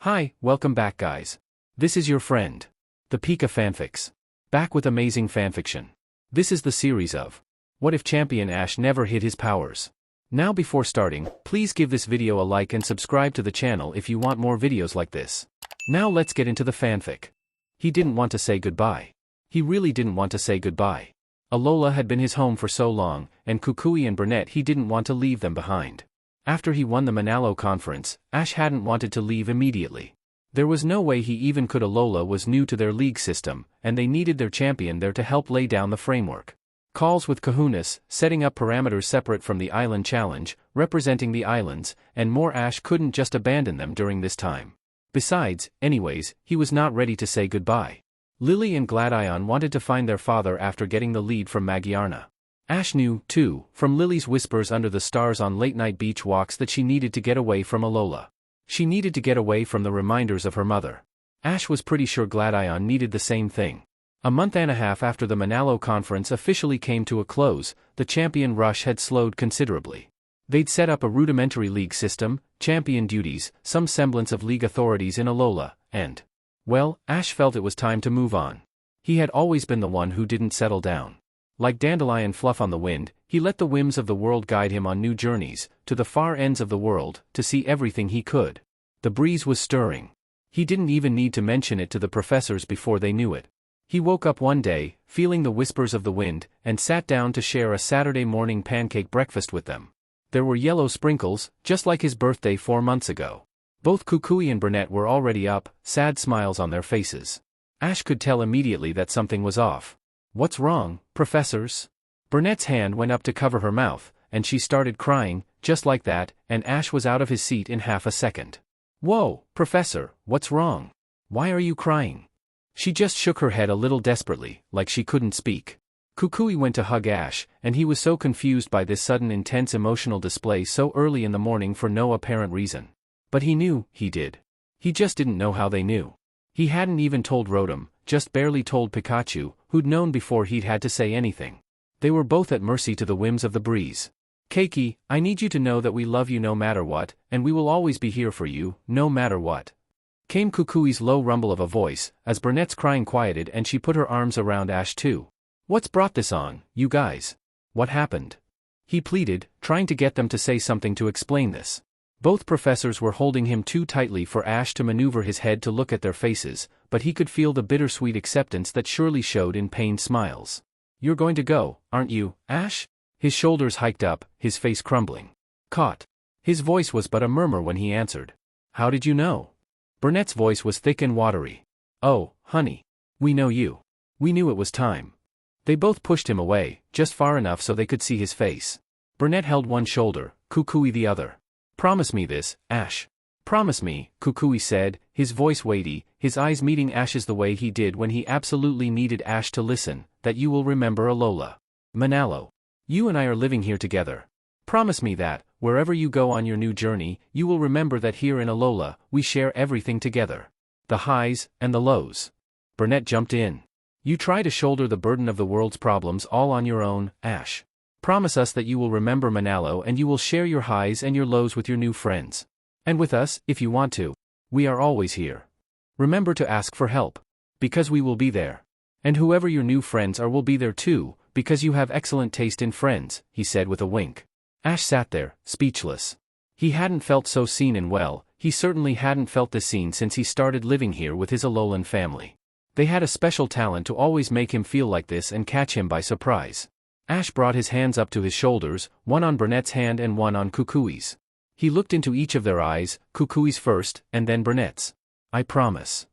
Hi, welcome back guys. This is your friend, the Pika Fanfics. Back with amazing fanfiction. This is the series of What if Champion Ash never hid his powers? Now before starting, please give this video a like and subscribe to the channel if you want more videos like this. Now let's get into the fanfic. He didn't want to say goodbye. He really didn't want to say goodbye. Alola had been his home for so long, and Kukui and Burnett he didn't want to leave them behind. After he won the Manalo conference, Ash hadn't wanted to leave immediately. There was no way he even could. Alola was new to their league system, and they needed their champion there to help lay down the framework. Calls with Kahunas, setting up parameters separate from the island challenge, representing the islands, and more. Ash couldn't just abandon them during this time. Besides, anyways, he was not ready to say goodbye. Lily and Gladion wanted to find their father after getting the lead from Magiarna. Ash knew, too, from Lily's whispers under the stars on late-night beach walks that she needed to get away from Alola. She needed to get away from the reminders of her mother. Ash was pretty sure Gladion needed the same thing. A month and a half after the Manalo conference officially came to a close, the champion rush had slowed considerably. They'd set up a rudimentary league system, champion duties, some semblance of league authorities in Alola, and, well, Ash felt it was time to move on. He had always been the one who didn't settle down. Like dandelion fluff on the wind, he let the whims of the world guide him on new journeys, to the far ends of the world, to see everything he could. The breeze was stirring. He didn't even need to mention it to the professors before they knew it. He woke up one day, feeling the whispers of the wind, and sat down to share a Saturday morning pancake breakfast with them. There were yellow sprinkles, just like his birthday 4 months ago. Both Kukui and Burnett were already up, sad smiles on their faces. Ash could tell immediately that something was off. "What's wrong, professors?" Burnett's hand went up to cover her mouth, and she started crying, just like that, and Ash was out of his seat in half a second. "Whoa, Professor, what's wrong? Why are you crying?" She just shook her head a little desperately, like she couldn't speak. Kukui went to hug Ash, and he was so confused by this sudden intense emotional display so early in the morning for no apparent reason. But he knew, he did. He just didn't know how they knew. He hadn't even told Rotom, just barely told Pikachu, who'd known before he'd had to say anything. They were both at mercy to the whims of the breeze. "Keiki, I need you to know that we love you no matter what, and we will always be here for you, no matter what," came Kukui's low rumble of a voice, as Burnett's crying quieted and she put her arms around Ash too. "What's brought this on, you guys? What happened?" he pleaded, trying to get them to say something to explain this. Both professors were holding him too tightly for Ash to maneuver his head to look at their faces, but he could feel the bittersweet acceptance that surely showed in pained smiles. "You're going to go, aren't you, Ash?" His shoulders hiked up, his face crumbling. "Caught." His voice was but a murmur when he answered. "How did you know?" Burnett's voice was thick and watery. "Oh, honey. We know you. We knew it was time." They both pushed him away, just far enough so they could see his face. Burnett held one shoulder, Kukui the other. "Promise me this, Ash. Promise me," Kukui said, his voice weighty, his eyes meeting Ash's the way he did when he absolutely needed Ash to listen, "that you will remember Alola. Manalo. You and I are living here together. Promise me that, wherever you go on your new journey, you will remember that here in Alola, we share everything together. The highs, and the lows." Burnett jumped in. "You try to shoulder the burden of the world's problems all on your own, Ash. Promise us that you will remember Manalo and you will share your highs and your lows with your new friends. And with us, if you want to. We are always here. Remember to ask for help. Because we will be there. And whoever your new friends are will be there too, because you have excellent taste in friends," he said with a wink. Ash sat there, speechless. He hadn't felt so seen and well, he certainly hadn't felt this seen since he started living here with his Alolan family. They had a special talent to always make him feel like this and catch him by surprise. Ash brought his hands up to his shoulders, one on Burnett's hand and one on Kukui's. He looked into each of their eyes, Kukui's first, and then Burnett's. "I promise."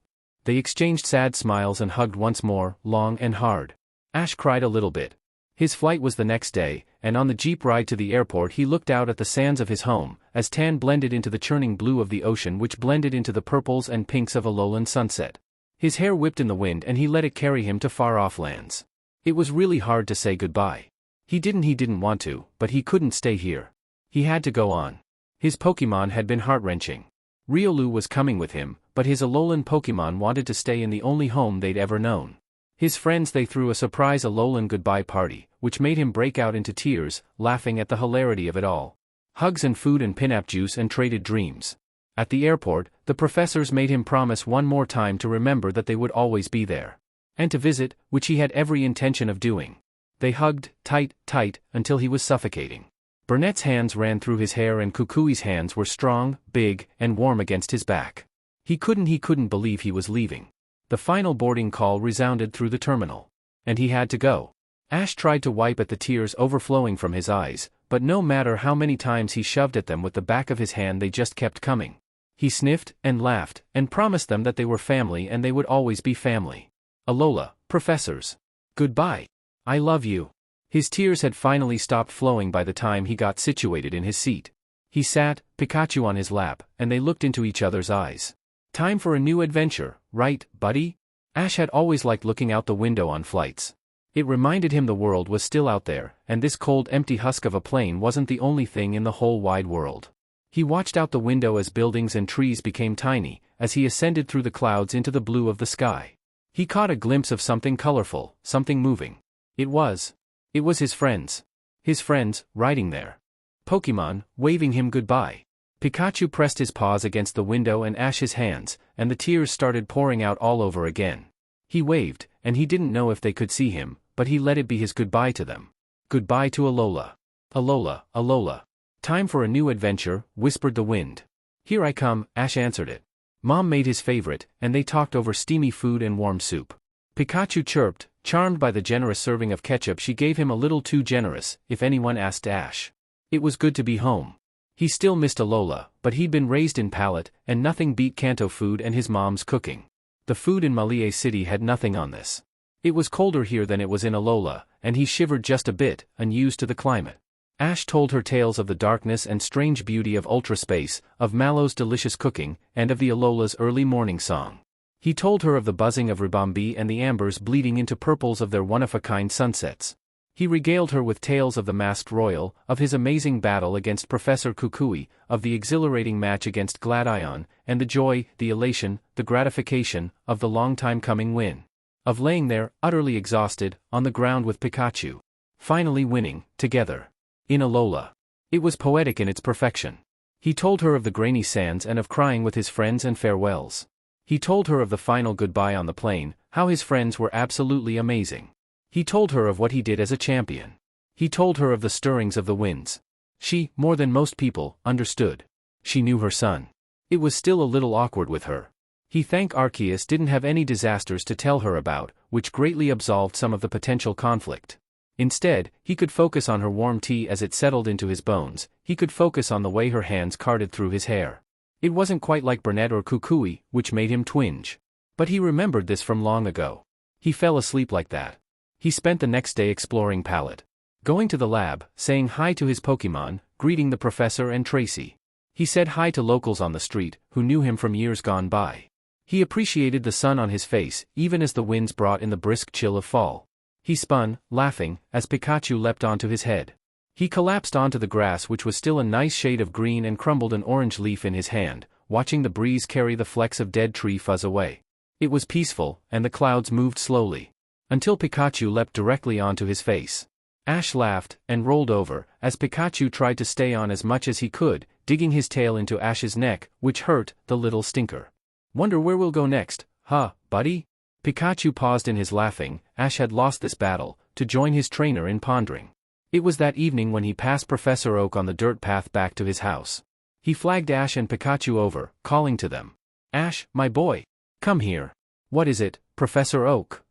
They exchanged sad smiles and hugged once more, long and hard. Ash cried a little bit. His flight was the next day, and on the jeep ride to the airport he looked out at the sands of his home, as tan blended into the churning blue of the ocean which blended into the purples and pinks of Alolan sunset. His hair whipped in the wind and he let it carry him to far-off lands. It was really hard to say goodbye. He didn't want to, but he couldn't stay here. He had to go on. His Pokémon had been heart-wrenching. Riolu was coming with him, but his Alolan Pokémon wanted to stay in the only home they'd ever known. His friends they threw a surprise Alolan goodbye party, which made him break out into tears, laughing at the hilarity of it all. Hugs and food and pinup juice and traded dreams. At the airport, The professors made him promise one more time to remember that they would always be there. And to visit, which he had every intention of doing. They hugged, tight, until he was suffocating. Burnett's hands ran through his hair and Kukui's hands were strong, big, and warm against his back. He couldn't believe he was leaving. The final boarding call resounded through the terminal. And he had to go. Ash tried to wipe at the tears overflowing from his eyes, but no matter how many times he shoved at them with the back of his hand they just kept coming. He sniffed, and laughed, and promised them that they were family and they would always be family. Alola, professors. Goodbye. I love you. His tears had finally stopped flowing by the time he got situated in his seat. He sat, Pikachu on his lap, and they looked into each other's eyes. Time for a new adventure, right, buddy? Ash had always liked looking out the window on flights. It reminded him the world was still out there, and this cold empty husk of a plane wasn't the only thing in the whole wide world. He watched out the window as buildings and trees became tiny, as he ascended through the clouds into the blue of the sky. He caught a glimpse of something colorful, something moving. It was his friends. His friends, riding there. Pokémon, waving him goodbye. Pikachu pressed his paws against the window and Ash's hands, and the tears started pouring out all over again. He waved, and he didn't know if they could see him, but he let it be his goodbye to them. Goodbye to Alola. Alola, Alola. Time for a new adventure, whispered the wind. Here I come, Ash answered it. Mom made his favorite, and they talked over steamy food and warm soup. Pikachu chirped, charmed by the generous serving of ketchup she gave him, a little too generous, if anyone asked Ash. It was good to be home. He still missed Alola, but he'd been raised in Pallet, and nothing beat Kanto food and his mom's cooking. The food in Malie City had nothing on this. It was colder here than it was in Alola, and he shivered just a bit, unused to the climate. Ash told her tales of the darkness and strange beauty of ultra space, of Mallow's delicious cooking, and of the Alola's early morning song. He told her of the buzzing of Ribombee and the ambers bleeding into purples of their one-of-a-kind sunsets. He regaled her with tales of the masked royal, of his amazing battle against Professor Kukui, of the exhilarating match against Gladion, and the joy, the elation, the gratification, of the long-time-coming win. Of laying there, utterly exhausted, on the ground with Pikachu. Finally winning, together. In Alola. It was poetic in its perfection. He told her of the grainy sands and of crying with his friends and farewells. He told her of the final goodbye on the plane, how his friends were absolutely amazing. He told her of what he did as a champion. He told her of the stirrings of the winds. She, more than most people, understood. She knew her son. It was still a little awkward with her. He thanked Arceus didn't have any disasters to tell her about, which greatly absolved some of the potential conflict. Instead, he could focus on her warm tea as it settled into his bones, he could focus on the way her hands carted through his hair. It wasn't quite like Burnett or Kukui, which made him twinge. But he remembered this from long ago. He fell asleep like that. He spent the next day exploring Pallet. Going to the lab, saying hi to his Pokémon, greeting the professor and Tracy. He said hi to locals on the street, who knew him from years gone by. He appreciated the sun on his face, even as the winds brought in the brisk chill of fall. He spun, laughing, as Pikachu leapt onto his head. He collapsed onto the grass, which was still a nice shade of green, and crumbled an orange leaf in his hand, watching the breeze carry the flecks of dead tree fuzz away. It was peaceful, and the clouds moved slowly. Until Pikachu leapt directly onto his face. Ash laughed, and rolled over, as Pikachu tried to stay on as much as he could, digging his tail into Ash's neck, which hurt, the little stinker. Wonder where we'll go next, huh, buddy? Pikachu paused in his laughing. Ash had lost this battle, to join his trainer in pondering. It was that evening when he passed Professor Oak on the dirt path back to his house. He flagged Ash and Pikachu over, calling to them. Ash, my boy. Come here. What is it, Professor Oak?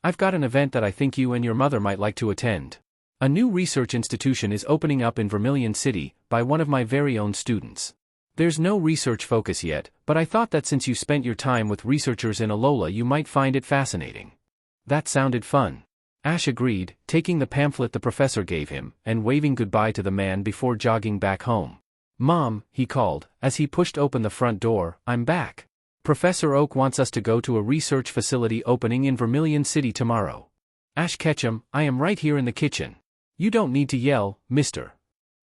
I've got an event that I think you and your mother might like to attend. A new research institution is opening up in Vermillion City, by one of my very own students. There's no research focus yet, but I thought that since you spent your time with researchers in Alola you might find it fascinating. That sounded fun. Ash agreed, taking the pamphlet the professor gave him, and waving goodbye to the man before jogging back home. Mom, he called, as he pushed open the front door, I'm back. Professor Oak wants us to go to a research facility opening in Vermillion City tomorrow. Ash Ketchum, I am right here in the kitchen. You don't need to yell, mister.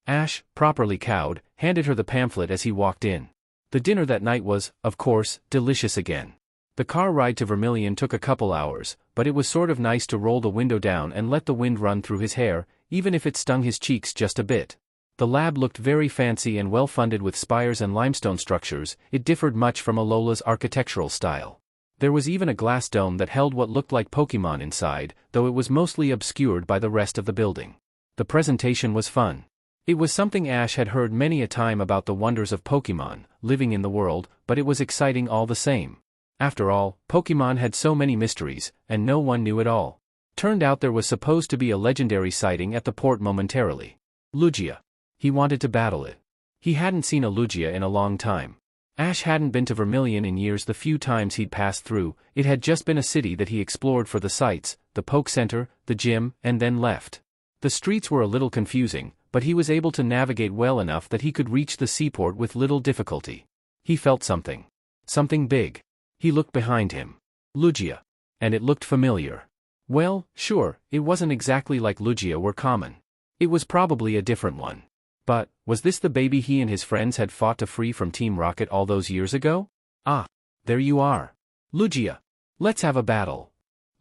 Ash, properly cowed, handed her the pamphlet as he walked in. The dinner that night was, of course, delicious again. The car ride to Vermillion took a couple hours, but it was sort of nice to roll the window down and let the wind run through his hair, even if it stung his cheeks just a bit. The lab looked very fancy and well-funded with spires and limestone structures. It differed much from Alola's architectural style. There was even a glass dome that held what looked like Pokémon inside, though it was mostly obscured by the rest of the building. The presentation was fun. It was something Ash had heard many a time about the wonders of Pokémon, living in the world, but it was exciting all the same. After all, Pokémon had so many mysteries, and no one knew it all. Turned out there was supposed to be a legendary sighting at the port momentarily. Lugia. He wanted to battle it. He hadn't seen a Lugia in a long time. Ash hadn't been to Vermillion in years. The few times he'd passed through, it had just been a city that he explored for the sights, the Poke Center, the gym, and then left. The streets were a little confusing, but he was able to navigate well enough that he could reach the seaport with little difficulty. He felt something. Something big. He looked behind him. Lugia. And it looked familiar. Well, sure, it wasn't exactly like Lugia were common. It was probably a different one. But, was this the baby he and his friends had fought to free from Team Rocket all those years ago? Ah, there you are. Lugia. Let's have a battle.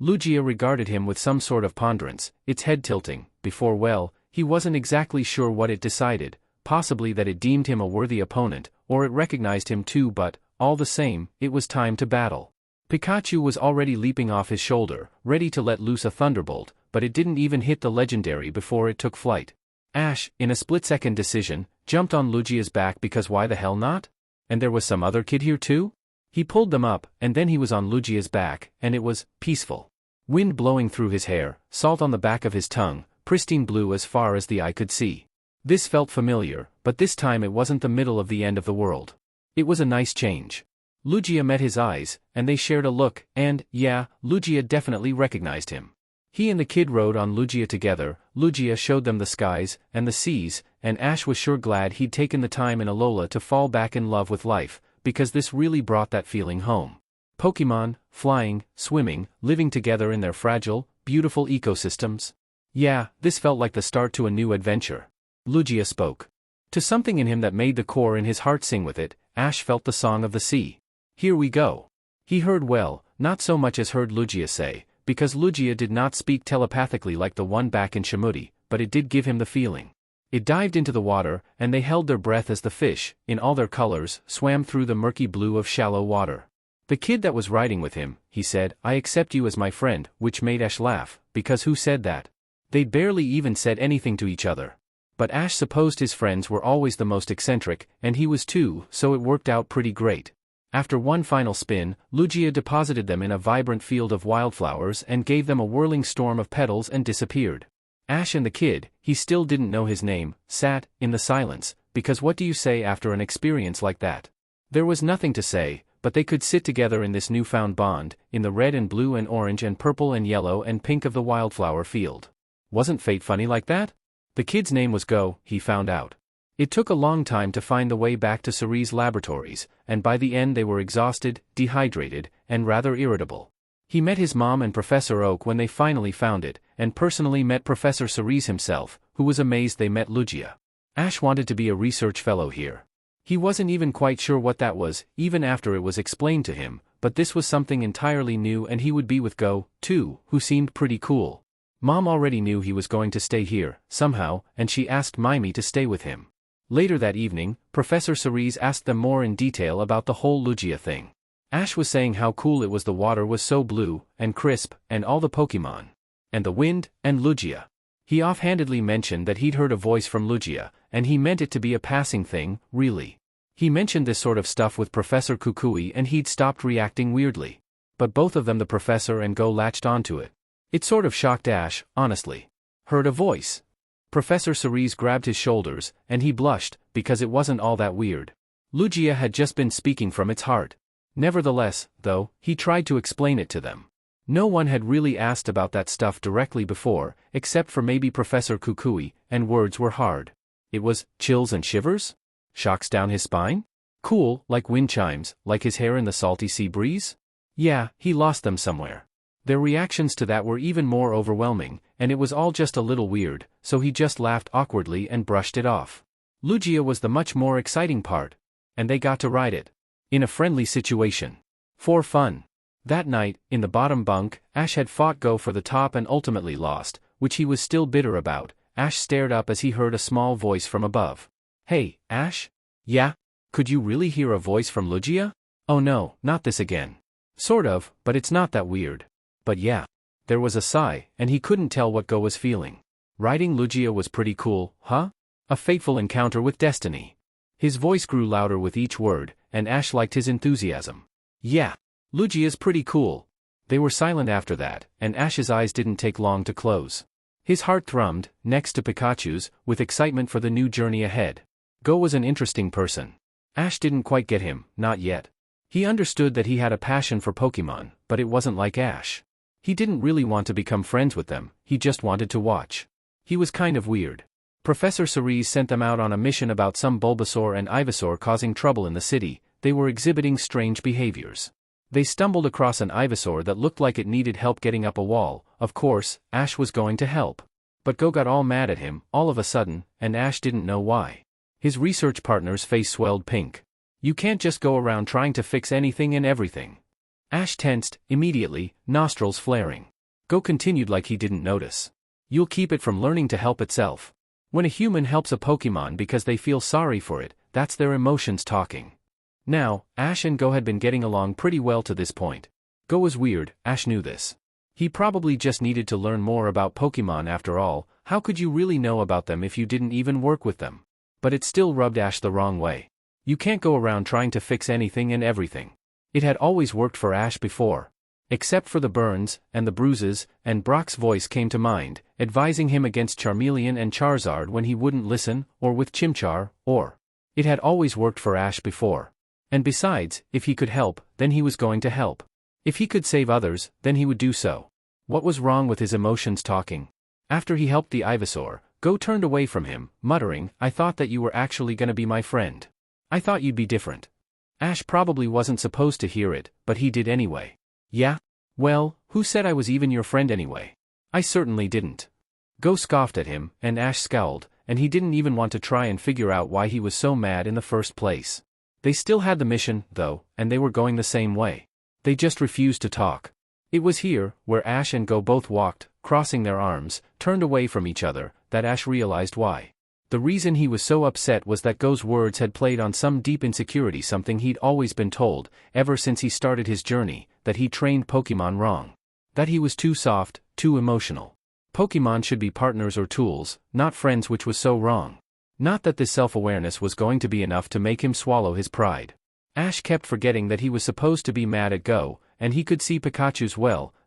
Lugia regarded him with some sort of ponderance, its head tilting, before he wasn't exactly sure what it decided, possibly that it deemed him a worthy opponent, or it recognized him too, but, all the same, it was time to battle. Pikachu was already leaping off his shoulder, ready to let loose a thunderbolt, but it didn't even hit the legendary before it took flight. Ash, in a split-second decision, jumped on Lugia's back because why the hell not? And there was some other kid here too? He pulled them up, and then he was on Lugia's back, and it was peaceful. Wind blowing through his hair, salt on the back of his tongue, pristine blue as far as the eye could see. This felt familiar, but this time it wasn't the middle of the end of the world. It was a nice change. Lugia met his eyes, and they shared a look, and, yeah, Lugia definitely recognized him. He and the kid rode on Lugia together. Lugia showed them the skies, and the seas, and Ash was sure glad he'd taken the time in Alola to fall back in love with life, because this really brought that feeling home. Pokémon, flying, swimming, living together in their fragile, beautiful ecosystems. Yeah, this felt like the start to a new adventure. Lugia spoke. To something in him that made the core in his heart sing with it, Ash felt the song of the sea. Here we go. He heard well, not so much as heard Lugia say, because Lugia did not speak telepathically like the one back in Shamudi, but it did give him the feeling. It dived into the water, and they held their breath as the fish, in all their colors, swam through the murky blue of shallow water. The kid that was riding with him, he said, "I accept you as my friend," which made Ash laugh, because who said that? They'd barely even said anything to each other. But Ash supposed his friends were always the most eccentric, and he was too, so it worked out pretty great. After one final spin, Lugia deposited them in a vibrant field of wildflowers and gave them a whirling storm of petals and disappeared. Ash and the kid, he still didn't know his name, sat, in the silence, because what do you say after an experience like that? There was nothing to say, but they could sit together in this newfound bond, in the red and blue and orange and purple and yellow and pink of the wildflower field. Wasn't fate funny like that? The kid's name was Go, he found out. It took a long time to find the way back to Cerise laboratories, and by the end they were exhausted, dehydrated, and rather irritable. He met his mom and Professor Oak when they finally found it, and personally met Professor Cerise himself, who was amazed they met Lugia. Ash wanted to be a research fellow here. He wasn't even quite sure what that was, even after it was explained to him, but this was something entirely new and he would be with Go, too, who seemed pretty cool. Mom already knew he was going to stay here, somehow, and she asked Mimi to stay with him. Later that evening, Professor Cerise asked them more in detail about the whole Lugia thing. Ash was saying how cool it was, the water was so blue, and crisp, and all the Pokémon. And the wind, and Lugia. He offhandedly mentioned that he'd heard a voice from Lugia, and he meant it to be a passing thing, really. He mentioned this sort of stuff with Professor Kukui and he'd stopped reacting weirdly. But both of them, the professor and Go, latched onto it. It sort of shocked Ash, honestly. Heard a voice. Professor Cerise grabbed his shoulders, and he blushed, because it wasn't all that weird. Lugia had just been speaking from its heart. Nevertheless, though, he tried to explain it to them. No one had really asked about that stuff directly before, except for maybe Professor Kukui, and words were hard. It was, chills and shivers? Shocks down his spine? Cool, like wind chimes, like his hair in the salty sea breeze? Yeah, he lost them somewhere. Their reactions to that were even more overwhelming, and it was all just a little weird, so he just laughed awkwardly and brushed it off. Lugia was the much more exciting part. And they got to ride it. In a friendly situation. For fun. That night, in the bottom bunk, Ash had fought Go for the top and ultimately lost, which he was still bitter about, Ash stared up as he heard a small voice from above. "Hey, Ash? Yeah? Could you really hear a voice from Lugia? Oh no, not this again." "Sort of, but it's not that weird." "But yeah." There was a sigh, and he couldn't tell what Go was feeling. "Riding Lugia was pretty cool, huh? A fateful encounter with destiny." His voice grew louder with each word, and Ash liked his enthusiasm. "Yeah. Lugia's pretty cool." They were silent after that, and Ash's eyes didn't take long to close. His heart thrummed, next to Pikachu's, with excitement for the new journey ahead. Go was an interesting person. Ash didn't quite get him, not yet. He understood that he had a passion for Pokemon, but it wasn't like Ash. He didn't really want to become friends with them, he just wanted to watch. He was kind of weird. Professor Cerise sent them out on a mission about some Bulbasaur and Ivysaur causing trouble in the city. They were exhibiting strange behaviors. They stumbled across an Ivysaur that looked like it needed help getting up a wall. Of course, Ash was going to help. But Go got all mad at him, all of a sudden, and Ash didn't know why. His research partner's face swelled pink. "You can't just go around trying to fix anything and everything." Ash tensed, immediately, nostrils flaring. Go continued like he didn't notice. "You'll keep it from learning to help itself. When a human helps a Pokemon because they feel sorry for it, that's their emotions talking." Now, Ash and Go had been getting along pretty well to this point. Go was weird, Ash knew this. He probably just needed to learn more about Pokemon after all. How could you really know about them if you didn't even work with them? But it still rubbed Ash the wrong way. You can't go around trying to fix anything and everything. It had always worked for Ash before. Except for the burns, and the bruises, and Brock's voice came to mind, advising him against Charmeleon and Charizard when he wouldn't listen, or with Chimchar, or... It had always worked for Ash before. And besides, if he could help, then he was going to help. If he could save others, then he would do so. What was wrong with his emotions talking? After he helped the Ivysaur, Go turned away from him, muttering, "I thought that you were actually gonna be my friend. I thought you'd be different." Ash probably wasn't supposed to hear it, but he did anyway. "Yeah? Well, who said I was even your friend anyway? I certainly didn't." Go scoffed at him, and Ash scowled, and he didn't even want to try and figure out why he was so mad in the first place. They still had the mission, though, and they were going the same way. They just refused to talk. It was here, where Ash and Go both walked, crossing their arms, turned away from each other, that Ash realized why. The reason he was so upset was that Go's words had played on some deep insecurity, something he'd always been told, ever since he started his journey, that he trained Pokemon wrong. That he was too soft, too emotional. Pokemon should be partners or tools, not friends, which was so wrong. Not that this self-awareness was going to be enough to make him swallow his pride. Ash kept forgetting that he was supposed to be mad at Go, and he could see Pikachu's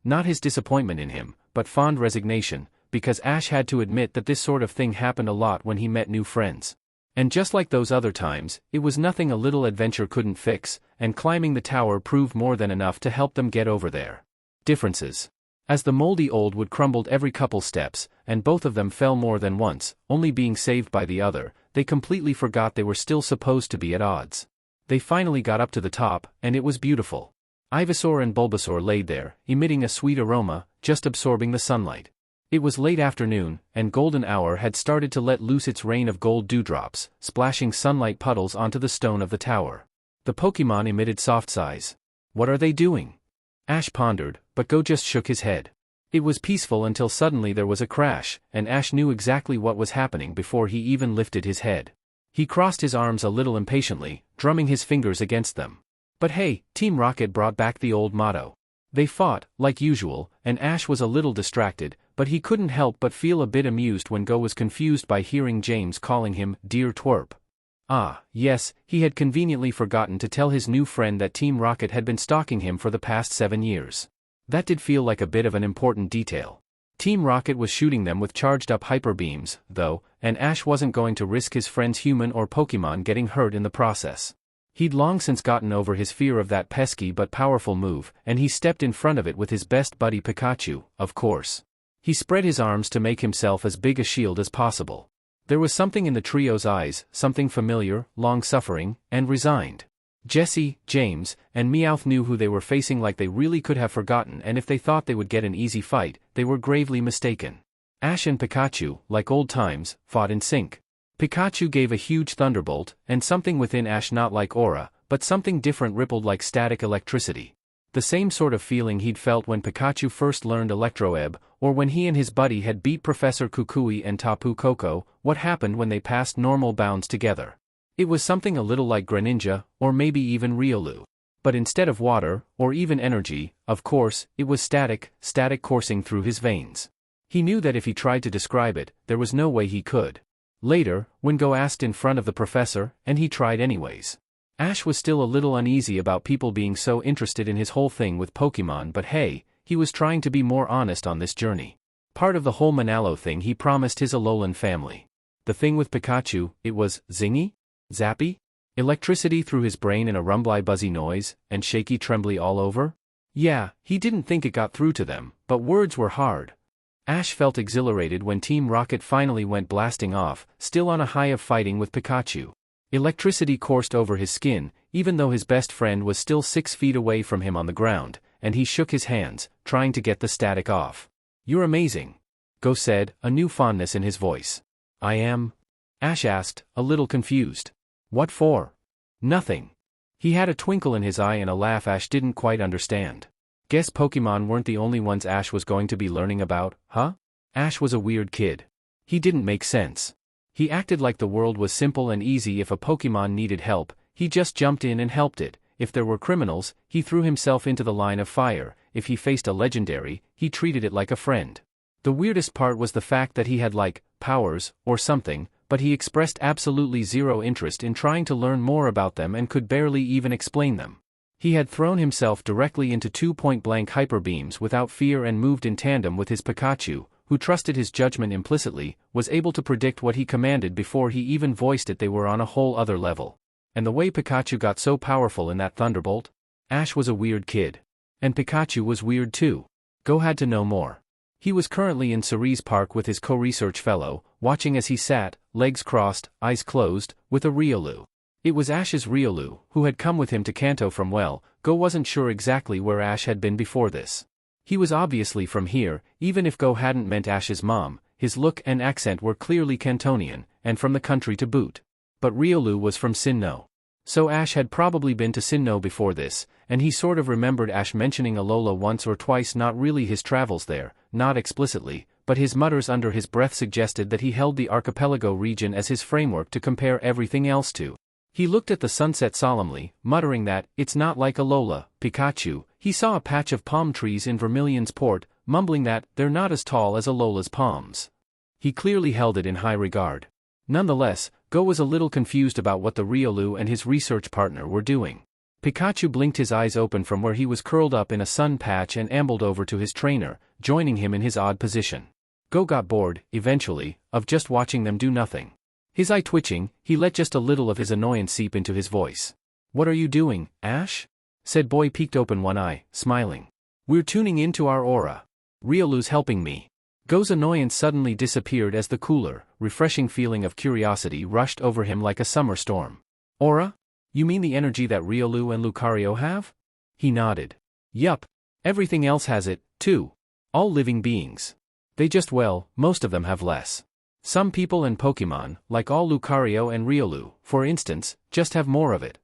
not his disappointment in him, but fond resignation, because Ash had to admit that this sort of thing happened a lot when he met new friends. And just like those other times, it was nothing a little adventure couldn't fix, and climbing the tower proved more than enough to help them get over their differences. As the moldy old wood crumbled every couple steps, and both of them fell more than once, only being saved by the other, they completely forgot they were still supposed to be at odds. They finally got up to the top, and it was beautiful. Ivysaur and Bulbasaur laid there, emitting a sweet aroma, just absorbing the sunlight. It was late afternoon, and golden hour had started to let loose its rain of gold dewdrops, splashing sunlight puddles onto the stone of the tower. The Pokemon emitted soft sighs. "What are they doing?" Ash pondered, but Go just shook his head. It was peaceful until suddenly there was a crash, and Ash knew exactly what was happening before he even lifted his head. He crossed his arms a little impatiently, drumming his fingers against them. But hey, Team Rocket brought back the old motto. They fought, like usual, and Ash was a little distracted, but he couldn't help but feel a bit amused when Go was confused by hearing James calling him "Dear Twerp." Ah, yes, he had conveniently forgotten to tell his new friend that Team Rocket had been stalking him for the past 7 years. That did feel like a bit of an important detail. Team Rocket was shooting them with charged-up hyper beams, though, and Ash wasn't going to risk his friend's human or Pokemon getting hurt in the process. He'd long since gotten over his fear of that pesky but powerful move, and he stepped in front of it with his best buddy Pikachu, of course. He spread his arms to make himself as big a shield as possible. There was something in the trio's eyes, something familiar, long-suffering, and resigned. Jessie, James, and Meowth knew who they were facing like they really could have forgotten, and if they thought they would get an easy fight, they were gravely mistaken. Ash and Pikachu, like old times, fought in sync. Pikachu gave a huge thunderbolt, and something within Ash, not like aura, but something different, rippled like static electricity. The same sort of feeling he'd felt when Pikachu first learned Electro-Ebb, Or when he and his buddy had beat Professor Kukui and Tapu Koko, what happened when they passed normal bounds together? It was something a little like Greninja, or maybe even Riolu. But instead of water, or even energy, of course, it was static coursing through his veins. He knew that if he tried to describe it, there was no way he could. Later, when Go asked in front of the professor, and he tried anyways. Ash was still a little uneasy about people being so interested in his whole thing with Pokemon, but hey, he was trying to be more honest on this journey. Part of the whole Manalo thing he promised his Alolan family. The thing with Pikachu, it was zingy? Zappy? Electricity through his brain in a rumbly buzzy noise, and shaky trembly all over? Yeah, he didn't think it got through to them, but words were hard. Ash felt exhilarated when Team Rocket finally went blasting off, still on a high of fighting with Pikachu. Electricity coursed over his skin, even though his best friend was still 6 feet away from him on the ground, and he shook his hands, trying to get the static off. "You're amazing," Go said, a new fondness in his voice. "I am?" Ash asked, a little confused. "What for?" "Nothing." He had a twinkle in his eye and a laugh Ash didn't quite understand. Guess Pokemon weren't the only ones Ash was going to be learning about, huh? Ash was a weird kid. He didn't make sense. He acted like the world was simple and easy. If a Pokemon needed help, he just jumped in and helped it. If there were criminals, he threw himself into the line of fire. If he faced a legendary, he treated it like a friend. The weirdest part was the fact that he had powers, or something, but he expressed absolutely zero interest in trying to learn more about them and could barely even explain them. He had thrown himself directly into 2 point-blank hyper beams without fear and moved in tandem with his Pikachu, who trusted his judgment implicitly, was able to predict what he commanded before he even voiced it. They were on a whole other level. And the way Pikachu got so powerful in that thunderbolt? Ash was a weird kid. And Pikachu was weird too. Go had to know more. He was currently in Cerise Park with his co-research fellow, watching as he sat, legs crossed, eyes closed, with a Riolu. It was Ash's Riolu, who had come with him to Kanto from Go wasn't sure exactly where Ash had been before this. He was obviously from here, even if Go hadn't meant Ash's mom. His look and accent were clearly Cantonian, and from the country to boot. But Riolu was from Sinnoh. So Ash had probably been to Sinnoh before this, and he sort of remembered Ash mentioning Alola once or twice. Not really his travels there, not explicitly, but his mutters under his breath suggested that he held the archipelago region as his framework to compare everything else to. He looked at the sunset solemnly, muttering that, "It's not like Alola, Pikachu." He saw a patch of palm trees in Vermillion's port, mumbling that, "They're not as tall as Alola's palms." He clearly held it in high regard. Nonetheless, Go was a little confused about what the Riolu and his research partner were doing. Pikachu blinked his eyes open from where he was curled up in a sun patch and ambled over to his trainer, joining him in his odd position. Go got bored, eventually, of just watching them do nothing. His eye twitching, he let just a little of his annoyance seep into his voice. "What are you doing, Ash?" said Boy, peeked open one eye, smiling. "We're tuning into our aura. Riolu's helping me." Go's annoyance suddenly disappeared as the cooler, refreshing feeling of curiosity rushed over him like a summer storm. "Aura? You mean the energy that Riolu and Lucario have?" He nodded. "Yup. Everything else has it, too. All living beings. They just most of them have less. Some people and Pokemon, like all Lucario and Riolu, for instance, just have more of it."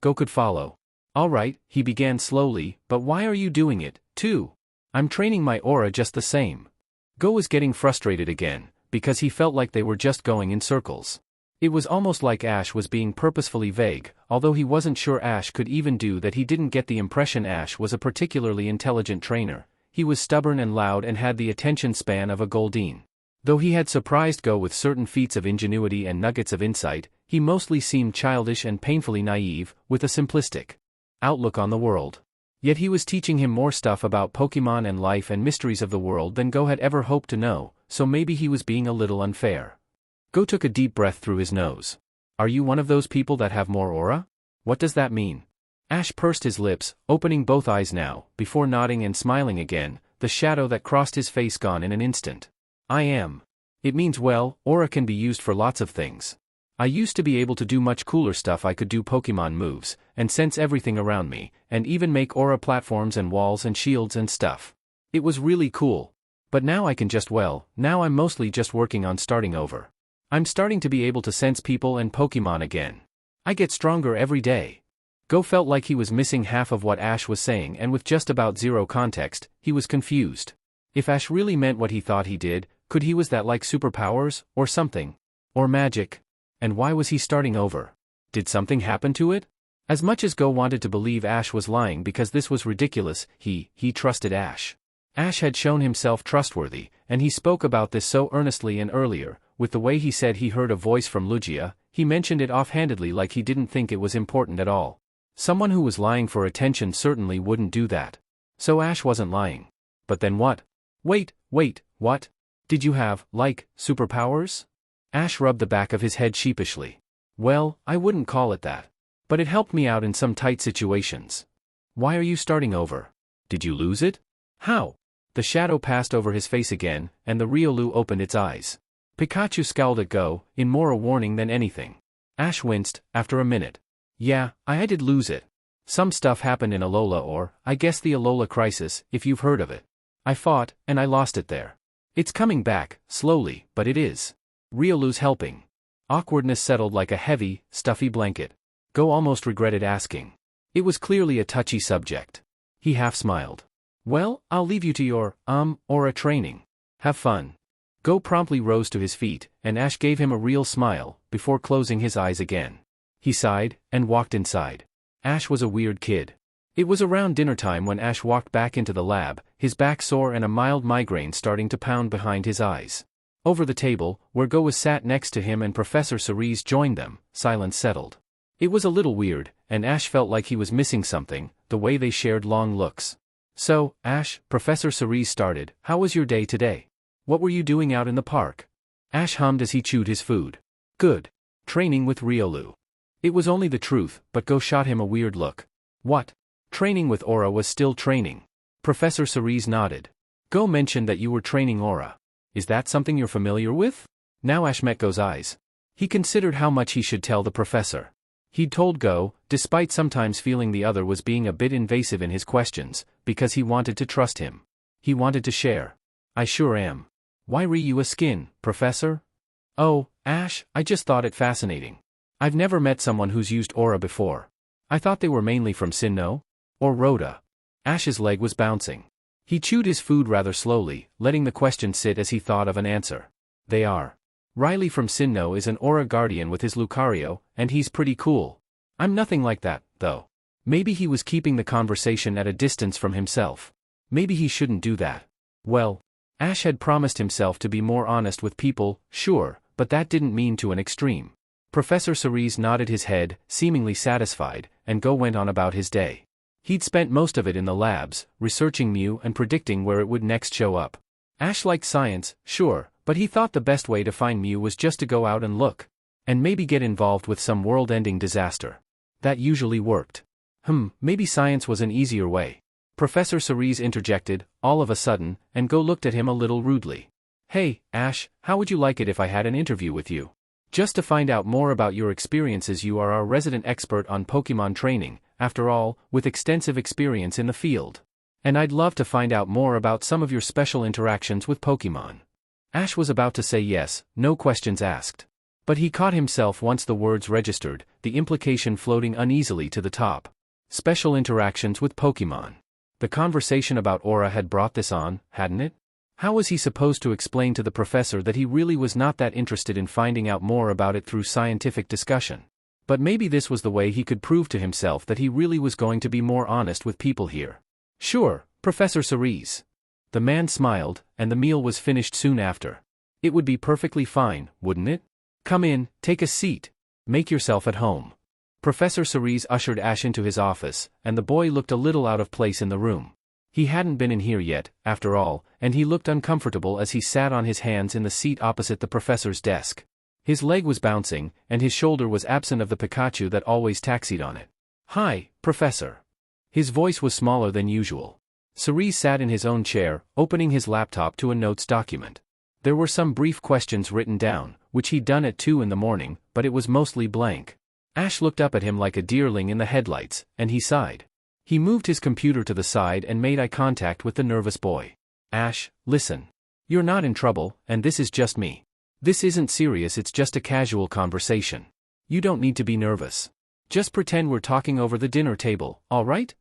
Go could follow. "Alright," he began slowly, "but why are you doing it, too?" "I'm training my aura just the same." Go was getting frustrated again, because he felt like they were just going in circles. It was almost like Ash was being purposefully vague, although he wasn't sure Ash could even do that. He didn't get the impression Ash was a particularly intelligent trainer. He was stubborn and loud and had the attention span of a Goldeen. Though he had surprised Go with certain feats of ingenuity and nuggets of insight, he mostly seemed childish and painfully naive, with a simplistic outlook on the world. Yet he was teaching him more stuff about Pokemon and life and mysteries of the world than Go had ever hoped to know, so maybe he was being a little unfair. Go took a deep breath through his nose. "Are you one of those people that have more aura? What does that mean?" Ash pursed his lips, opening both eyes now, before nodding and smiling again, the shadow that crossed his face gone in an instant. "I am. It means aura can be used for lots of things. I used to be able to do much cooler stuff. I could do Pokemon moves, and sense everything around me, and even make aura platforms and walls and shields and stuff. It was really cool. But now I can just now I'm mostly just working on starting over. I'm starting to be able to sense people and Pokemon again. I get stronger every day." Go felt like he was missing half of what Ash was saying, and with just about zero context, he was confused. If Ash really meant what he thought he did, could he was that like superpowers, or something? Or magic? And why was he starting over? Did something happen to it? As much as Go wanted to believe Ash was lying because this was ridiculous, he trusted Ash. Ash had shown himself trustworthy, and he spoke about this so earnestly and earlier, with the way he said he heard a voice from Lugia, he mentioned it offhandedly like he didn't think it was important at all. Someone who was lying for attention certainly wouldn't do that. So Ash wasn't lying. But then what? Wait, what? Did you have, like, superpowers? Ash rubbed the back of his head sheepishly. Well, I wouldn't call it that. But it helped me out in some tight situations. Why are you starting over? Did you lose it? How? The shadow passed over his face again, and the Riolu opened its eyes. Pikachu scowled at Go, in more a warning than anything. Ash winced, after a minute. Yeah, I did lose it. Some stuff happened in Alola or, I guess the Alola crisis, if you've heard of it. I fought, and I lost it there. It's coming back, slowly, but it is. Riolu's helping. Awkwardness settled like a heavy, stuffy blanket. Go almost regretted asking. It was clearly a touchy subject. He half smiled. Well, I'll leave you to your, aura training. Have fun. Go promptly rose to his feet, and Ash gave him a real smile, before closing his eyes again. He sighed, and walked inside. Ash was a weird kid. It was around dinner time when Ash walked back into the lab, his back sore and a mild migraine starting to pound behind his eyes. Over the table, where Go was sat next to him and Professor Cerise joined them, silence settled. It was a little weird, and Ash felt like he was missing something, the way they shared long looks. So, Ash, Professor Cerise started, how was your day today? What were you doing out in the park? Ash hummed as he chewed his food. Good. Training with Riolu. It was only the truth, but Go shot him a weird look. What? Training with Aura was still training. Professor Cerise nodded. Go mentioned that you were training Aura. Is that something you're familiar with? Now Ash met Go's eyes. He considered how much he should tell the professor. He'd told Go, despite sometimes feeling the other was being a bit invasive in his questions, because he wanted to trust him. He wanted to share. I sure am. Why re you a skin, Professor? Oh, Ash, I just thought it fascinating. I've never met someone who's used Aura before. I thought they were mainly from Sinnoh? Or Rhoda? Ash's leg was bouncing. He chewed his food rather slowly, letting the question sit as he thought of an answer. They are. Riley from Sinnoh is an Aura Guardian with his Lucario, and he's pretty cool. I'm nothing like that, though. Maybe he was keeping the conversation at a distance from himself. Maybe he shouldn't do that. Well, Ash had promised himself to be more honest with people, sure, but that didn't mean to an extreme. Professor Cerise nodded his head, seemingly satisfied, and Go went on about his day. He'd spent most of it in the labs, researching Mew and predicting where it would next show up. Ash liked science, sure, but he thought the best way to find Mew was just to go out and look. And maybe get involved with some world-ending disaster. That usually worked. Maybe science was an easier way. Professor Cerise interjected, all of a sudden, and Go looked at him a little rudely. Hey, Ash, how would you like it if I had an interview with you? Just to find out more about your experiences. You are our resident expert on Pokemon training, after all, with extensive experience in the field. And I'd love to find out more about some of your special interactions with Pokemon. Ash was about to say yes, no questions asked. But he caught himself once the words registered, the implication floating uneasily to the top. Special interactions with Pokemon. The conversation about Aura had brought this on, hadn't it? How was he supposed to explain to the professor that he really was not that interested in finding out more about it through scientific discussion? But maybe this was the way he could prove to himself that he really was going to be more honest with people here. Sure, Professor Cerise. The man smiled, and the meal was finished soon after. It would be perfectly fine, wouldn't it? Come in, take a seat. Make yourself at home. Professor Cerise ushered Ash into his office, and the boy looked a little out of place in the room. He hadn't been in here yet, after all, and he looked uncomfortable as he sat on his hands in the seat opposite the professor's desk. His leg was bouncing, and his shoulder was absent of the Pikachu that always taxied on it. Hi, Professor. His voice was smaller than usual. Cerise sat in his own chair, opening his laptop to a notes document. There were some brief questions written down, which he'd done at 2 in the morning, but it was mostly blank. Ash looked up at him like a deerling in the headlights, and he sighed. He moved his computer to the side and made eye contact with the nervous boy. Ash, listen. You're not in trouble, and this is just me. This isn't serious, it's just a casual conversation. You don't need to be nervous. Just pretend we're talking over the dinner table, all right?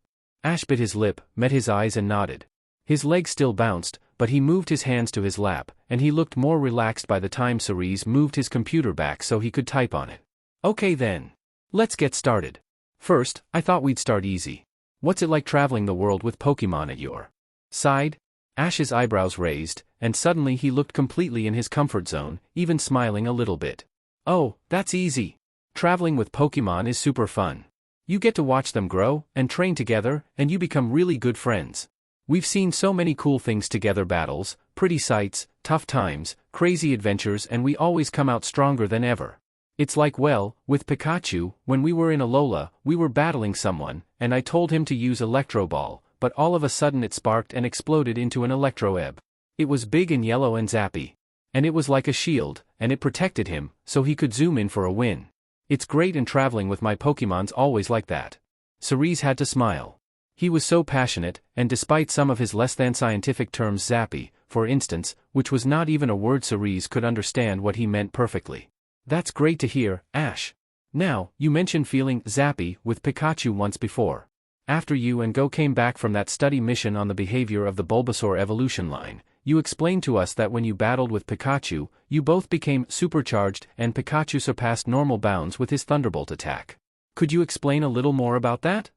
Ash bit his lip, met his eyes and nodded. His leg still bounced, but he moved his hands to his lap, and he looked more relaxed by the time Cerise moved his computer back so he could type on it. Okay then. Let's get started. First, I thought we'd start easy. What's it like traveling the world with Pokemon at your side? Ash's eyebrows raised, and suddenly he looked completely in his comfort zone, even smiling a little bit. Oh, that's easy. Traveling with Pokemon is super fun. You get to watch them grow, and train together, and you become really good friends. We've seen so many cool things together, battles, pretty sights, tough times, crazy adventures, and we always come out stronger than ever. It's like, well, with Pikachu, when we were in Alola, we were battling someone, and I told him to use Electro Ball, but all of a sudden it sparked and exploded into an Electro-Ebb. It was big and yellow and zappy. And it was like a shield, and it protected him, so he could zoom in for a win. It's great, and traveling with my Pokemon's always like that. Cerise had to smile. He was so passionate, and despite some of his less-than-scientific terms, zappy, for instance, which was not even a word, Cerise could understand what he meant perfectly. That's great to hear, Ash. Now, you mentioned feeling zappy with Pikachu once before. After you and Go came back from that study mission on the behavior of the Bulbasaur evolution line, you explained to us that when you battled with Pikachu, you both became supercharged and Pikachu surpassed normal bounds with his Thunderbolt attack. Could you explain a little more about that?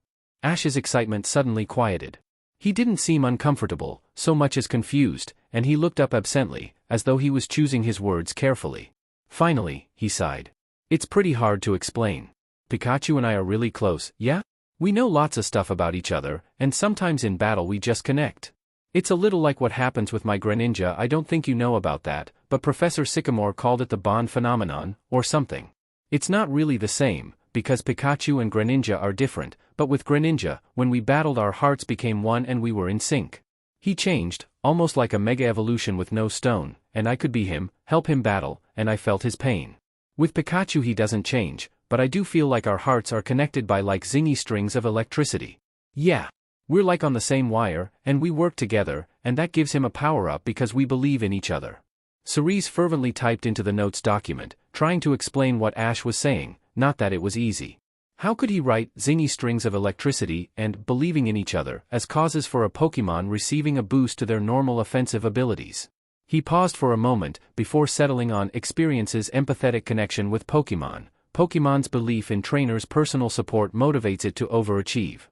Ash's excitement suddenly quieted. He didn't seem uncomfortable, so much as confused, and he looked up absently, as though he was choosing his words carefully. Finally, he sighed. It's pretty hard to explain. Pikachu and I are really close, yeah? We know lots of stuff about each other, and sometimes in battle we just connect. It's a little like what happens with my Greninja. I don't think you know about that, but Professor Sycamore called it the bond phenomenon, or something. It's not really the same, because Pikachu and Greninja are different, but with Greninja, when we battled our hearts became one and we were in sync. He changed, almost like a mega evolution with no stone, and I could be him, help him battle, and I felt his pain. With Pikachu he doesn't change, but I do feel like our hearts are connected by like zingy strings of electricity. Yeah. We're like on the same wire, and we work together, and that gives him a power-up because we believe in each other. Cerise fervently typed into the notes document, trying to explain what Ash was saying, not that it was easy. How could he write zingy strings of electricity and believing in each other as causes for a Pokemon receiving a boost to their normal offensive abilities? He paused for a moment before settling on experiences empathetic connection with Pokemon. Pokemon's belief in trainers' personal support motivates it to overachieve.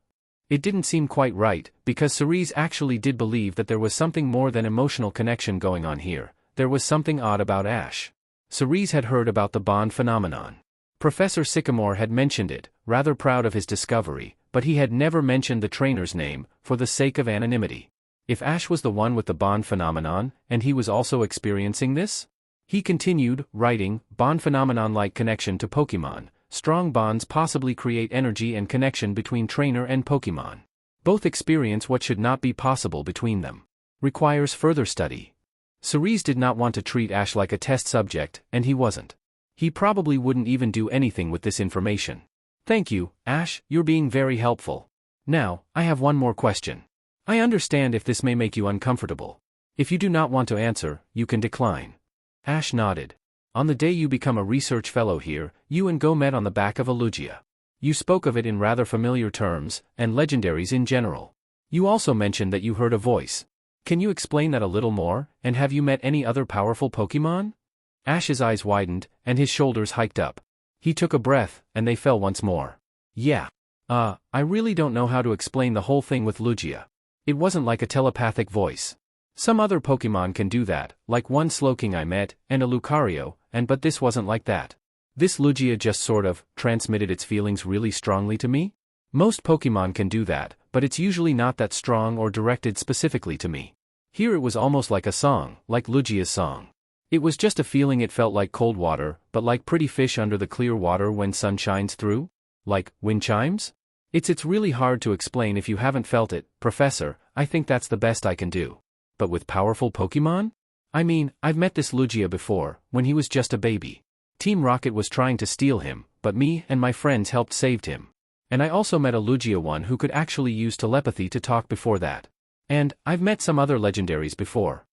It didn't seem quite right, because Cerise actually did believe that there was something more than emotional connection going on here. There was something odd about Ash. Cerise had heard about the bond phenomenon. Professor Sycamore had mentioned it, rather proud of his discovery, but he had never mentioned the trainer's name, for the sake of anonymity. If Ash was the one with the bond phenomenon, and he was also experiencing this? He continued, writing, bond phenomenon-like connection to Pokemon. Strong bonds possibly create energy and connection between trainer and Pokemon. Both experience what should not be possible between them. Requires further study. Cerise did not want to treat Ash like a test subject, and he wasn't. He probably wouldn't even do anything with this information. Thank you, Ash, you're being very helpful. Now, I have one more question. I understand if this may make you uncomfortable. If you do not want to answer, you can decline. Ash nodded. On the day you become a research fellow here, you and Go met on the back of a Lugia. You spoke of it in rather familiar terms, and legendaries in general. You also mentioned that you heard a voice. Can you explain that a little more, and have you met any other powerful Pokemon? Ash's eyes widened, and his shoulders hiked up. He took a breath, and they fell once more. Yeah. I really don't know how to explain the whole thing with Lugia. It wasn't like a telepathic voice. Some other Pokemon can do that, like one Slowking I met, and a Lucario, but this wasn't like that. This Lugia just sort of transmitted its feelings really strongly to me? Most Pokemon can do that, but it's usually not that strong or directed specifically to me. Here it was almost like a song, like Lugia's song. It was just a feeling. It felt like cold water, but like pretty fish under the clear water when sun shines through? Like wind chimes? It's really hard to explain if you haven't felt it, Professor. I think that's the best I can do. But with powerful Pokemon? I mean, I've met this Lugia before, when he was just a baby. Team Rocket was trying to steal him, but me and my friends helped saved him. And I also met a Lugia one who could actually use telepathy to talk before that. And I've met some other legendaries before.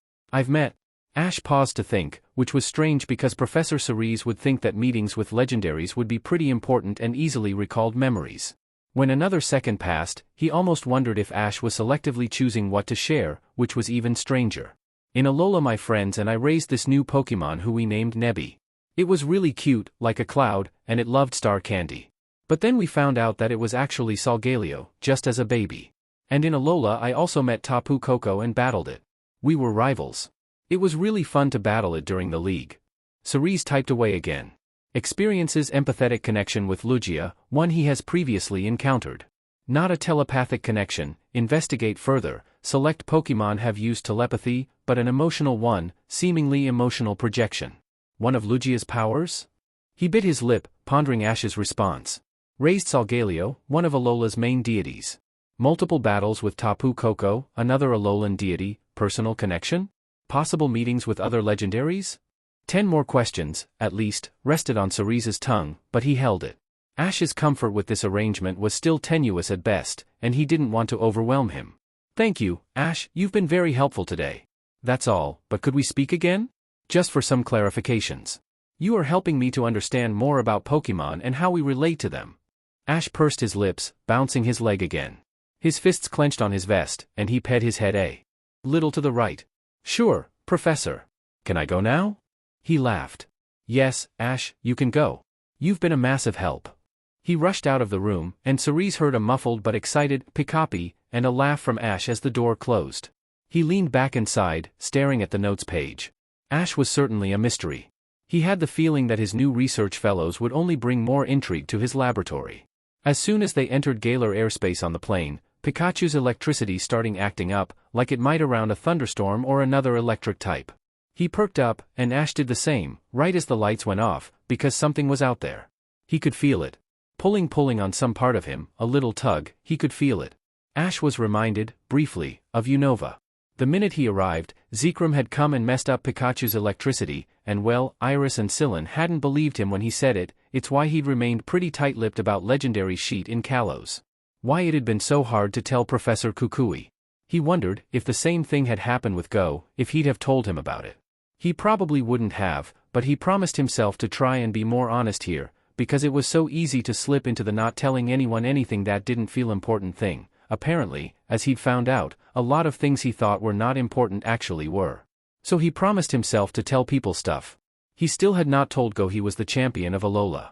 Ash paused to think, which was strange because Professor Cerise would think that meetings with legendaries would be pretty important and easily recalled memories. When another second passed, he almost wondered if Ash was selectively choosing what to share, which was even stranger. In Alola my friends and I raised this new Pokemon who we named Nebby. It was really cute, like a cloud, and it loved star candy. But then we found out that it was actually Solgaleo, just as a baby. And in Alola I also met Tapu Koko and battled it. We were rivals. It was really fun to battle it during the league. Cerise typed away again. Experiences empathetic connection with Lugia, one he has previously encountered. Not a telepathic connection, investigate further, select Pokemon have used telepathy, but an emotional one, seemingly emotional projection. One of Lugia's powers? He bit his lip, pondering Ash's response. Raised Solgaleo, one of Alola's main deities. Multiple battles with Tapu Koko, another Alolan deity, personal connection? Possible meetings with other legendaries? 10 more questions, at least, rested on Cerise's tongue, but he held it. Ash's comfort with this arrangement was still tenuous at best, and he didn't want to overwhelm him. Thank you, Ash, you've been very helpful today. That's all, but could we speak again? Just for some clarifications. You are helping me to understand more about Pokemon and how we relate to them. Ash pursed his lips, bouncing his leg again. His fists clenched on his vest, and he pet his head a little to the right. Sure, Professor. Can I go now? He laughed. Yes, Ash, you can go. You've been a massive help. He rushed out of the room, and Cerise heard a muffled but excited "Pikapi" and a laugh from Ash as the door closed. He leaned back inside, staring at the notes page. Ash was certainly a mystery. He had the feeling that his new research fellows would only bring more intrigue to his laboratory. As soon as they entered Galar airspace on the plane, Pikachu's electricity starting acting up, like it might around a thunderstorm or another electric type. He perked up, and Ash did the same, right as the lights went off, because something was out there. He could feel it. Pulling on some part of him, a little tug, he could feel it. Ash was reminded, briefly, of Unova. The minute he arrived, Zekrom had come and messed up Pikachu's electricity, and well, Iris and Syllan hadn't believed him when he said it. It's why he'd remained pretty tight-lipped about legendary sheet in Kalos. Why it had been so hard to tell Professor Kukui. He wondered, if the same thing had happened with Go, if he'd have told him about it. He probably wouldn't have, but he promised himself to try and be more honest here, because it was so easy to slip into the not telling anyone anything that didn't feel important thing. Apparently, as he'd found out, a lot of things he thought were not important actually were. So he promised himself to tell people stuff. He still had not told Go he was the champion of Alola.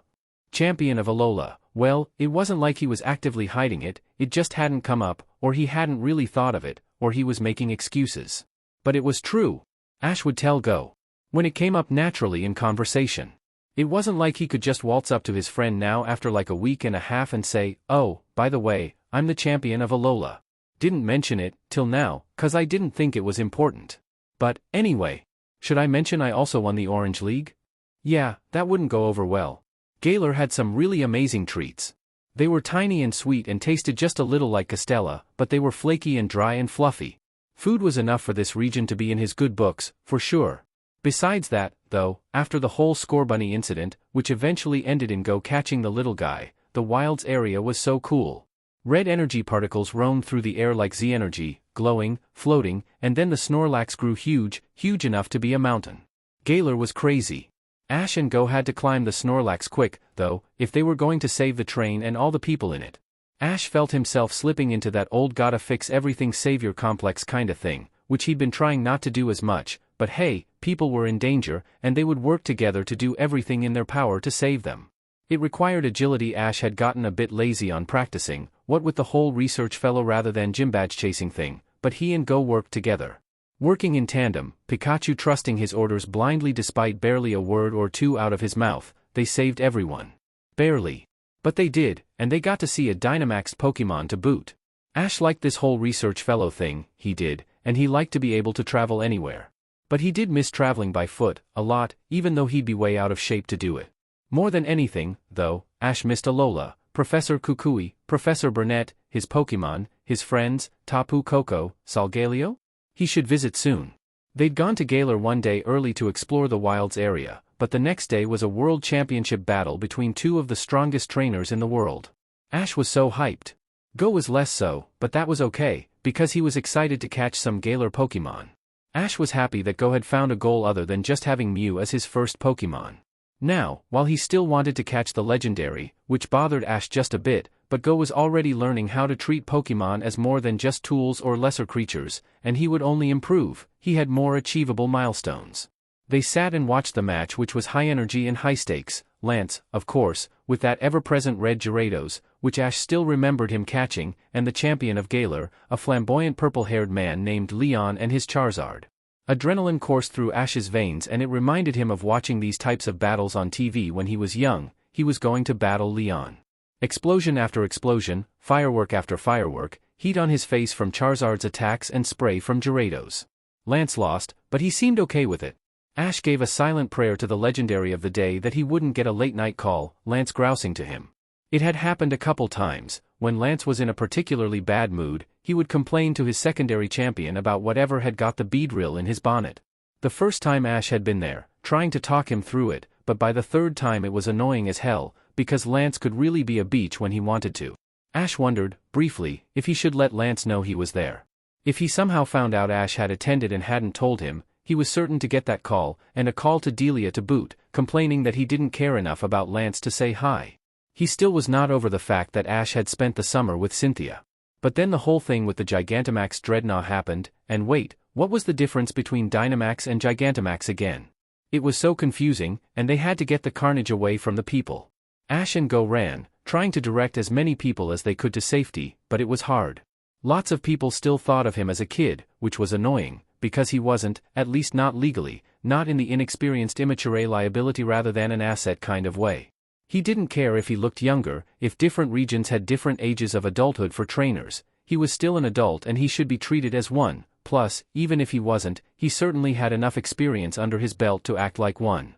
Champion of Alola, well, it wasn't like he was actively hiding it, it just hadn't come up, or he hadn't really thought of it, or he was making excuses. But it was true. Ash would tell Go. When it came up naturally in conversation. It wasn't like he could just waltz up to his friend now after like a week and a half and say, "Oh, by the way, I'm the champion of Alola. Didn't mention it, till now, 'cause I didn't think it was important. But, anyway. Should I mention I also won the Orange League? Yeah, that wouldn't go over well. Galar had some really amazing treats. They were tiny and sweet and tasted just a little like Castella, but they were flaky and dry and fluffy. Food was enough for this region to be in his good books, for sure. Besides that, though, after the whole Scorbunny incident, which eventually ended in Go catching the little guy, the wilds area was so cool. Red energy particles roamed through the air like Z-energy, glowing, floating, and then the Snorlax grew huge enough to be a mountain. Galar was crazy. Ash and Go had to climb the Snorlax quick, though, if they were going to save the train and all the people in it. Ash felt himself slipping into that old gotta fix everything savior complex kinda thing, which he'd been trying not to do as much, but hey, people were in danger, and they would work together to do everything in their power to save them. It required agility. Ash had gotten a bit lazy on practicing, what with the whole research fellow rather than gym badge chasing thing, but he and Go worked together. Working in tandem, Pikachu trusting his orders blindly despite barely a word or two out of his mouth, they saved everyone. Barely. But they did, and they got to see a Dynamaxed Pokemon to boot. Ash liked this whole research fellow thing, he did, and he liked to be able to travel anywhere. But he did miss traveling by foot, a lot, even though he'd be way out of shape to do it. More than anything, though, Ash missed Alola, Professor Kukui, Professor Burnett, his Pokemon, his friends, Tapu Koko, Solgaleo? He should visit soon. They'd gone to Galar one day early to explore the wilds area, but the next day was a world championship battle between two of the strongest trainers in the world. Ash was so hyped. Go was less so, but that was okay, because he was excited to catch some Galar Pokemon. Ash was happy that Go had found a goal other than just having Mew as his first Pokemon. Now, while he still wanted to catch the legendary, which bothered Ash just a bit, but Go was already learning how to treat Pokemon as more than just tools or lesser creatures, and he would only improve. He had more achievable milestones. They sat and watched the match, which was high energy and high stakes. Lance, of course, with that ever-present red Gyarados, which Ash still remembered him catching, and the champion of Galar, a flamboyant purple-haired man named Leon, and his Charizard. Adrenaline coursed through Ash's veins, and it reminded him of watching these types of battles on TV when he was young. He was going to battle Leon. Explosion after explosion, firework after firework, heat on his face from Charizard's attacks and spray from Gyarados. Lance lost, but he seemed okay with it. Ash gave a silent prayer to the legendary of the day that he wouldn't get a late-night call, Lance grousing to him. It had happened a couple times. When Lance was in a particularly bad mood, he would complain to his secondary champion about whatever had got the beadrill in his bonnet. The first time Ash had been there, trying to talk him through it, but by the third time it was annoying as hell, because Lance could really be a beach when he wanted to. Ash wondered, briefly, if he should let Lance know he was there. If he somehow found out Ash had attended and hadn't told him, he was certain to get that call, and a call to Delia to boot, complaining that he didn't care enough about Lance to say hi. He still was not over the fact that Ash had spent the summer with Cynthia. But then the whole thing with the Gigantamax Dreadnought happened, and wait, what was the difference between Dynamax and Gigantamax again? It was so confusing, and they had to get the carnage away from the people. Ash and Go ran, trying to direct as many people as they could to safety, but it was hard. Lots of people still thought of him as a kid, which was annoying, because he wasn't, at least not legally, not in the inexperienced immature liability rather than an asset kind of way. He didn't care if he looked younger, if different regions had different ages of adulthood for trainers. He was still an adult and he should be treated as one. Plus, even if he wasn't, he certainly had enough experience under his belt to act like one.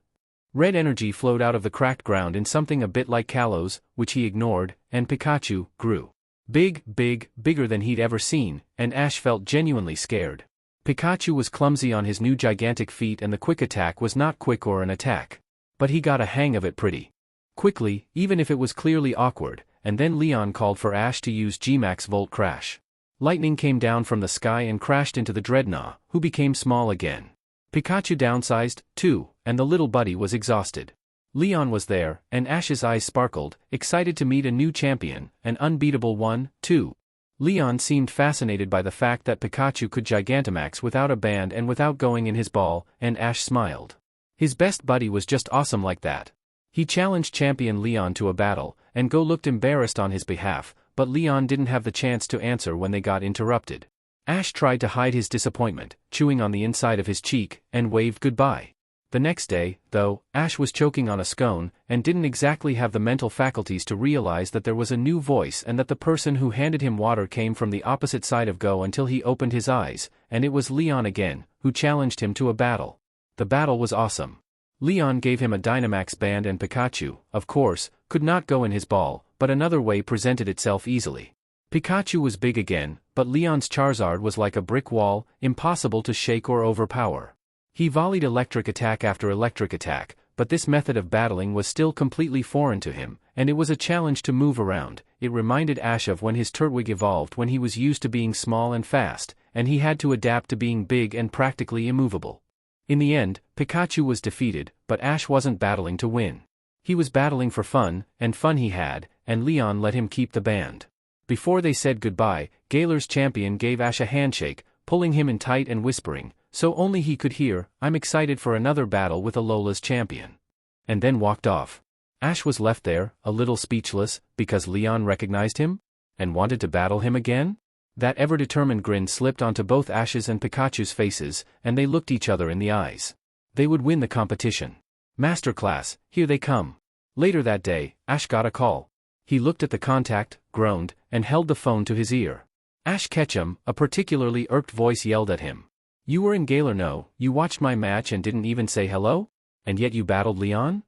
Red energy flowed out of the cracked ground in something a bit like Kalos, which he ignored, and Pikachu grew. Bigger than he'd ever seen, and Ash felt genuinely scared. Pikachu was clumsy on his new gigantic feet and the quick attack was not quick or an attack. But he got a hang of it pretty quickly, even if it was clearly awkward, and then Leon called for Ash to use Gmax Volt Crash. Lightning came down from the sky and crashed into the Dreadnought, who became small again. Pikachu downsized, too, and the little buddy was exhausted. Leon was there, and Ash's eyes sparkled, excited to meet a new champion, an unbeatable one, too. Leon seemed fascinated by the fact that Pikachu could Gigantamax without a band and without going in his ball, and Ash smiled. His best buddy was just awesome like that. He challenged Champion Leon to a battle, and Go looked embarrassed on his behalf, but Leon didn't have the chance to answer when they got interrupted. Ash tried to hide his disappointment, chewing on the inside of his cheek, and waved goodbye. The next day, though, Ash was choking on a scone, and didn't exactly have the mental faculties to realize that there was a new voice and that the person who handed him water came from the opposite side of Go until he opened his eyes, and it was Leon again, who challenged him to a battle. The battle was awesome. Leon gave him a Dynamax band and Pikachu, of course, could not go in his ball, but another way presented itself easily. Pikachu was big again, but Leon's Charizard was like a brick wall, impossible to shake or overpower. He volleyed electric attack after electric attack, but this method of battling was still completely foreign to him, and it was a challenge to move around. It reminded Ash of when his Turtwig evolved when he was used to being small and fast, and he had to adapt to being big and practically immovable. In the end, Pikachu was defeated, but Ash wasn't battling to win. He was battling for fun, and fun he had, and Leon let him keep the band. Before they said goodbye, Galar's champion gave Ash a handshake, pulling him in tight and whispering, so only he could hear, "I'm excited for another battle with Alola's champion." And then walked off. Ash was left there, a little speechless, because Leon recognized him? And wanted to battle him again? That ever-determined grin slipped onto both Ash's and Pikachu's faces, and they looked each other in the eyes. They would win the competition. Masterclass, here they come. Later that day, Ash got a call. He looked at the contact, groaned, and held the phone to his ear. Ash Ketchum, a particularly irked voice yelled at him. "You were in Galar, no, you watched my match and didn't even say hello? And yet you battled Leon?"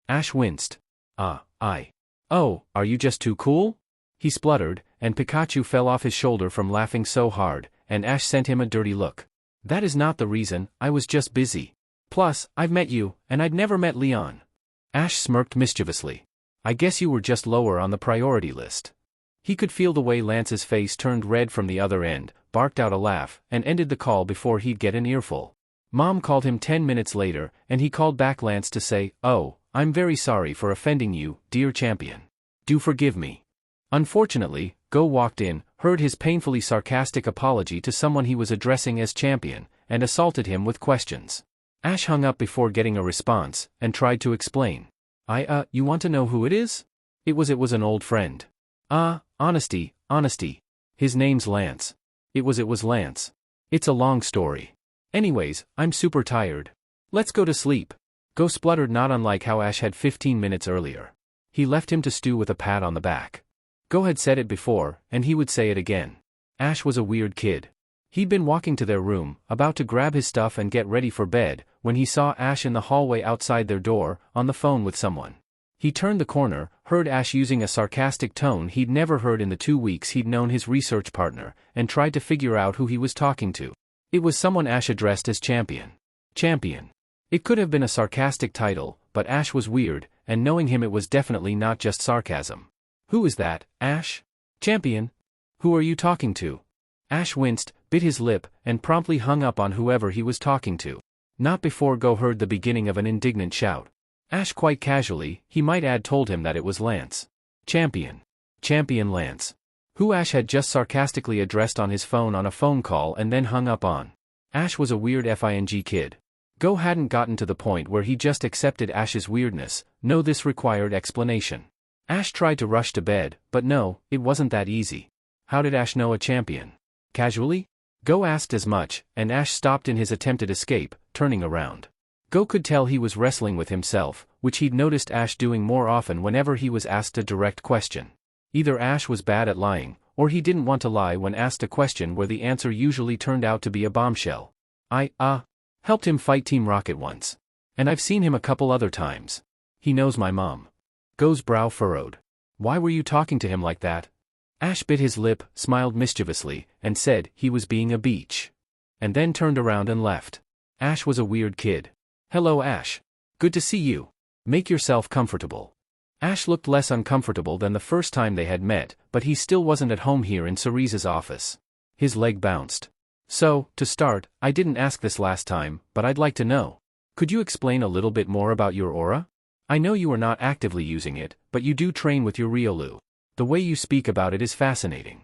Ash winced. Oh, are you just too cool?" He spluttered, and Pikachu fell off his shoulder from laughing so hard, and Ash sent him a dirty look. "That is not the reason, I was just busy. Plus, I've met you, and I'd never met Leon." Ash smirked mischievously. "I guess you were just lower on the priority list." He could feel the way Lance's face turned red from the other end, barked out a laugh, and ended the call before he'd get an earful. Mom called him 10 minutes later, and he called back Lance to say, "Oh, I'm very sorry for offending you, dear champion. Do forgive me." Unfortunately, Go walked in, heard his painfully sarcastic apology to someone he was addressing as champion, and assaulted him with questions. Ash hung up before getting a response, and tried to explain. You want to know who it is? It was an old friend. Honesty. His name's Lance. It was Lance. It's a long story. Anyways, I'm super tired. Let's go to sleep. Go spluttered, not unlike how Ash had 15 minutes earlier. He left him to stew with a pat on the back. Go had said it before, and he would say it again. Ash was a weird kid. He'd been walking to their room, about to grab his stuff and get ready for bed, when he saw Ash in the hallway outside their door, on the phone with someone. He turned the corner, heard Ash using a sarcastic tone he'd never heard in the 2 weeks he'd known his research partner, and tried to figure out who he was talking to. It was someone Ash addressed as Champion. Champion. It could have been a sarcastic title, but Ash was weird, and knowing him it was definitely not just sarcasm. Who is that, Ash? Champion? Who are you talking to? Ash winced, bit his lip, and promptly hung up on whoever he was talking to. Not before Go heard the beginning of an indignant shout. Ash quite casually, he might add, told him that it was Lance. Champion. Champion Lance. Who Ash had just sarcastically addressed on his phone on a phone call and then hung up on. Ash was a weird FING kid. Go hadn't gotten to the point where he just accepted Ash's weirdness. No, this required explanation. Ash tried to rush to bed, but no, it wasn't that easy. How did Ash know a champion? Casually? Go asked as much, and Ash stopped in his attempted escape, turning around. Go could tell he was wrestling with himself, which he'd noticed Ash doing more often whenever he was asked a direct question. Either Ash was bad at lying, or he didn't want to lie when asked a question where the answer usually turned out to be a bombshell. I helped him fight Team Rocket once. And I've seen him a couple other times. He knows my mom. Go's brow furrowed. Why were you talking to him like that? Ash bit his lip, smiled mischievously, and said he was being a beach. And then turned around and left. Ash was a weird kid. Hello Ash. Good to see you. Make yourself comfortable. Ash looked less uncomfortable than the first time they had met, but he still wasn't at home here in Cerise's office. His leg bounced. So, to start, I didn't ask this last time, but I'd like to know. Could you explain a little bit more about your aura? I know you are not actively using it, but you do train with your Riolu. The way you speak about it is fascinating.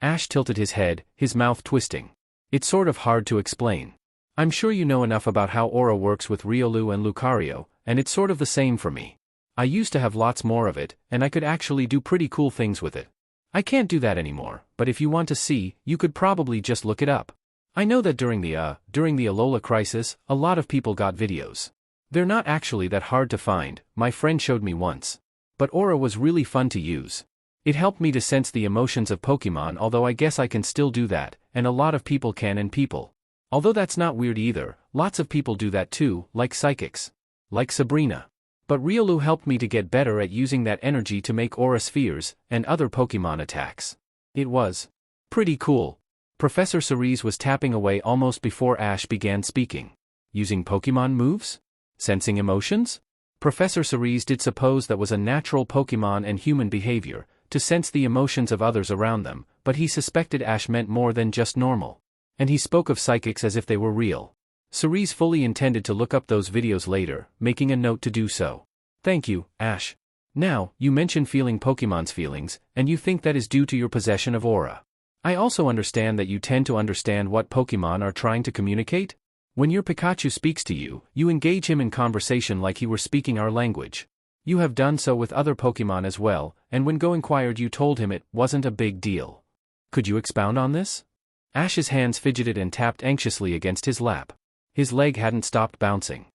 Ash tilted his head, his mouth twisting. It's sort of hard to explain. I'm sure you know enough about how aura works with Riolu and Lucario, and it's sort of the same for me. I used to have lots more of it, and I could actually do pretty cool things with it. I can't do that anymore, but if you want to see, you could probably just look it up. I know that during the Alola crisis, a lot of people got videos. They're not actually that hard to find, my friend showed me once. But aura was really fun to use. It helped me to sense the emotions of Pokemon, although I guess I can still do that, and a lot of people can, and people. Although that's not weird either, lots of people do that too, like psychics. Like Sabrina. But Riolu helped me to get better at using that energy to make aura spheres, and other Pokemon attacks. It was pretty cool. Professor Cerise was tapping away almost before Ash began speaking. Using Pokemon moves? Sensing emotions? Professor Cerise did suppose that was a natural Pokemon and human behavior, to sense the emotions of others around them, but he suspected Ash meant more than just normal. And he spoke of psychics as if they were real. Cerise fully intended to look up those videos later, making a note to do so. Thank you, Ash. Now, you mention feeling Pokemon's feelings, and you think that is due to your possession of aura. I also understand that you tend to understand what Pokemon are trying to communicate. When your Pikachu speaks to you, you engage him in conversation like he were speaking our language. You have done so with other Pokemon as well, and when Go inquired you told him it wasn't a big deal. Could you expound on this? Ash's hands fidgeted and tapped anxiously against his lap. His leg hadn't stopped bouncing.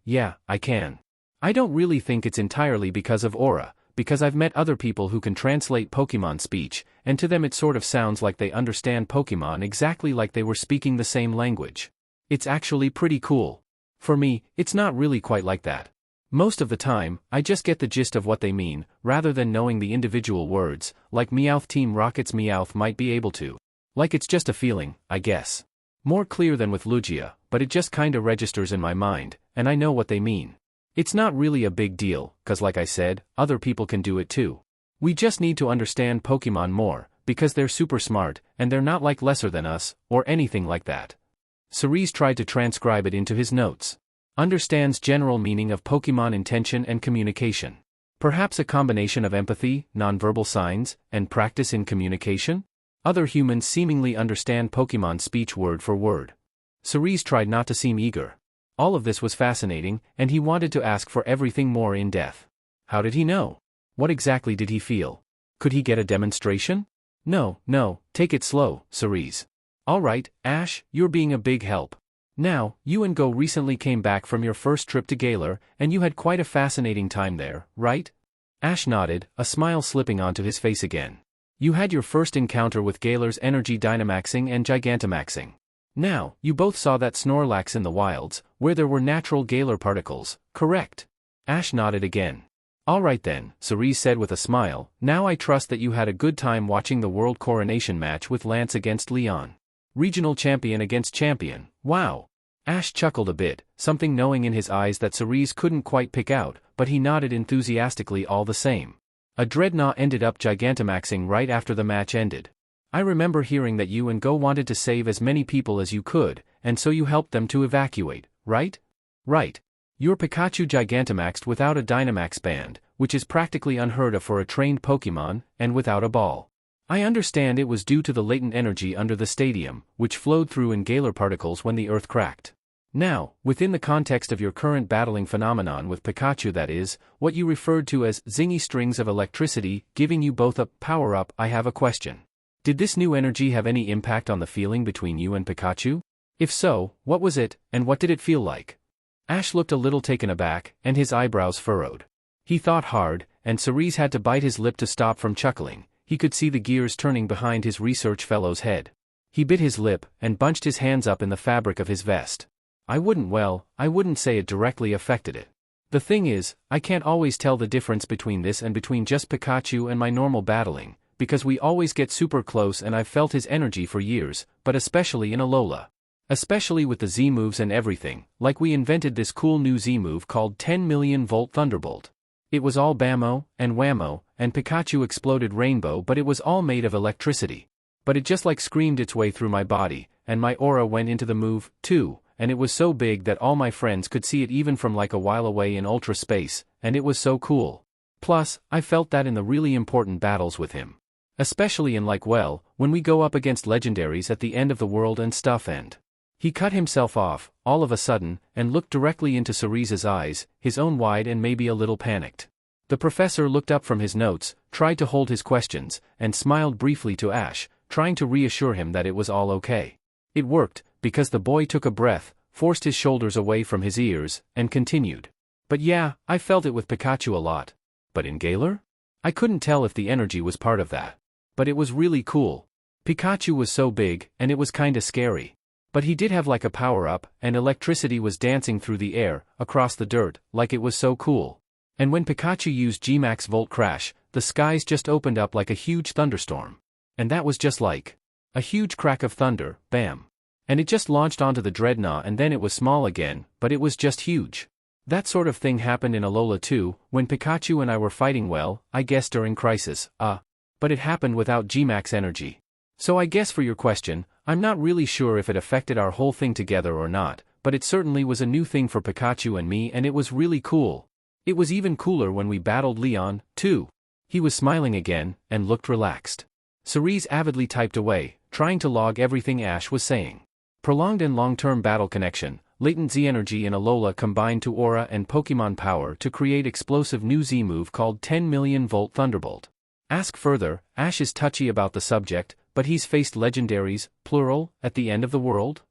Yeah, I can. I don't really think it's entirely because of aura, because I've met other people who can translate Pokemon speech, and to them it sort of sounds like they understand Pokemon exactly like they were speaking the same language. It's actually pretty cool. For me, it's not really quite like that. Most of the time, I just get the gist of what they mean, rather than knowing the individual words, like Meowth. Team Rocket's Meowth might be able to. Like it's just a feeling, I guess. More clear than with Lugia, but it just kinda registers in my mind, and I know what they mean. It's not really a big deal, cause like I said, other people can do it too. We just need to understand Pokemon more, because they're super smart, and they're not like lesser than us, or anything like that. Cerise tried to transcribe it into his notes. Understands general meaning of Pokemon intention and communication. Perhaps a combination of empathy, nonverbal signs, and practice in communication? Other humans seemingly understand Pokemon speech word for word. Cerise tried not to seem eager. All of this was fascinating, and he wanted to ask for everything more in depth. How did he know? What exactly did he feel? Could he get a demonstration? No, take it slow, Cerise. Alright, Ash, you're being a big help. Now, you and Go recently came back from your first trip to Galar, and you had quite a fascinating time there, right? Ash nodded, a smile slipping onto his face again. You had your first encounter with Galar's energy Dynamaxing and Gigantamaxing. Now, you both saw that Snorlax in the wilds, where there were natural Galar particles, correct? Ash nodded again. Alright then, Cerise said with a smile, now I trust that you had a good time watching the World Coronation match with Lance against Leon. Regional champion against champion, wow. Ash chuckled a bit, something knowing in his eyes that Cerise couldn't quite pick out, but he nodded enthusiastically all the same. A Dreadnought ended up Gigantamaxing right after the match ended. I remember hearing that you and Go wanted to save as many people as you could, and so you helped them to evacuate, right? Right. Your Pikachu Gigantamaxed without a Dynamax band, which is practically unheard of for a trained Pokemon, and without a ball. I understand it was due to the latent energy under the stadium, which flowed through in Galar particles when the earth cracked. Now, within the context of your current battling phenomenon with Pikachu, that is, what you referred to as zingy strings of electricity, giving you both a power-up, I have a question. Did this new energy have any impact on the feeling between you and Pikachu? If so, what was it, and what did it feel like? Ash looked a little taken aback, and his eyebrows furrowed. He thought hard, and Cerise had to bite his lip to stop from chuckling. He could see the gears turning behind his research fellow's head. He bit his lip, and bunched his hands up in the fabric of his vest. I wouldn't say it directly affected it. The thing is, I can't always tell the difference between this and between just Pikachu and my normal battling, because we always get super close and I've felt his energy for years, but especially in Alola. Especially with the Z moves and everything, like we invented this cool new Z move called 10 million volt Thunderbolt. It was all bammo, and whammo, and Pikachu exploded rainbow, but it was all made of electricity. But it just like screamed its way through my body, and my aura went into the move, too, and it was so big that all my friends could see it even from like a while away in ultra space, and it was so cool. Plus, I felt that in the really important battles with him. Especially in when we go up against legendaries at the end of the world and stuff and... He cut himself off, all of a sudden, and looked directly into Cerise's eyes, his own wide and maybe a little panicked. The professor looked up from his notes, tried to hold his questions, and smiled briefly to Ash, trying to reassure him that it was all okay. It worked, because the boy took a breath, forced his shoulders away from his ears, and continued. But yeah, I felt it with Pikachu a lot. But in Galar? I couldn't tell if the energy was part of that. But it was really cool. Pikachu was so big, and it was kinda scary. But he did have like a power-up, and electricity was dancing through the air, across the dirt, like it was so cool. And when Pikachu used Gmax Volt Crash, the skies just opened up like a huge thunderstorm. And that was just like a huge crack of thunder, bam. And it just launched onto the Dreadnought and then it was small again, but it was just huge. That sort of thing happened in Alola too, when Pikachu and I were fighting I guess during Crisis, but it happened without Gmax energy. So I guess for your question, I'm not really sure if it affected our whole thing together or not, but it certainly was a new thing for Pikachu and me and it was really cool. It was even cooler when we battled Leon, too. He was smiling again, and looked relaxed. Cerise avidly typed away, trying to log everything Ash was saying. Prolonged and long-term battle connection, latent Z energy in Alola combined to aura and Pokemon power to create explosive new Z move called 10 million volt Thunderbolt. Ask further, Ash is touchy about the subject, but he's faced legendaries, plural, at the end of the world?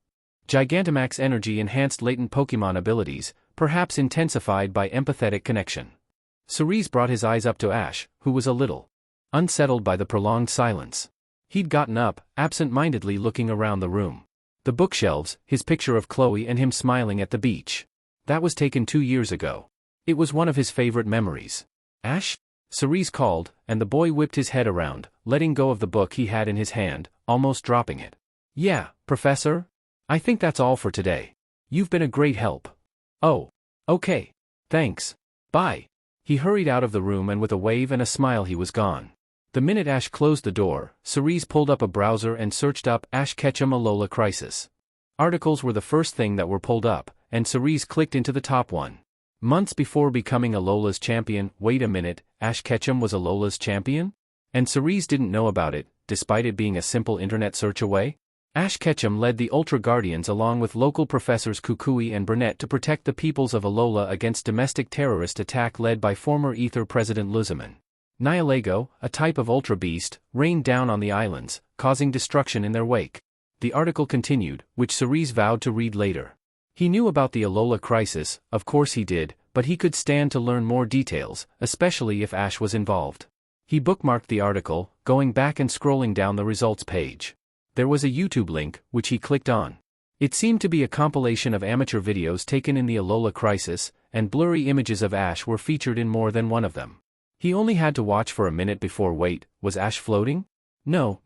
Gigantamax energy enhanced latent Pokemon abilities, perhaps intensified by empathetic connection. Cerise brought his eyes up to Ash, who was a little unsettled by the prolonged silence. He'd gotten up, absent-mindedly looking around the room. The bookshelves, his picture of Chloe and him smiling at the beach. That was taken 2 years ago. It was one of his favorite memories. Ash? Cerise called, and the boy whipped his head around, letting go of the book he had in his hand, almost dropping it. Yeah, Professor? I think that's all for today. You've been a great help. Oh. Okay. Thanks. Bye. He hurried out of the room and with a wave and a smile he was gone. The minute Ash closed the door, Cerise pulled up a browser and searched up Ash Ketchum Alola Crisis. Articles were the first thing that were pulled up, and Cerise clicked into the top one. Months before becoming Alola's champion. Wait a minute, Ash Ketchum was Alola's champion? And Cerise didn't know about it, despite it being a simple internet search away? Ash Ketchum led the Ultra Guardians along with local professors Kukui and Burnett to protect the peoples of Alola against domestic terrorist attack led by former Ether President Lysandre. Nihilego, a type of Ultra Beast, rained down on the islands, causing destruction in their wake. The article continued, which Cerise vowed to read later. He knew about the Alola crisis, of course he did, but he could stand to learn more details, especially if Ash was involved. He bookmarked the article, going back and scrolling down the results page. There was a YouTube link, which he clicked on. It seemed to be a compilation of amateur videos taken in the Alola crisis, and blurry images of Ash were featured in more than one of them. He only had to watch for a minute before was Ash floating? No,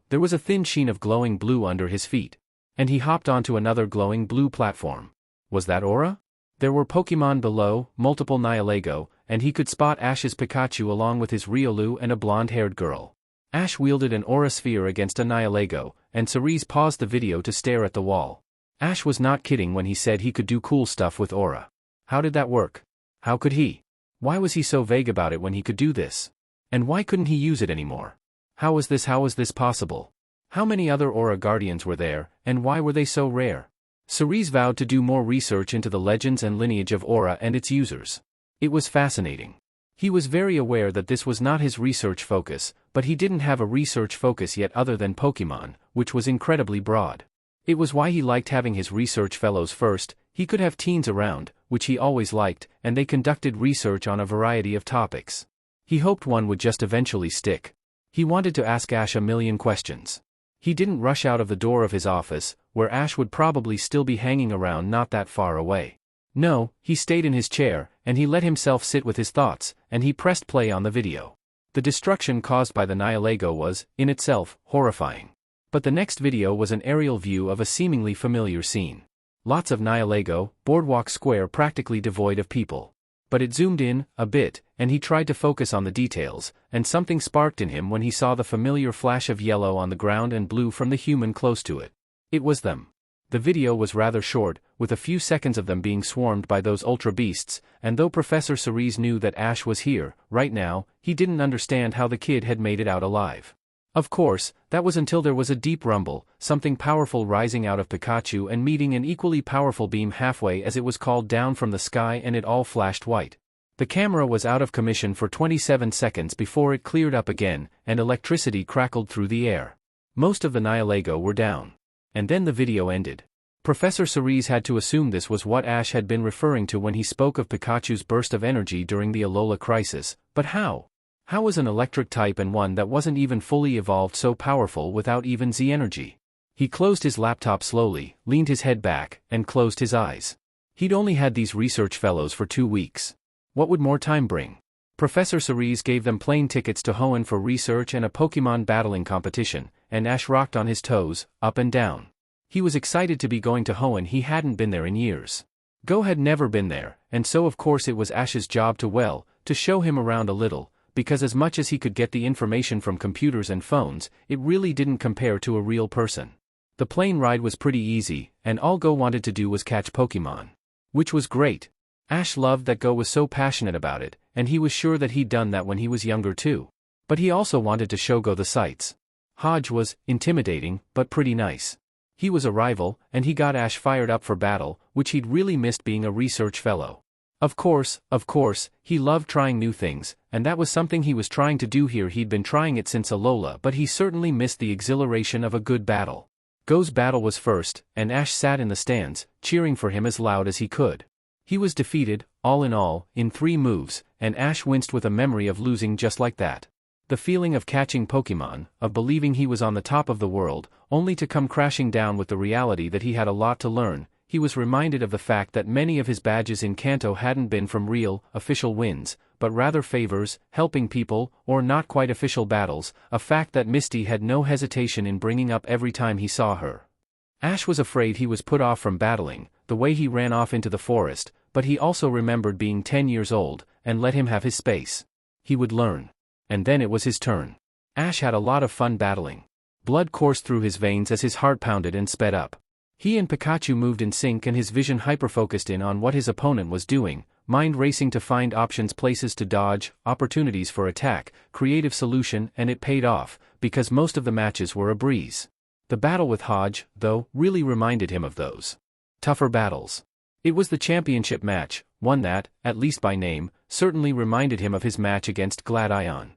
there was a thin sheen of glowing blue under his feet. And he hopped onto another glowing blue platform. Was that Aura? There were Pokemon below, multiple Nihilego, and he could spot Ash's Pikachu along with his Riolu and a blonde-haired girl. Ash wielded an Aura Sphere against a Nihilego, and Cerise paused the video to stare at the wall. Ash was not kidding when he said he could do cool stuff with Aura. How did that work? How could he? Why was he so vague about it when he could do this? And why couldn't he use it anymore? How was this possible? How many other Aura Guardians were there, and why were they so rare? Cerise vowed to do more research into the legends and lineage of Aura and its users. It was fascinating. He was very aware that this was not his research focus, but he didn't have a research focus yet other than Pokemon, which was incredibly broad. It was why he liked having his research fellows first. He could have teens around, which he always liked, and they conducted research on a variety of topics. He hoped one would just eventually stick. He wanted to ask Ash a million questions. He didn't rush out of the door of his office, where Ash would probably still be hanging around not that far away. No, he stayed in his chair, and he let himself sit with his thoughts, and he pressed play on the video. The destruction caused by the Nihilego was, in itself, horrifying. But the next video was an aerial view of a seemingly familiar scene. Lots of Nihilego, Boardwalk Square practically devoid of people. But it zoomed in, a bit, and he tried to focus on the details, and something sparked in him when he saw the familiar flash of yellow on the ground and blue from the human close to it. It was them. The video was rather short, with a few seconds of them being swarmed by those ultra beasts, and though Professor Cerise knew that Ash was here, right now, he didn't understand how the kid had made it out alive. Of course, that was until there was a deep rumble, something powerful rising out of Pikachu and meeting an equally powerful beam halfway as it was called down from the sky and it all flashed white. The camera was out of commission for 27 seconds before it cleared up again, and electricity crackled through the air. Most of the Nihilego were down. And then the video ended. Professor Cerise had to assume this was what Ash had been referring to when he spoke of Pikachu's burst of energy during the Alola crisis, but how? How was an electric type and one that wasn't even fully evolved so powerful without even Z energy? He closed his laptop slowly, leaned his head back, and closed his eyes. He'd only had these research fellows for 2 weeks. What would more time bring? Professor Cerise gave them plane tickets to Hoenn for research and a Pokemon battling competition, and Ash rocked on his toes, up and down. He was excited to be going to Hoenn. He hadn't been there in years. Go had never been there, and so of course it was Ash's job to show him around a little, because as much as he could get the information from computers and phones, it really didn't compare to a real person. The plane ride was pretty easy, and all Go wanted to do was catch Pokemon. Which was great. Ash loved that Go was so passionate about it, and he was sure that he'd done that when he was younger too. But he also wanted to show Go the sights. Hodge was intimidating, but pretty nice. He was a rival, and he got Ash fired up for battle, which he'd really missed being a research fellow. Of course, he loved trying new things, and that was something he was trying to do here. He'd been trying it since Alola, but he certainly missed the exhilaration of a good battle. Go's battle was first, and Ash sat in the stands, cheering for him as loud as he could. He was defeated, all in 3 moves, and Ash winced with a memory of losing just like that. The feeling of catching Pokemon, of believing he was on the top of the world, only to come crashing down with the reality that he had a lot to learn. He was reminded of the fact that many of his badges in Kanto hadn't been from real, official wins, but rather favors, helping people, or not quite official battles, a fact that Misty had no hesitation in bringing up every time he saw her. Ash was afraid he was put off from battling, the way he ran off into the forest, but he also remembered being 10 years old, and let him have his space. He would learn. And then it was his turn. Ash had a lot of fun battling. Blood coursed through his veins as his heart pounded and sped up. He and Pikachu moved in sync and his vision hyperfocused in on what his opponent was doing, mind racing to find options, places to dodge, opportunities for attack, creative solution, and it paid off, because most of the matches were a breeze. The battle with Hodge, though, really reminded him of those tougher battles. It was the championship match, one that, at least by name, certainly reminded him of his match against Gladion.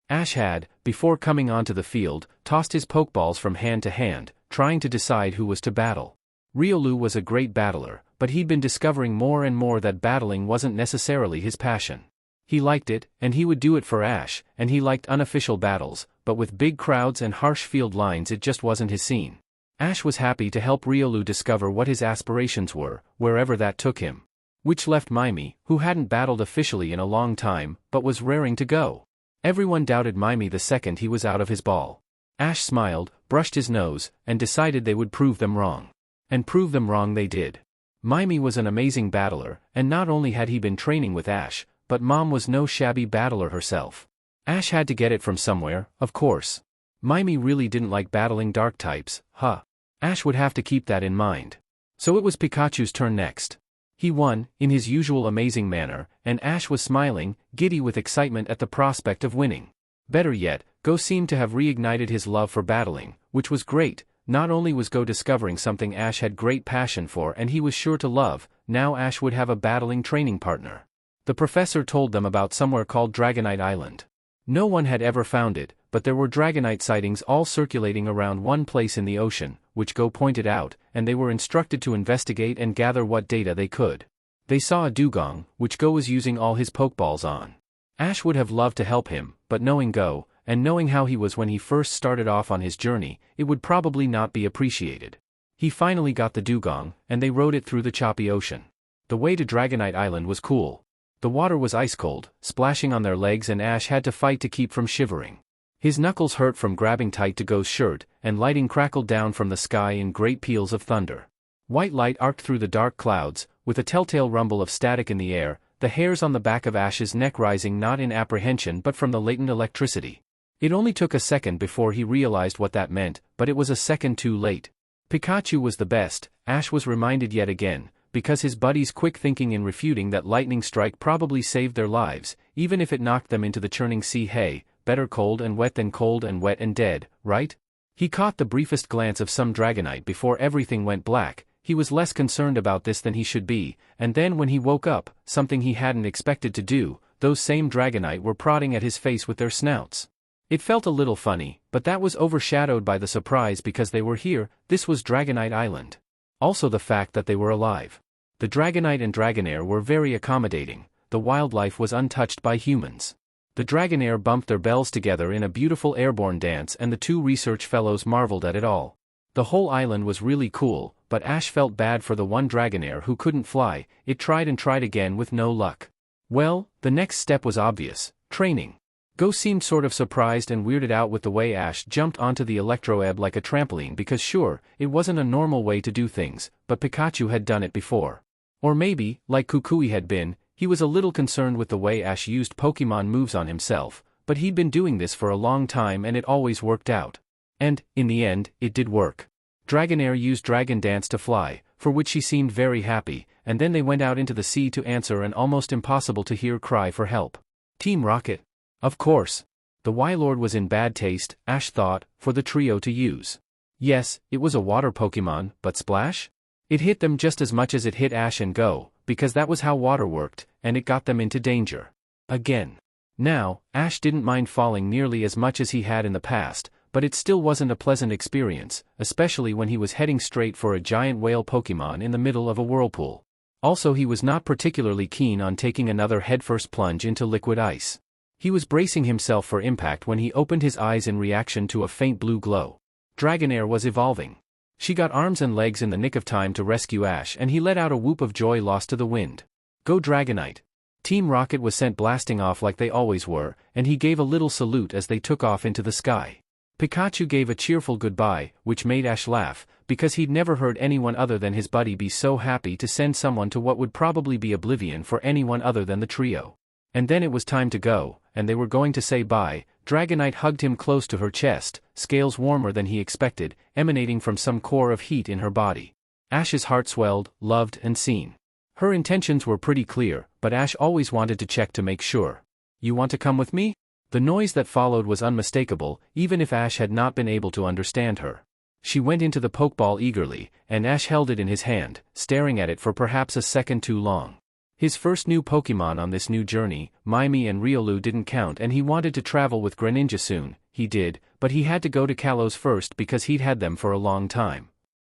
Ash had, before coming onto the field, tossed his Pokeballs from hand to hand, trying to decide who was to battle. Riolu was a great battler, but he'd been discovering more and more that battling wasn't necessarily his passion. He liked it, and he would do it for Ash, and he liked unofficial battles, but with big crowds and harsh field lines it just wasn't his scene. Ash was happy to help Riolu discover what his aspirations were, wherever that took him. Which left Mimi, who hadn't battled officially in a long time, but was raring to go. Everyone doubted Mimi the second he was out of his ball. Ash smiled, brushed his nose, and decided they would prove them wrong. And prove them wrong they did. Mimi was an amazing battler, and not only had he been training with Ash, but Mom was no shabby battler herself. Ash had to get it from somewhere, of course. Mimi really didn't like battling dark types, huh? Ash would have to keep that in mind. So it was Pikachu's turn next. He won, in his usual amazing manner, and Ash was smiling, giddy with excitement at the prospect of winning. Better yet, Go seemed to have reignited his love for battling, which was great. Not only was Go discovering something Ash had great passion for and he was sure to love, now Ash would have a battling training partner. The professor told them about somewhere called Dragonite Island. No one had ever found it, but there were Dragonite sightings all circulating around one place in the ocean, which Go pointed out, and they were instructed to investigate and gather what data they could. They saw a dugong, which Go was using all his Pokeballs on. Ash would have loved to help him, but knowing Go, and knowing how he was when he first started off on his journey, it would probably not be appreciated. He finally got the dugong, and they rode it through the choppy ocean. The way to Dragonite Island was cool. The water was ice cold, splashing on their legs, and Ash had to fight to keep from shivering. His knuckles hurt from grabbing tight to Go's shirt, and lightning crackled down from the sky in great peals of thunder. White light arced through the dark clouds, with a telltale rumble of static in the air, the hairs on the back of Ash's neck rising not in apprehension but from the latent electricity. It only took a second before he realized what that meant, but it was a second too late. Pikachu was the best, Ash was reminded yet again, because his buddy's quick thinking in refuting that lightning strike probably saved their lives, even if it knocked them into the churning sea. Hey, better cold and wet than cold and wet and dead, right? He caught the briefest glance of some Dragonite before everything went black. He was less concerned about this than he should be, and then when he woke up, something he hadn't expected to do, those same Dragonite were prodding at his face with their snouts. It felt a little funny, but that was overshadowed by the surprise because they were here. This was Dragonite Island. Also the fact that they were alive. The Dragonite and Dragonair were very accommodating. The wildlife was untouched by humans. The Dragonair bumped their bells together in a beautiful airborne dance, and the two research fellows marveled at it all. The whole island was really cool, but Ash felt bad for the one Dragonair who couldn't fly. It tried and tried again with no luck. Well, the next step was obvious: training. Go seemed sort of surprised and weirded out with the way Ash jumped onto the Electroebb like a trampoline because sure, it wasn't a normal way to do things, but Pikachu had done it before. Or maybe, like Kukui had been, he was a little concerned with the way Ash used Pokemon moves on himself, but he'd been doing this for a long time and it always worked out. And, in the end, it did work. Dragonair used Dragon Dance to fly, for which she seemed very happy, and then they went out into the sea to answer an almost impossible to hear cry for help. Team Rocket? Of course. The Wylord was in bad taste, Ash thought, for the trio to use. Yes, it was a water Pokemon, but Splash? It hit them just as much as it hit Ash and Go, because that was how water worked, and it got them into danger. Again. Now, Ash didn't mind falling nearly as much as he had in the past, but it still wasn't a pleasant experience, especially when he was heading straight for a giant whale Pokemon in the middle of a whirlpool. Also, he was not particularly keen on taking another headfirst plunge into liquid ice. He was bracing himself for impact when he opened his eyes in reaction to a faint blue glow. Dragonair was evolving. She got arms and legs in the nick of time to rescue Ash, and he let out a whoop of joy lost to the wind. Go Dragonite! Team Rocket was sent blasting off like they always were, and he gave a little salute as they took off into the sky. Pikachu gave a cheerful goodbye, which made Ash laugh, because he'd never heard anyone other than his buddy be so happy to send someone to what would probably be oblivion for anyone other than the trio. And then it was time to go, and they were going to say bye. Dragonite hugged him close to her chest, scales warmer than he expected, emanating from some core of heat in her body. Ash's heart swelled, loved and seen. Her intentions were pretty clear, but Ash always wanted to check to make sure. You want to come with me? The noise that followed was unmistakable, even if Ash had not been able to understand her. She went into the Pokeball eagerly, and Ash held it in his hand, staring at it for perhaps a second too long. His first new Pokemon on this new journey, Mimi and Riolu, didn't count, and he wanted to travel with Greninja soon. He did, but he had to go to Kalos first because he'd had them for a long time.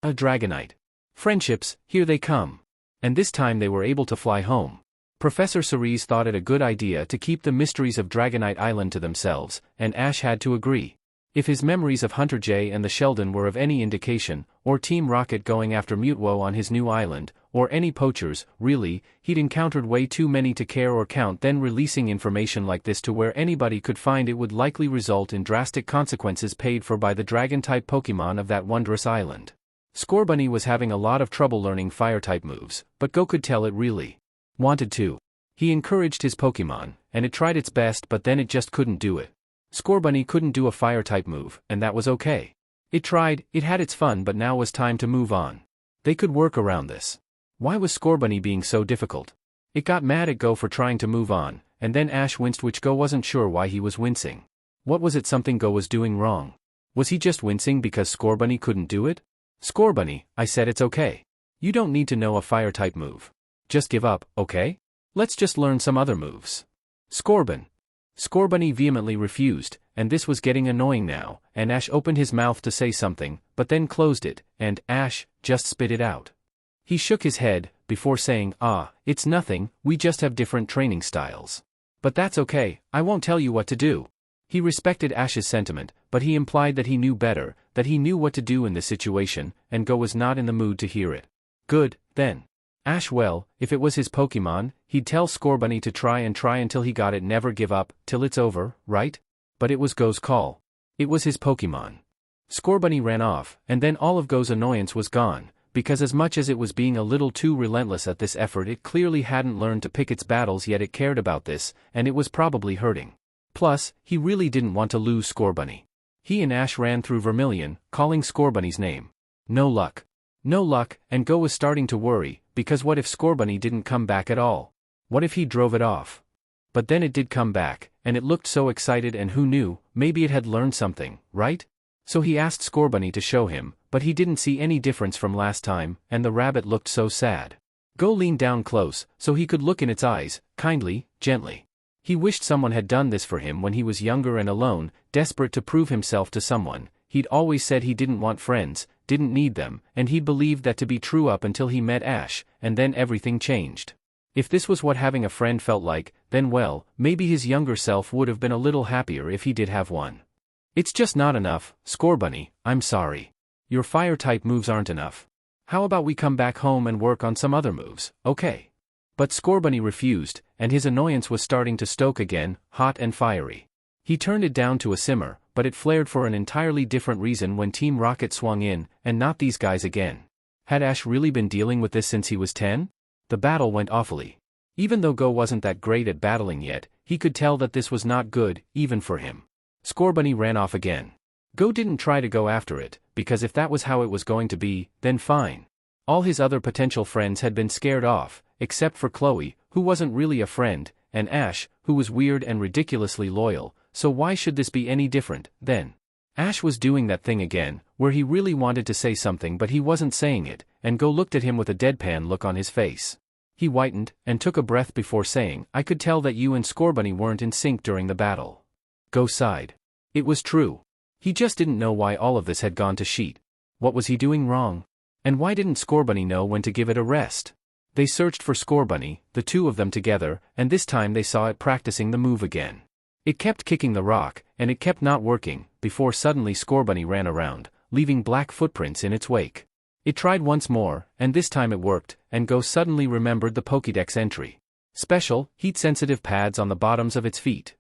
A Dragonite. Friendships, here they come. And this time they were able to fly home. Professor Cerise thought it a good idea to keep the mysteries of Dragonite Island to themselves, and Ash had to agree. If his memories of Hunter J and the Sheldon were of any indication, or Team Rocket going after Mutwo on his new island, or any poachers, really, he'd encountered way too many to care or count. Then releasing information like this to where anybody could find it would likely result in drastic consequences paid for by the Dragon-type Pokemon of that wondrous island. Scorbunny was having a lot of trouble learning Fire-type moves, but Go could tell it really wanted to. He encouraged his Pokemon, and it tried its best, but then it just couldn't do it. Scorbunny couldn't do a Fire-type move, and that was okay. It tried, it had its fun, but now was time to move on. They could work around this. Why was Scorbunny being so difficult? It got mad at Go for trying to move on, and then Ash winced, which Go wasn't sure why he was wincing. What was it something Go was doing wrong? Was he just wincing because Scorbunny couldn't do it? Scorbunny, I said it's okay. You don't need to know a Fire-type move. Just give up, okay? Let's just learn some other moves. Scorbunny vehemently refused, and this was getting annoying now, and Ash opened his mouth to say something, but then closed it, and, Ash, just spit it out. He shook his head, before saying, it's nothing, we just have different training styles. But that's okay, I won't tell you what to do. He respected Ash's sentiment, but he implied that he knew better, that he knew what to do in this situation, and Go was not in the mood to hear it. Good, then. Ash, well, if it was his Pokemon, he'd tell Scorbunny to try until he got it, never give up, till it's over, right? But it was Go's call. It was his Pokemon. Scorbunny ran off, and then all of Go's annoyance was gone, because as much as it was being a little too relentless at this effort, it clearly hadn't learned to pick its battles yet. It cared about this, and it was probably hurting. Plus, he really didn't want to lose Scorbunny. He and Ash ran through Vermillion, calling Scorbunny's name. No luck. No luck, and Go was starting to worry, because what if Scorbunny didn't come back at all? What if he drove it off? But then it did come back, and it looked so excited, and who knew, maybe it had learned something, right? So he asked Scorbunny to show him, but he didn't see any difference from last time, and the rabbit looked so sad. Go leaned down close, so he could look in its eyes, kindly, gently. He wished someone had done this for him when he was younger and alone, desperate to prove himself to someone. He'd always said he didn't want friends, didn't need them, and he believed that to be true up until he met Ash, and then everything changed. If this was what having a friend felt like, then well, maybe his younger self would have been a little happier if he did have one. It's just not enough, Scorbunny, I'm sorry. Your Fire-type moves aren't enough. How about we come back home and work on some other moves, okay? But Scorbunny refused, and his annoyance was starting to stoke again, hot and fiery. He turned it down to a simmer, but it flared for an entirely different reason when Team Rocket swung in, and not these guys again. Had Ash really been dealing with this since he was 10? The battle went awfully. Even though Go wasn't that great at battling yet, he could tell that this was not good, even for him. Scorbunny ran off again. Go didn't try to go after it, because if that was how it was going to be, then fine. All his other potential friends had been scared off, except for Chloe, who wasn't really a friend, and Ash, who was weird and ridiculously loyal, so why should this be any different, then? Ash was doing that thing again, where he really wanted to say something but he wasn't saying it, and Go looked at him with a deadpan look on his face. He whitened, and took a breath before saying, I could tell that you and Scorbunny weren't in sync during the battle. Go sighed. It was true. He just didn't know why all of this had gone to shit. What was he doing wrong? And why didn't Scorbunny know when to give it a rest? They searched for Scorbunny, the two of them together, and this time they saw it practicing the move again. It kept kicking the rock, and it kept not working, before suddenly Scorbunny ran around, leaving black footprints in its wake. It tried once more, and this time it worked, and Go suddenly remembered the Pokédex entry. Special, heat-sensitive pads on the bottoms of its feet.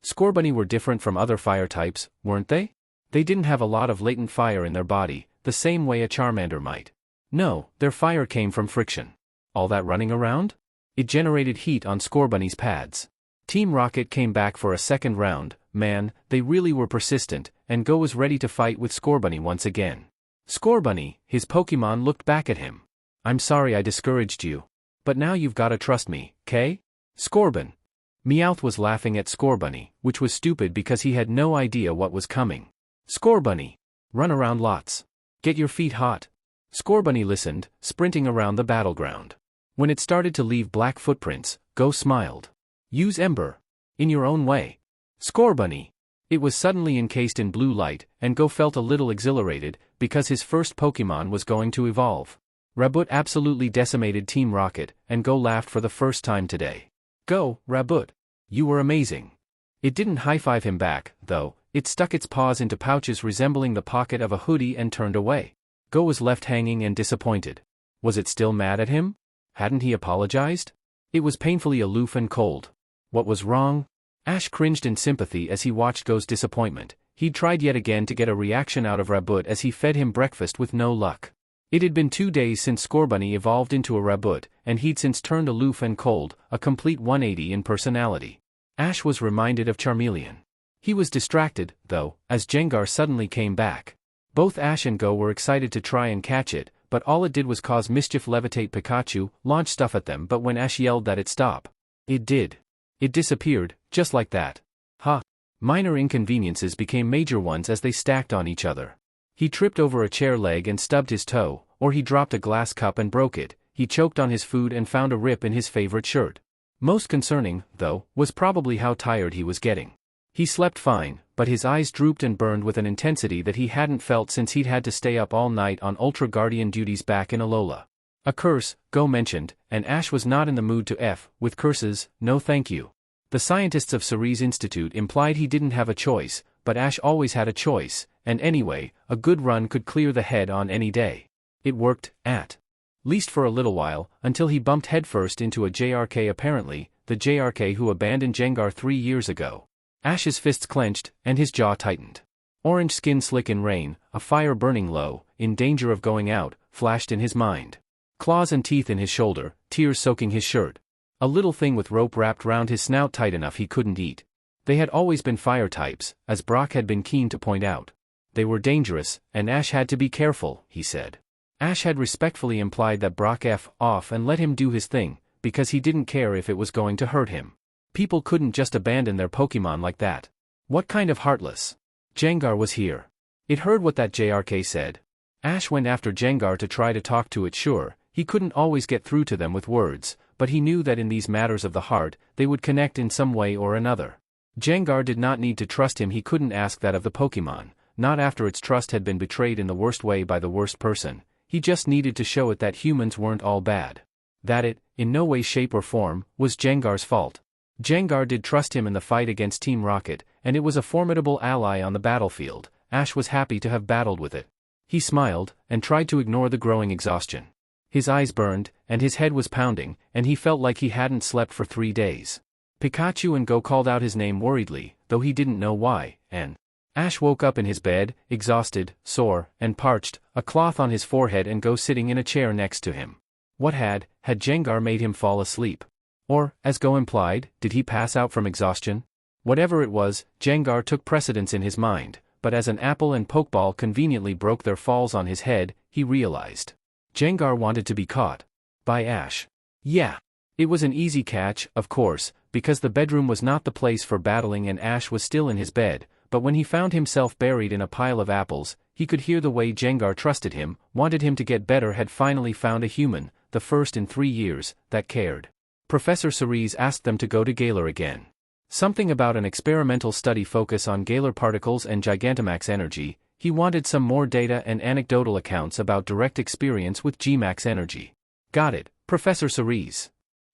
Scorbunny were different from other fire types, weren't they? They didn't have a lot of latent fire in their body, the same way a Charmander might. No, their fire came from friction. All that running around? It generated heat on Scorbunny's pads. Team Rocket came back for a second round. Man, they really were persistent, and Go was ready to fight with Scorbunny once again. Scorbunny, his Pokemon looked back at him. I'm sorry I discouraged you. But now you've gotta trust me, 'kay? Scorbunny. Meowth was laughing at Scorbunny, which was stupid because he had no idea what was coming. Scorbunny. Run around lots. Get your feet hot. Scorbunny listened, sprinting around the battleground. When it started to leave black footprints, Go smiled. Use Ember. In your own way. Scorbunny. It was suddenly encased in blue light, and Go felt a little exhilarated, because his first Pokémon was going to evolve. Raboot absolutely decimated Team Rocket, and Go laughed for the first time today. Go, Raboot. You were amazing. It didn't high-five him back, though. It stuck its paws into pouches resembling the pocket of a hoodie and turned away. Go was left hanging and disappointed. Was it still mad at him? Hadn't he apologized? It was painfully aloof and cold. What was wrong? Ash cringed in sympathy as he watched Go's disappointment. He'd tried yet again to get a reaction out of Raboot as he fed him breakfast with no luck. It had been 2 days since Scorbunny evolved into a Raboot, and he'd since turned aloof and cold, a complete 180 in personality. Ash was reminded of Vermillion. He was distracted, though, as Gengar suddenly came back. Both Ash and Go were excited to try and catch it, but all it did was cause mischief. Levitate Pikachu, launch stuff at them, but when Ash yelled that it stop, it did. It disappeared, just like that. Ha! Minor inconveniences became major ones as they stacked on each other. He tripped over a chair leg and stubbed his toe, or he dropped a glass cup and broke it. He choked on his food and found a rip in his favorite shirt. Most concerning, though, was probably how tired he was getting. He slept fine, but his eyes drooped and burned with an intensity that he hadn't felt since he'd had to stay up all night on Ultra Guardian duties back in Alola. A curse, Go mentioned, and Ash was not in the mood to F with curses, no thank you. The scientists of Cerise Institute implied he didn't have a choice, but Ash always had a choice, and anyway, a good run could clear the head on any day. It worked, at least for a little while, until he bumped headfirst into a JRK, apparently, the JRK who abandoned Gengar 3 years ago. Ash's fists clenched, and his jaw tightened. Orange skin slick in rain, a fire burning low, in danger of going out, flashed in his mind. Claws and teeth in his shoulder, tears soaking his shirt. A little thing with rope wrapped round his snout tight enough he couldn't eat. They had always been fire types, as Brock had been keen to point out. They were dangerous, and Ash had to be careful, he said. Ash had respectfully implied that Brock F off and let him do his thing, because he didn't care if it was going to hurt him. People couldn't just abandon their Pokémon like that. What kind of heartless? Gengar was here. It heard what that JRK said. Ash went after Gengar to try to talk to it. Sure, he couldn't always get through to them with words, but he knew that in these matters of the heart, they would connect in some way or another. Gengar did not need to trust him. He couldn't ask that of the Pokémon, not after its trust had been betrayed in the worst way by the worst person. He just needed to show it that humans weren't all bad. That it, in no way shape or form, was Gengar's fault. Gengar did trust him in the fight against Team Rocket, and it was a formidable ally on the battlefield. Ash was happy to have battled with it. He smiled, and tried to ignore the growing exhaustion. His eyes burned, and his head was pounding, and he felt like he hadn't slept for 3 days. Pikachu and Go called out his name worriedly, though he didn't know why, and Ash woke up in his bed, exhausted, sore, and parched, a cloth on his forehead and Go sitting in a chair next to him. What had Gengar made him fall asleep? Or, as Go implied, did he pass out from exhaustion? Whatever it was, Gengar took precedence in his mind, but as an apple and Pokeball conveniently broke their falls on his head, he realized. Gengar wanted to be caught. By Ash. Yeah. It was an easy catch, of course, because the bedroom was not the place for battling and Ash was still in his bed, but when he found himself buried in a pile of apples, he could hear the way Gengar trusted him, wanted him to get better, had finally found a human, the first in 3 years, that cared. Professor Cerise asked them to go to Galar again. Something about an experimental study focus on Galar particles and Gigantamax energy. He wanted some more data and anecdotal accounts about direct experience with Gmax energy. Got it, Professor Cerise.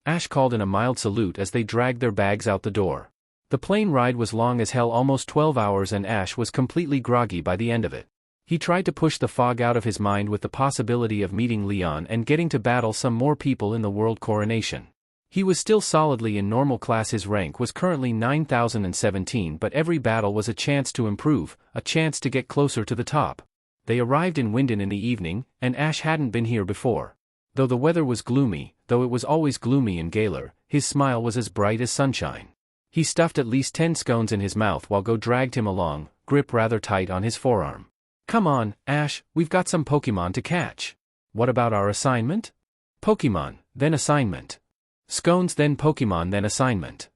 Ash called in a mild salute as they dragged their bags out the door. The plane ride was long as hell, almost 12 hours, and Ash was completely groggy by the end of it. He tried to push the fog out of his mind with the possibility of meeting Leon and getting to battle some more people in the world coronation. He was still solidly in normal class. His rank was currently 9017, but every battle was a chance to improve, a chance to get closer to the top. They arrived in Winden in the evening, and Ash hadn't been here before. Though the weather was gloomy, though it was always gloomy in Galar, his smile was as bright as sunshine. He stuffed at least 10 scones in his mouth while Go dragged him along, grip rather tight on his forearm. Come on, Ash, we've got some Pokemon to catch. What about our assignment? Pokemon, then assignment. Scones then Pokemon then assignment.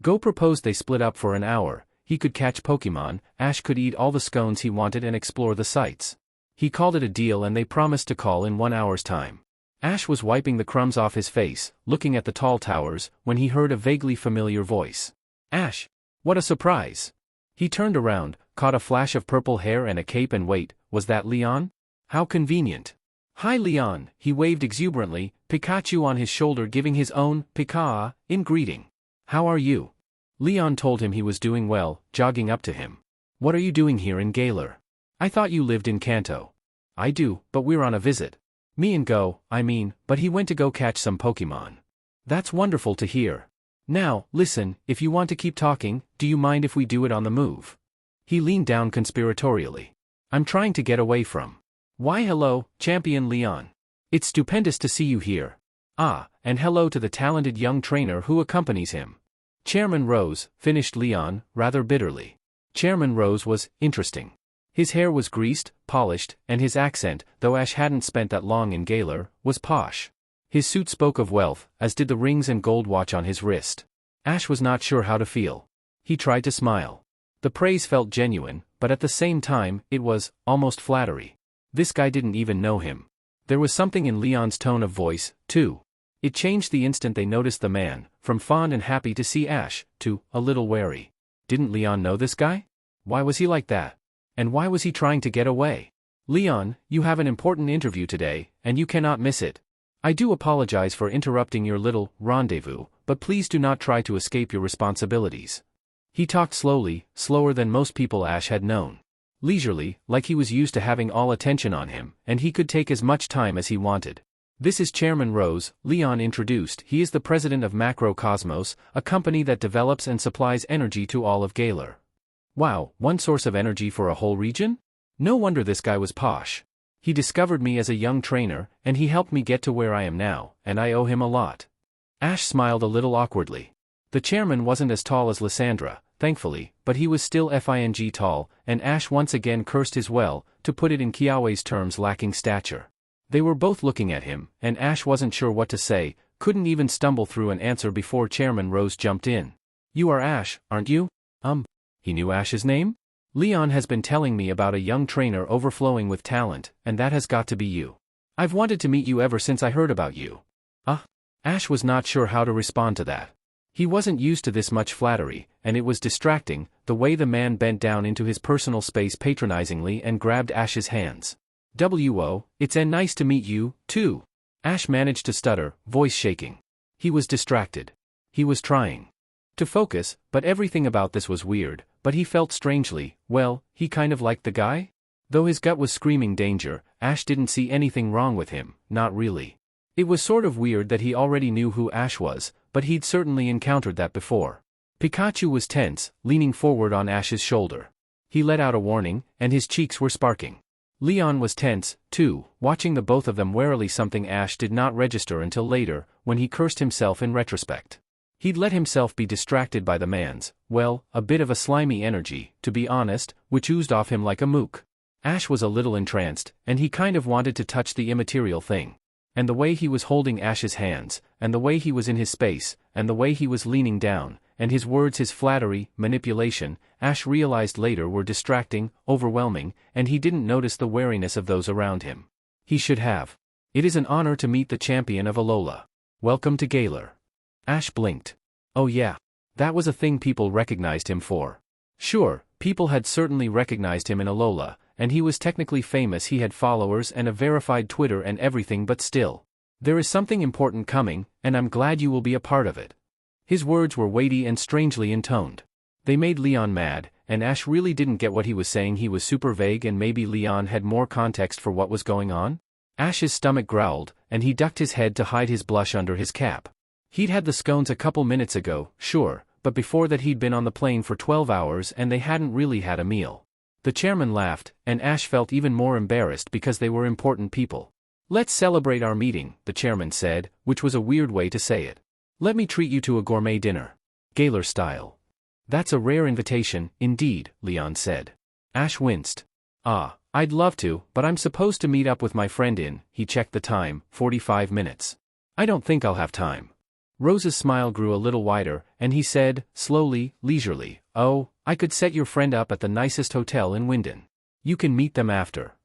Go proposed they split up for an hour, he could catch Pokemon, Ash could eat all the scones he wanted and explore the sites. He called it a deal and they promised to call in 1 hour's time. Ash was wiping the crumbs off his face, looking at the tall towers, when he heard a vaguely familiar voice. Ash! What a surprise! He turned around, caught a flash of purple hair and a cape and wait, was that Leon? How convenient. Hi Leon, he waved exuberantly, Pikachu on his shoulder giving his own, Pika, in greeting. How are you? Leon told him he was doing well, jogging up to him. What are you doing here in Galar? I thought you lived in Kanto. I do, but we're on a visit. Me and but he went to go catch some Pokemon. That's wonderful to hear. Now, listen, if you want to keep talking, do you mind if we do it on the move? He leaned down conspiratorially. I'm trying to get away from. Why hello, Champion Leon. It's stupendous to see you here. Ah, and hello to the talented young trainer who accompanies him. Chairman Rose, finished Leon, rather bitterly. Chairman Rose was interesting. His hair was greased, polished, and his accent, though Ash hadn't spent that long in Galar, was posh. His suit spoke of wealth, as did the rings and gold watch on his wrist. Ash was not sure how to feel. He tried to smile. The praise felt genuine, but at the same time, it was, almost flattery. This guy didn't even know him. There was something in Leon's tone of voice, too. It changed the instant they noticed the man, from fond and happy to see Ash, to, a little wary. Didn't Leon know this guy? Why was he like that? And why was he trying to get away? Leon, you have an important interview today, and you cannot miss it. I do apologize for interrupting your little rendezvous, but please do not try to escape your responsibilities. He talked slowly, slower than most people Ash had known. Leisurely, like he was used to having all attention on him, and he could take as much time as he wanted. This is Chairman Rose, Leon introduced. He is the president of Macrocosmos, a company that develops and supplies energy to all of Galar. Wow, one source of energy for a whole region? No wonder this guy was posh. He discovered me as a young trainer, and he helped me get to where I am now, and I owe him a lot. Ash smiled a little awkwardly. The chairman wasn't as tall as Lysandre, thankfully, but he was still fing tall, and Ash once again cursed his to put it in Kiawe's terms, lacking stature. They were both looking at him, and Ash wasn't sure what to say, couldn't even stumble through an answer before Chairman Rose jumped in. You are Ash, aren't you? He knew Ash's name? Leon has been telling me about a young trainer overflowing with talent, and that has got to be you. I've wanted to meet you ever since I heard about you. Ash was not sure how to respond to that. He wasn't used to this much flattery, and it was distracting, the way the man bent down into his personal space patronizingly and grabbed Ash's hands. It's nice to meet you, too. Ash managed to stutter, voice shaking. He was distracted. He was trying to focus, but everything about this was weird, but he felt strangely, he kind of liked the guy? Though his gut was screaming danger, Ash didn't see anything wrong with him, not really. It was sort of weird that he already knew who Ash was, but he'd certainly encountered that before. Pikachu was tense, leaning forward on Ash's shoulder. He let out a warning, and his cheeks were sparking. Leon was tense, too, watching the both of them warily, something Ash did not register until later, when he cursed himself in retrospect. He'd let himself be distracted by the man's, a bit of a slimy energy, to be honest, which oozed off him like a mook. Ash was a little entranced, and he kind of wanted to touch the immaterial thing. And the way he was holding Ash's hands, and the way he was in his space, and the way he was leaning down, and his words, his flattery, manipulation, Ash realized later were distracting, overwhelming, and he didn't notice the wariness of those around him. He should have. It is an honor to meet the champion of Alola. Welcome to Galar. Ash blinked. Oh yeah. That was a thing people recognized him for. Sure, people had certainly recognized him in Alola, and he was technically famous, he had followers and a verified Twitter and everything, but still. There is something important coming, and I'm glad you will be a part of it. His words were weighty and strangely intoned. They made Leon mad, and Ash really didn't get what he was saying. He was super vague, and maybe Leon had more context for what was going on? Ash's stomach growled, and he ducked his head to hide his blush under his cap. He'd had the scones a couple minutes ago, sure, but before that he'd been on the plane for 12 hours and they hadn't really had a meal. The chairman laughed, and Ash felt even more embarrassed because they were important people. Let's celebrate our meeting, the chairman said, which was a weird way to say it. Let me treat you to a gourmet dinner. Galar style. That's a rare invitation, indeed, Leon said. Ash winced. I'd love to, but I'm supposed to meet up with my friend in, he checked the time, 45 minutes. I don't think I'll have time. Rose's smile grew a little wider, and he said, slowly, leisurely, "Oh, I could set your friend up at the nicest hotel in Winden. You can meet them after."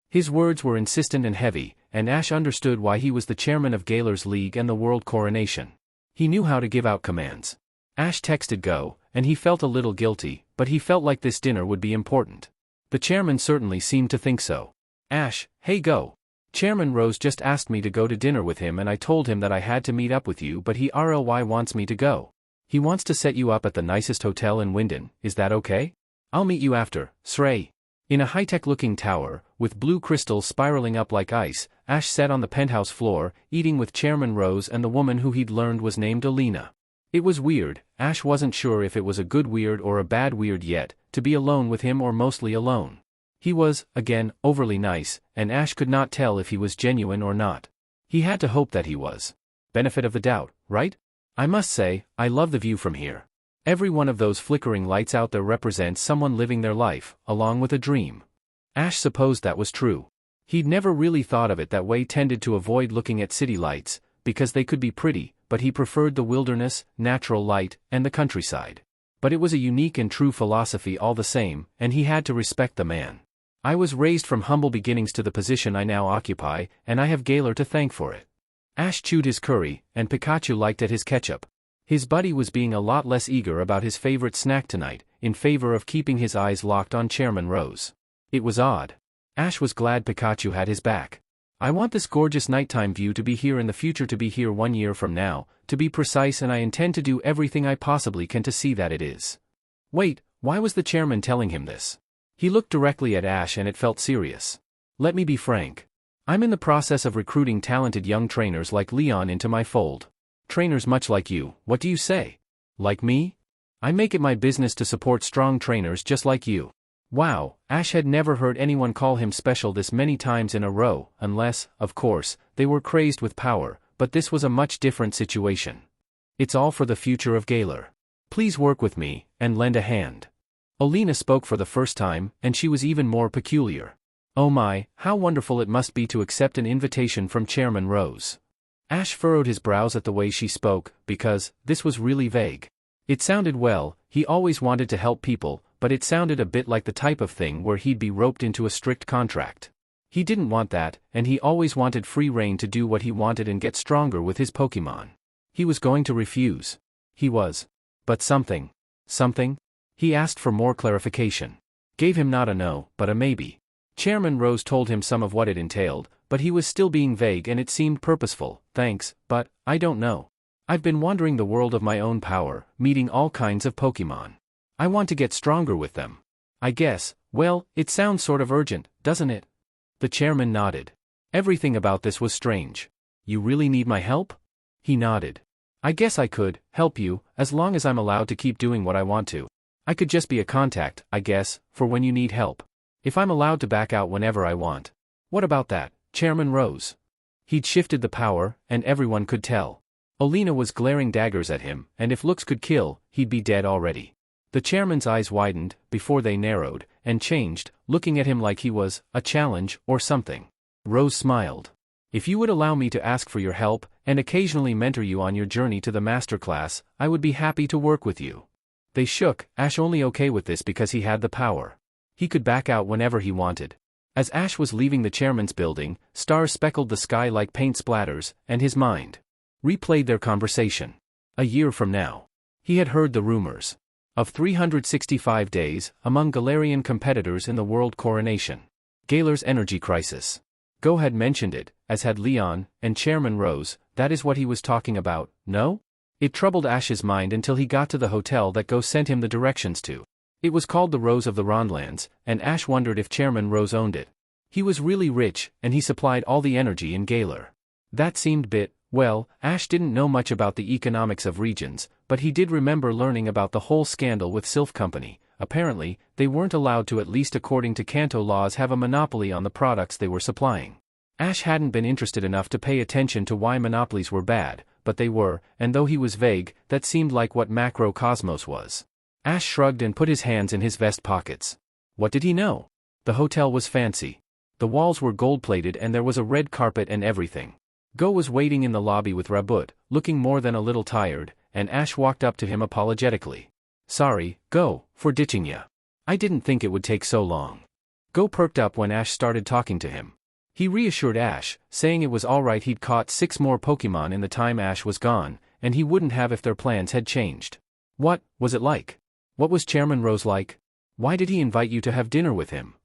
His words were insistent and heavy, and Ash understood why he was the chairman of Galar's League and the World Coronation. He knew how to give out commands. Ash texted go, and he felt a little guilty, but he felt like this dinner would be important. The chairman certainly seemed to think so. Ash, hey go. Chairman Rose just asked me to go to dinner with him and I told him that I had to meet up with you but he RLY wants me to go. He wants to set you up at the nicest hotel in Winden, is that okay? I'll meet you after, Cerise. In a high-tech looking tower, with blue crystals spiraling up like ice, Ash sat on the penthouse floor, eating with Chairman Rose and the woman who he'd learned was named Alina. It was weird, Ash wasn't sure if it was a good weird or a bad weird yet, to be alone with him or mostly alone. He was, again, overly nice, and Ash could not tell if he was genuine or not. He had to hope that he was. Benefit of the doubt, right? I must say, I love the view from here. Every one of those flickering lights out there represents someone living their life, along with a dream. Ash supposed that was true. He'd never really thought of it that way, tended to avoid looking at city lights, because they could be pretty, but he preferred the wilderness, natural light, and the countryside. But it was a unique and true philosophy all the same, and he had to respect the man. I was raised from humble beginnings to the position I now occupy, and I have Galar to thank for it. Ash chewed his curry, and Pikachu liked at his ketchup. His buddy was being a lot less eager about his favorite snack tonight, in favor of keeping his eyes locked on Chairman Rose. It was odd. Ash was glad Pikachu had his back. I want this gorgeous nighttime view to be here in the future, to be here 1 year from now, to be precise, and I intend to do everything I possibly can to see that it is. Wait, why was the chairman telling him this? He looked directly at Ash and it felt serious. Let me be frank. I'm in the process of recruiting talented young trainers like Leon into my fold. Trainers much like you, what do you say? Like me? I make it my business to support strong trainers just like you. Wow, Ash had never heard anyone call him special this many times in a row, unless, of course, they were crazed with power, but this was a much different situation. It's all for the future of Galar. Please work with me, and lend a hand. Alina spoke for the first time, and she was even more peculiar. Oh my, how wonderful it must be to accept an invitation from Chairman Rose. Ash furrowed his brows at the way she spoke, because this was really vague. It sounded well, he always wanted to help people, but it sounded a bit like the type of thing where he'd be roped into a strict contract. He didn't want that, and he always wanted free reign to do what he wanted and get stronger with his Pokémon. He was going to refuse. He was. But something. Something? He asked for more clarification. Gave him not a no, but a maybe. Chairman Rose told him some of what it entailed, but he was still being vague and it seemed purposeful. Thanks, but I don't know. I've been wandering the world of my own power, meeting all kinds of Pokémon. I want to get stronger with them. I guess, well, it sounds sort of urgent, doesn't it? The chairman nodded. Everything about this was strange. You really need my help? He nodded. I guess I could help you, as long as I'm allowed to keep doing what I want to. I could just be a contact, I guess, for when you need help. If I'm allowed to back out whenever I want. What about that, Chairman Rose? He'd shifted the power, and everyone could tell. Alina was glaring daggers at him, and if looks could kill, he'd be dead already. The chairman's eyes widened, before they narrowed, and changed, looking at him like he was a challenge or something. Rose smiled. If you would allow me to ask for your help, and occasionally mentor you on your journey to the masterclass, I would be happy to work with you. They shook, Ash only okay with this because he had the power. He could back out whenever he wanted. As Ash was leaving the chairman's building, stars speckled the sky like paint splatters, and his mind replayed their conversation. A year from now. He had heard the rumors of 365 days among Galarian competitors in the World Coronation. Galar's energy crisis. Go had mentioned it, as had Leon, and Chairman Rose. That is what he was talking about, no? It troubled Ash's mind until he got to the hotel that Go sent him the directions to. It was called the Rose of the Rondlands, and Ash wondered if Chairman Rose owned it. He was really rich, and he supplied all the energy in Galar. That seemed well, Ash didn't know much about the economics of regions, but he did remember learning about the whole scandal with Sylph Company. Apparently, they weren't allowed to, at least according to Kanto laws, have a monopoly on the products they were supplying. Ash hadn't been interested enough to pay attention to why monopolies were bad, but they were, and though he was vague, that seemed like what macrocosmos was. Ash shrugged and put his hands in his vest pockets. What did he know? The hotel was fancy. The walls were gold-plated and there was a red carpet and everything. Go was waiting in the lobby with Raboot, looking more than a little tired, and Ash walked up to him apologetically. Sorry, Go, for ditching ya. I didn't think it would take so long. Go perked up when Ash started talking to him. He reassured Ash, saying it was alright he'd caught 6 more Pokemon in the time Ash was gone, and he wouldn't have if their plans had changed. What was it like? What was Chairman Rose like? Why did he invite you to have dinner with him?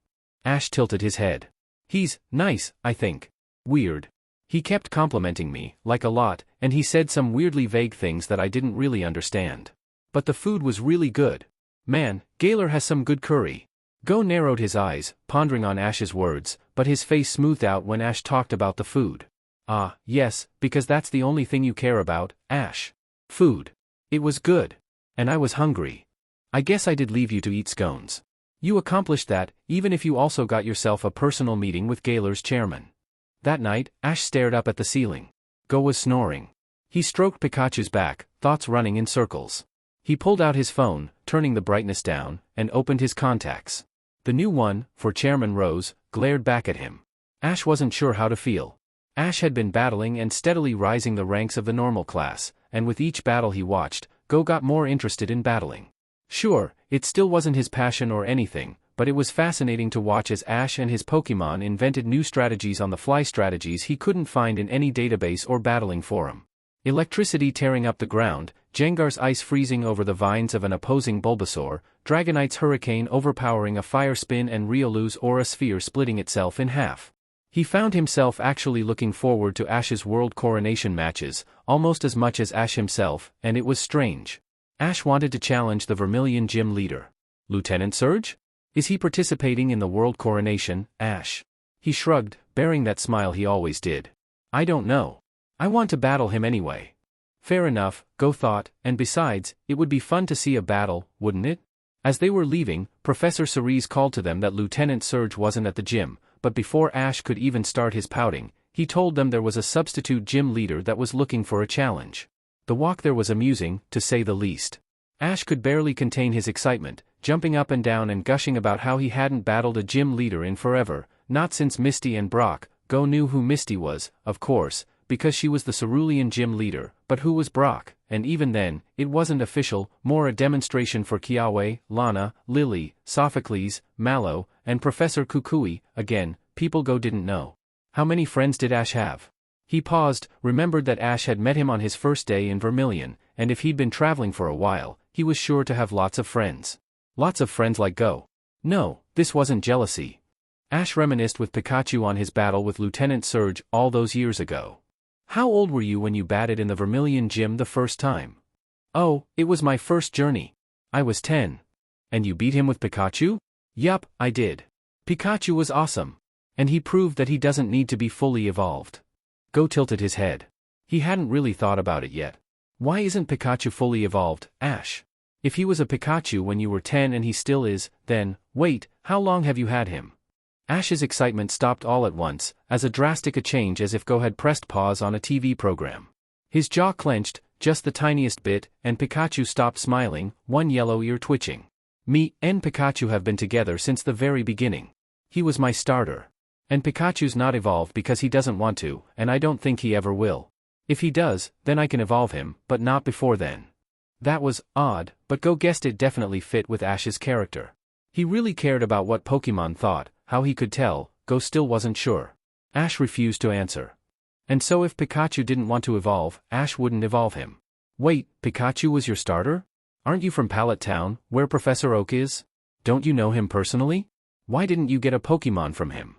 Ash tilted his head. He's nice, I think. Weird. He kept complimenting me, like a lot, and he said some weirdly vague things that I didn't really understand. But the food was really good. Man, Galar has some good curry. Go narrowed his eyes, pondering on Ash's words, but his face smoothed out when Ash talked about the food. Ah, yes, because that's the only thing you care about, Ash. Food. It was good. And I was hungry. I guess I did leave you to eat scones. You accomplished that, even if you also got yourself a personal meeting with Galar's chairman. That night, Ash stared up at the ceiling. Go was snoring. He stroked Pikachu's back, thoughts running in circles. He pulled out his phone, turning the brightness down, and opened his contacts. The new one, for Chairman Rose, glared back at him. Ash wasn't sure how to feel. Ash had been battling and steadily rising the ranks of the normal class, and with each battle he watched, Go got more interested in battling. Sure, it still wasn't his passion or anything, but it was fascinating to watch as Ash and his Pokemon invented new strategies on the fly, strategies he couldn't find in any database or battling forum. Electricity tearing up the ground, Gengar's ice freezing over the vines of an opposing Bulbasaur, Dragonite's hurricane overpowering a fire spin, and Riolu's aura sphere splitting itself in half. He found himself actually looking forward to Ash's world coronation matches, almost as much as Ash himself, and it was strange. Ash wanted to challenge the Vermillion gym leader. Lieutenant Surge? Is he participating in the world coronation, Ash? He shrugged, bearing that smile he always did. I don't know. I want to battle him anyway. Fair enough, Go thought, and besides, it would be fun to see a battle, wouldn't it? As they were leaving, Professor Cerise called to them that Lieutenant Surge wasn't at the gym, but before Ash could even start his pouting, he told them there was a substitute gym leader that was looking for a challenge. The walk there was amusing, to say the least. Ash could barely contain his excitement, jumping up and down and gushing about how he hadn't battled a gym leader in forever, not since Misty and Brock. Go knew who Misty was, of course, because she was the Cerulean gym leader, but who was Brock? And even then, it wasn't official, more a demonstration for Kiawe, Lana, Lily, Sophocles, Mallow, and Professor Kukui. Again, people Go didn't know. How many friends did Ash have? He paused, remembered that Ash had met him on his first day in Vermillion, and if he'd been traveling for a while, he was sure to have lots of friends. Lots of friends like Go. No, this wasn't jealousy. Ash reminisced with Pikachu on his battle with Lieutenant Surge all those years ago. How old were you when you batted in the Vermillion gym the first time? Oh, it was my first journey. I was 10. And you beat him with Pikachu? Yup, I did. Pikachu was awesome. And he proved that he doesn't need to be fully evolved. Go tilted his head. He hadn't really thought about it yet. Why isn't Pikachu fully evolved, Ash? If he was a Pikachu when you were 10 and he still is, then, wait, how long have you had him? Ash's excitement stopped all at once, as drastic a change as if Go had pressed pause on a TV program. His jaw clenched, just the tiniest bit, and Pikachu stopped smiling, one yellow ear twitching. Me and Pikachu have been together since the very beginning. He was my starter. And Pikachu's not evolved because he doesn't want to, and I don't think he ever will. If he does, then I can evolve him, but not before then. That was odd, but Go guessed it definitely fit with Ash's character. He really cared about what Pokemon thought. How he could tell, Go still wasn't sure. Ash refused to answer. And so if Pikachu didn't want to evolve, Ash wouldn't evolve him. Wait, Pikachu was your starter? Aren't you from Pallet Town, where Professor Oak is? Don't you know him personally? Why didn't you get a Pokemon from him?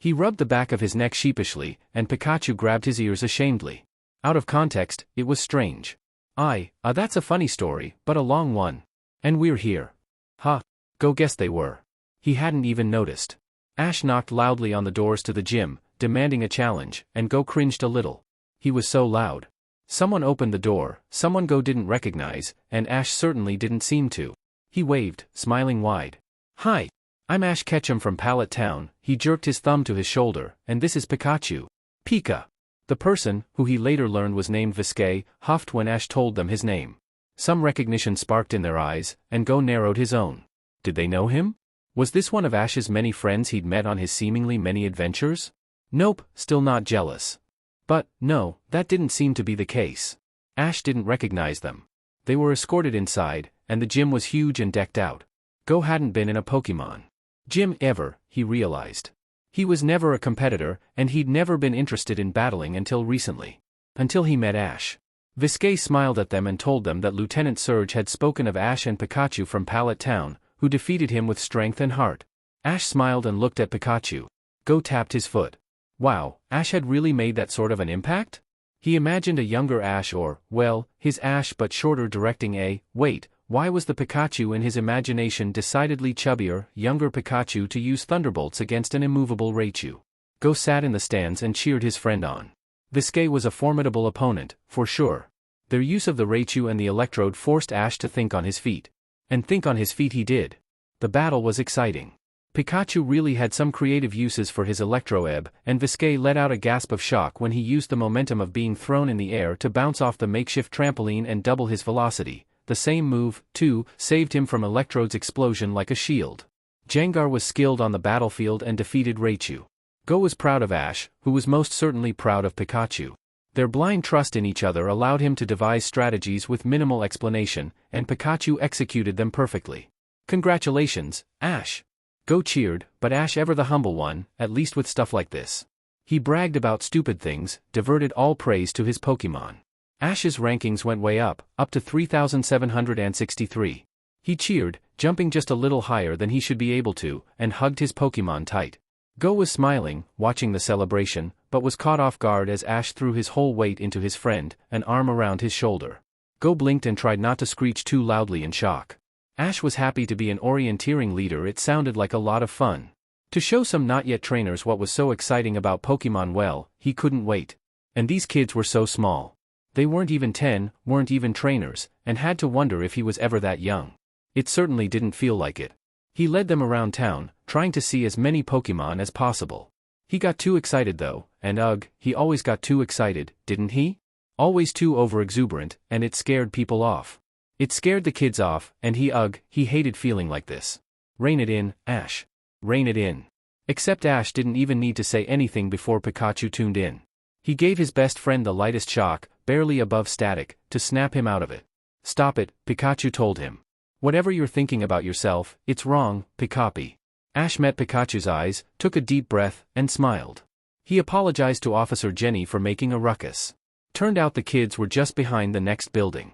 He rubbed the back of his neck sheepishly, and Pikachu grabbed his ears ashamedly. Out of context, it was strange. That's a funny story, but a long one. And we're here. Ha! Go guessed they were. He hadn't even noticed. Ash knocked loudly on the doors to the gym, demanding a challenge, and Go cringed a little. He was so loud. Someone opened the door, someone Go didn't recognize, and Ash certainly didn't seem to. He waved, smiling wide. Hi. I'm Ash Ketchum from Pallet Town. He jerked his thumb to his shoulder, and this is Pikachu. Pika. The person, who he later learned was named Viscay, huffed when Ash told them his name. Some recognition sparked in their eyes, and Go narrowed his own. Did they know him? Was this one of Ash's many friends he'd met on his seemingly many adventures? Nope, still not jealous. But, no, that didn't seem to be the case. Ash didn't recognize them. They were escorted inside, and the gym was huge and decked out. Go hadn't been in a Pokemon gym ever, he realized. He was never a competitor, and he'd never been interested in battling until recently. Until he met Ash. Viscay smiled at them and told them that Lieutenant Surge had spoken of Ash and Pikachu from Pallet Town, who defeated him with strength and heart. Ash smiled and looked at Pikachu. Go tapped his foot. Wow, Ash had really made that sort of an impact? He imagined a younger Ash or, well, his Ash but shorter directing a, wait, why was the Pikachu in his imagination decidedly chubbier, younger Pikachu to use Thunderbolts against an immovable Raichu? Go sat in the stands and cheered his friend on. Viscay was a formidable opponent, for sure. Their use of the Raichu and the Electrode forced Ash to think on his feet. And think on his feet he did. The battle was exciting. Pikachu really had some creative uses for his Electro-Ebb, and Viscay let out a gasp of shock when he used the momentum of being thrown in the air to bounce off the makeshift trampoline and double his velocity. The same move, too, saved him from Electrode's explosion like a shield. Gengar was skilled on the battlefield and defeated Raichu. Go was proud of Ash, who was most certainly proud of Pikachu. Their blind trust in each other allowed him to devise strategies with minimal explanation, and Pikachu executed them perfectly. Congratulations, Ash! Go cheered, but Ash ever the humble one, at least with stuff like this. He bragged about stupid things, diverted all praise to his Pokemon. Ash's rankings went way up to 3,763. He cheered, jumping just a little higher than he should be able to, and hugged his Pokemon tight. Go was smiling, watching the celebration, but was caught off guard as Ash threw his whole weight into his friend, an arm around his shoulder. Go blinked and tried not to screech too loudly in shock. Ash was happy to be an orienteering leader. It sounded like a lot of fun. To show some not-yet trainers what was so exciting about Pokemon, well, he couldn't wait. And these kids were so small. They weren't even 10, weren't even trainers, and had to wonder if he was ever that young. It certainly didn't feel like it. He led them around town, trying to see as many Pokemon as possible. He got too excited though, and ugh, he always got too excited, didn't he? Always too over-exuberant, and it scared people off. It scared the kids off, and he hated feeling like this. Rein it in, Ash. Rein it in. Except Ash didn't even need to say anything before Pikachu tuned in. He gave his best friend the lightest shock, barely above static, to snap him out of it. Stop it, Pikachu told him. Whatever you're thinking about yourself, it's wrong, Pikapi. Ash met Pikachu's eyes, took a deep breath, and smiled. He apologized to Officer Jenny for making a ruckus. Turned out the kids were just behind the next building.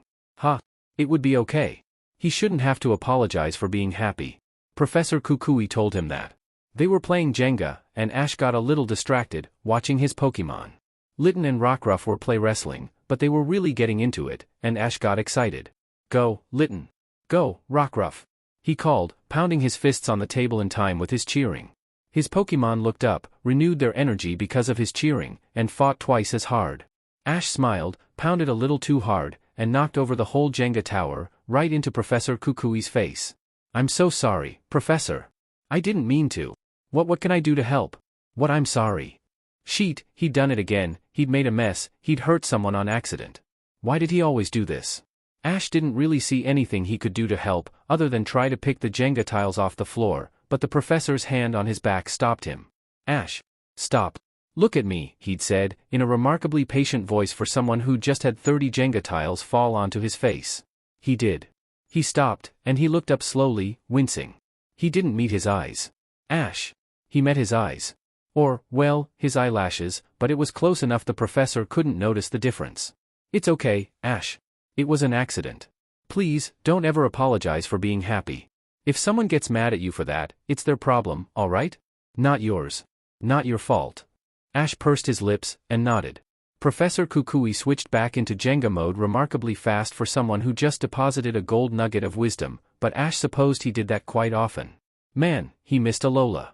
It would be okay. He shouldn't have to apologize for being happy. Professor Kukui told him that. They were playing Jenga, and Ash got a little distracted, watching his Pokemon. Litten and Rockruff were play wrestling, but they were really getting into it, and Ash got excited. Go, Litten. Go, Rockruff. He called, pounding his fists on the table in time with his cheering. His Pokemon looked up, renewed their energy because of his cheering, and fought twice as hard. Ash smiled, pounded a little too hard, and knocked over the whole Jenga tower, right into Professor Kukui's face. I'm so sorry, Professor. I didn't mean to. What can I do to help? I'm sorry. Sheet, he'd done it again, he'd made a mess, he'd hurt someone on accident. Why did he always do this? Ash didn't really see anything he could do to help, other than try to pick the Jenga tiles off the floor, but the professor's hand on his back stopped him. Ash. Stop. Look at me, he'd said, in a remarkably patient voice for someone who just had 30 Jenga tiles fall onto his face. He did. He stopped, and he looked up slowly, wincing. He didn't meet his eyes. Ash. He met his eyes. Or, well, his eyelashes, but it was close enough the professor couldn't notice the difference. It's okay, Ash. It was an accident. Please, don't ever apologize for being happy. If someone gets mad at you for that, it's their problem, alright? Not yours. Not your fault. Ash pursed his lips, and nodded. Professor Kukui switched back into Jenga mode remarkably fast for someone who just deposited a gold nugget of wisdom, but Ash supposed he did that quite often. Man, he missed Alola.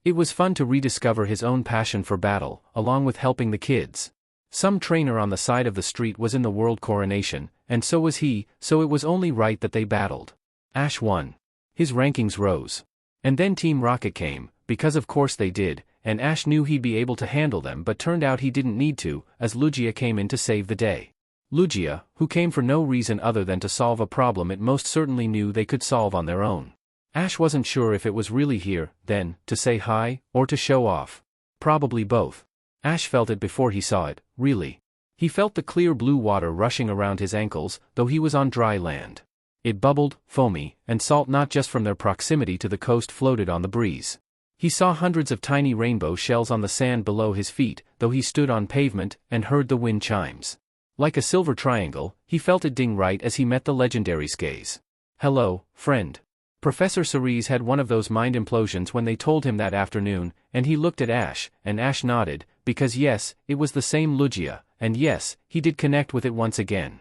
It was fun to rediscover his own passion for battle, along with helping the kids. Some trainer on the side of the street was in the world coronation, and so was he, so it was only right that they battled. Ash won. His rankings rose. And then Team Rocket came, because of course they did, and Ash knew he'd be able to handle them, but turned out he didn't need to, as Lugia came in to save the day. Lugia, who came for no reason other than to solve a problem it most certainly knew they could solve on their own. Ash wasn't sure if it was really here, then, to say hi, or to show off. Probably both. Ash felt it before he saw it, really. He felt the clear blue water rushing around his ankles, though he was on dry land. It bubbled, foamy, and salt not just from their proximity to the coast floated on the breeze. He saw hundreds of tiny rainbow shells on the sand below his feet, though he stood on pavement and heard the wind chimes. Like a silver triangle, he felt it ding right as he met the legendary's gaze. "Hello, friend." Professor Cerise had one of those mind implosions when they told him that afternoon, and he looked at Ash, and Ash nodded, because yes, it was the same Lugia, and yes, he did connect with it once again.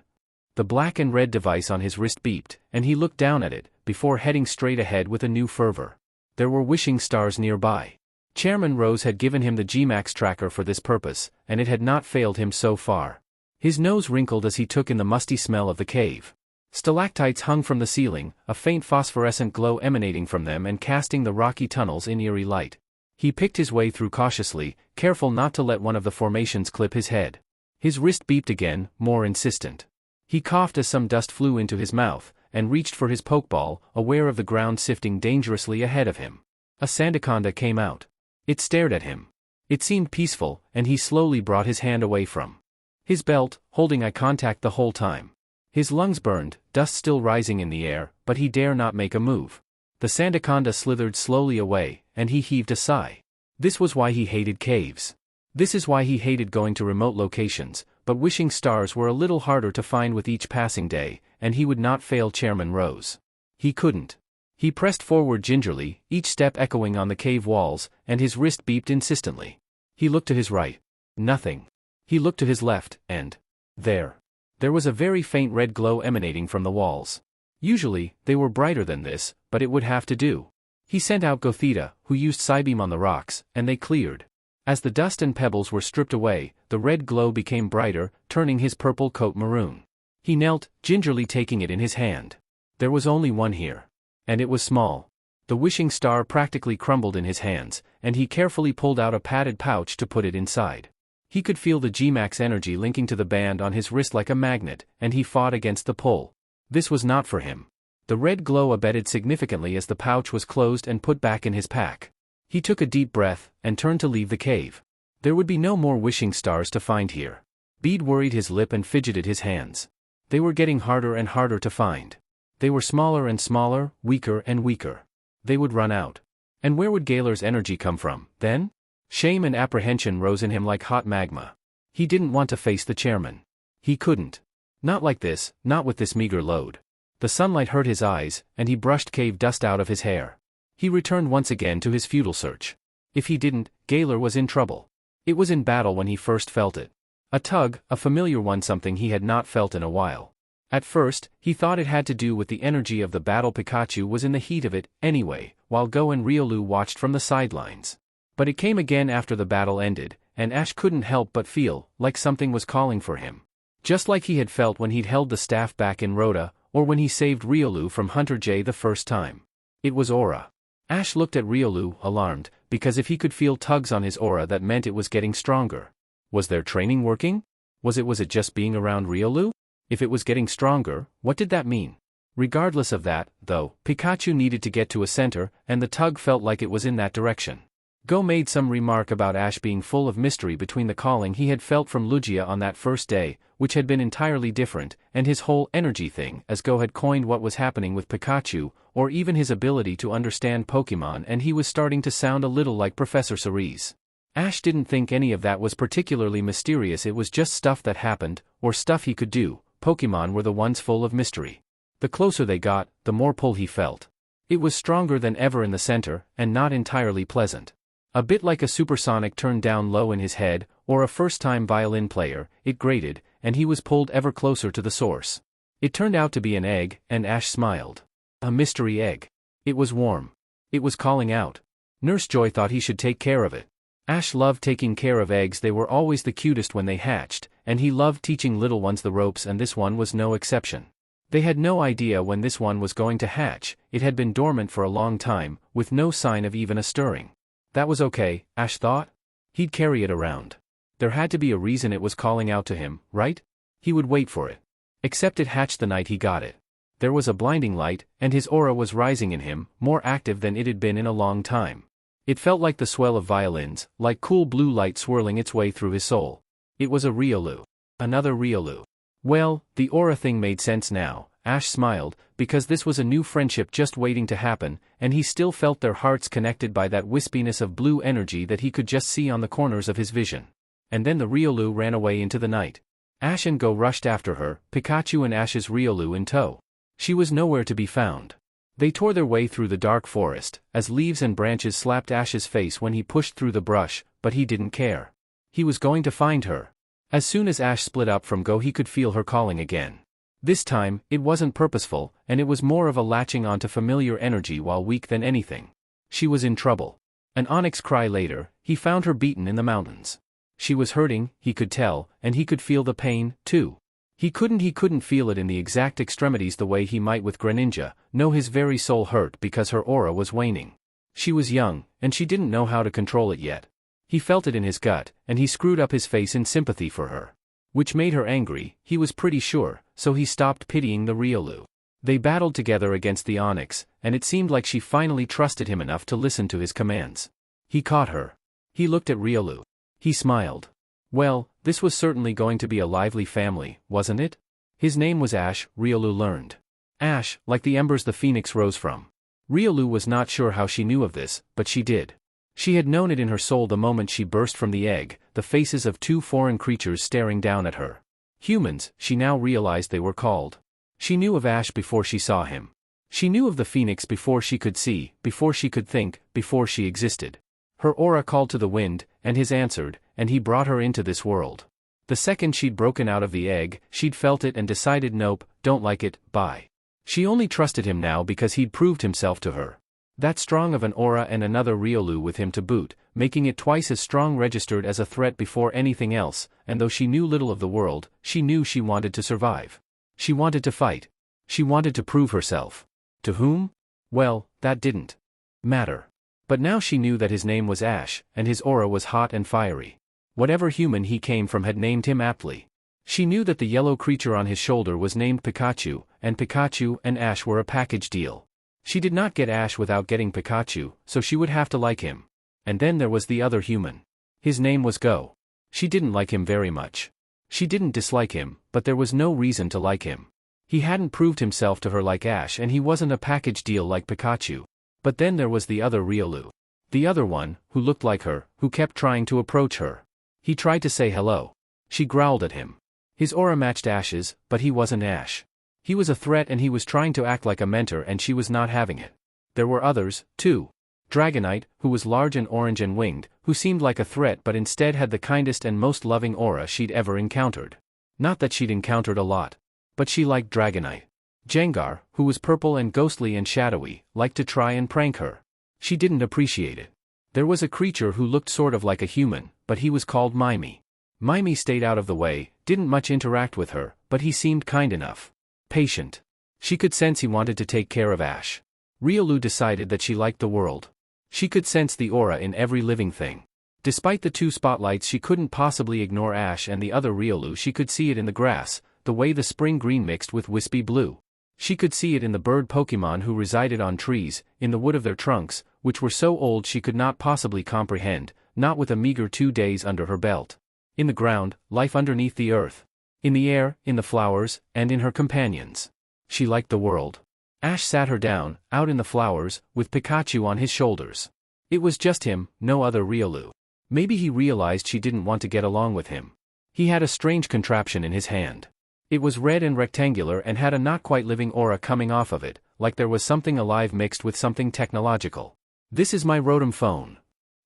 The black and red device on his wrist beeped, and he looked down at it, before heading straight ahead with a new fervor. There were wishing stars nearby. Chairman Rose had given him the Gmax tracker for this purpose, and it had not failed him so far. His nose wrinkled as he took in the musty smell of the cave. Stalactites hung from the ceiling, a faint phosphorescent glow emanating from them and casting the rocky tunnels in eerie light. He picked his way through cautiously, careful not to let one of the formations clip his head. His wrist beeped again, more insistent. He coughed as some dust flew into his mouth, and reached for his pokeball, aware of the ground sifting dangerously ahead of him. A Sandaconda came out. It stared at him. It seemed peaceful, and he slowly brought his hand away from his belt, holding eye contact the whole time. His lungs burned, dust still rising in the air, but he dare not make a move. The Sandaconda slithered slowly away, and he heaved a sigh. This was why he hated caves. This is why he hated going to remote locations, but wishing stars were a little harder to find with each passing day, and he would not fail Chairman Rose. He couldn't. He pressed forward gingerly, each step echoing on the cave walls, and his wrist beeped insistently. He looked to his right. Nothing. He looked to his left, and there was a very faint red glow emanating from the walls. Usually, they were brighter than this, but it would have to do. He sent out Gothita, who used Psybeam on the rocks, and they cleared. As the dust and pebbles were stripped away, the red glow became brighter, turning his purple coat maroon. He knelt, gingerly taking it in his hand. There was only one here. And it was small. The wishing star practically crumbled in his hands, and he carefully pulled out a padded pouch to put it inside. He could feel the Gmax energy linking to the band on his wrist like a magnet, and he fought against the pull. This was not for him. The red glow abated significantly as the pouch was closed and put back in his pack. He took a deep breath, and turned to leave the cave. There would be no more wishing stars to find here. Bede worried his lip and fidgeted his hands. They were getting harder and harder to find. They were smaller and smaller, weaker and weaker. They would run out. And where would Galar's energy come from, then? Shame and apprehension rose in him like hot magma. He didn't want to face the chairman. He couldn't. Not like this, not with this meager load. The sunlight hurt his eyes, and he brushed cave dust out of his hair. He returned once again to his futile search. If he didn't, Galar was in trouble. It was in battle when he first felt it. A tug, a familiar one, something he had not felt in a while. At first, he thought it had to do with the energy of the battle. Pikachu was in the heat of it, anyway, while Go and Riolu watched from the sidelines. But it came again after the battle ended, and Ash couldn't help but feel like something was calling for him. Just like he had felt when he'd held the staff back in Rhoda, or when he saved Riolu from Hunter J the first time. It was aura. Ash looked at Riolu, alarmed, because if he could feel tugs on his aura, that meant it was getting stronger. Was their training working? Was it just being around Riolu? If it was getting stronger, what did that mean? Regardless of that, though, Pikachu needed to get to a center, and the tug felt like it was in that direction. Go made some remark about Ash being full of mystery between the calling he had felt from Lugia on that first day, which had been entirely different, and his whole energy thing, as Go had coined what was happening with Pikachu, or even his ability to understand Pokemon, and he was starting to sound a little like Professor Cerise. Ash didn't think any of that was particularly mysterious, it was just stuff that happened, or stuff he could do. Pokemon were the ones full of mystery. The closer they got, the more pull he felt. It was stronger than ever in the center, and not entirely pleasant. A bit like a supersonic turned down low in his head, or a first-time violin player, it grated, and he was pulled ever closer to the source. It turned out to be an egg, and Ash smiled. A mystery egg. It was warm. It was calling out. Nurse Joy thought he should take care of it. Ash loved taking care of eggs, they were always the cutest when they hatched, and he loved teaching little ones the ropes, and this one was no exception. They had no idea when this one was going to hatch, it had been dormant for a long time, with no sign of even a stirring. That was okay, Ash thought. He'd carry it around. There had to be a reason it was calling out to him, right? He would wait for it. Except it hatched the night he got it. There was a blinding light, and his aura was rising in him, more active than it had been in a long time. It felt like the swell of violins, like cool blue light swirling its way through his soul. It was a Riolu. Another Riolu. Well, the aura thing made sense now. Ash smiled, because this was a new friendship just waiting to happen, and he still felt their hearts connected by that wispiness of blue energy that he could just see on the corners of his vision. And then the Riolu ran away into the night. Ash and Go rushed after her, Pikachu and Ash's Riolu in tow. She was nowhere to be found. They tore their way through the dark forest, as leaves and branches slapped Ash's face when he pushed through the brush, but he didn't care. He was going to find her. As soon as Ash split up from Go, he could feel her calling again. This time, it wasn't purposeful, and it was more of a latching onto familiar energy while weak than anything. She was in trouble. An onyx cry later, he found her beaten in the mountains. She was hurting, he could tell, and he could feel the pain, too. He couldn't feel it in the exact extremities the way he might with Greninja, know his very soul hurt because her aura was waning. She was young, and she didn't know how to control it yet. He felt it in his gut, and he screwed up his face in sympathy for her. Which made her angry, he was pretty sure, so he stopped pitying the Riolu. They battled together against the Onyx, and it seemed like she finally trusted him enough to listen to his commands. He caught her. He looked at Riolu. He smiled. Well, this was certainly going to be a lively family, wasn't it? His name was Ash, Riolu learned. Ash, like the embers the phoenix rose from. Riolu was not sure how she knew of this, but she did. She had known it in her soul the moment she burst from the egg, the faces of two foreign creatures staring down at her. Humans, she now realized they were called. She knew of Ash before she saw him. She knew of the phoenix before she could see, before she could think, before she existed. Her aura called to the wind, and his answered, and he brought her into this world. The second she'd broken out of the egg, she'd felt it and decided nope, don't like it, bye. She only trusted him now because he'd proved himself to her. That strong of an aura and another Riolu with him to boot, making it twice as strong registered as a threat before anything else, and though she knew little of the world, she knew she wanted to survive. She wanted to fight. She wanted to prove herself. To whom? Well, that didn't matter. But now she knew that his name was Ash, and his aura was hot and fiery. Whatever human he came from had named him aptly. She knew that the yellow creature on his shoulder was named Pikachu and Ash were a package deal. She did not get Ash without getting Pikachu, so she would have to like him. And then there was the other human. His name was Go. She didn't like him very much. She didn't dislike him, but there was no reason to like him. He hadn't proved himself to her like Ash, and he wasn't a package deal like Pikachu. But then there was the other Riolu. The other one, who looked like her, who kept trying to approach her. He tried to say hello. She growled at him. His aura matched Ash's, but he wasn't Ash. He was a threat and he was trying to act like a mentor and she was not having it. There were others, too. Dragonite, who was large and orange and winged, who seemed like a threat but instead had the kindest and most loving aura she'd ever encountered. Not that she'd encountered a lot. But she liked Dragonite. Gengar, who was purple and ghostly and shadowy, liked to try and prank her. She didn't appreciate it. There was a creature who looked sort of like a human, but he was called Mimey. Mimey stayed out of the way, didn't much interact with her, but he seemed kind enough. Patient. She could sense he wanted to take care of Ash. Riolu decided that she liked the world. She could sense the aura in every living thing. Despite the two spotlights, she couldn't possibly ignore Ash and the other Riolu. She could see it in the grass, the way the spring green mixed with wispy blue. She could see it in the bird Pokemon who resided on trees, in the wood of their trunks, which were so old she could not possibly comprehend, not with a meager 2 days under her belt. In the ground, life underneath the earth. In the air, in the flowers, and in her companions. She liked the world. Ash sat her down, out in the flowers, with Pikachu on his shoulders. It was just him, no other Riolu. Maybe he realized she didn't want to get along with him. He had a strange contraption in his hand. It was red and rectangular and had a not-quite-living aura coming off of it, like there was something alive mixed with something technological. "This is my Rotom phone."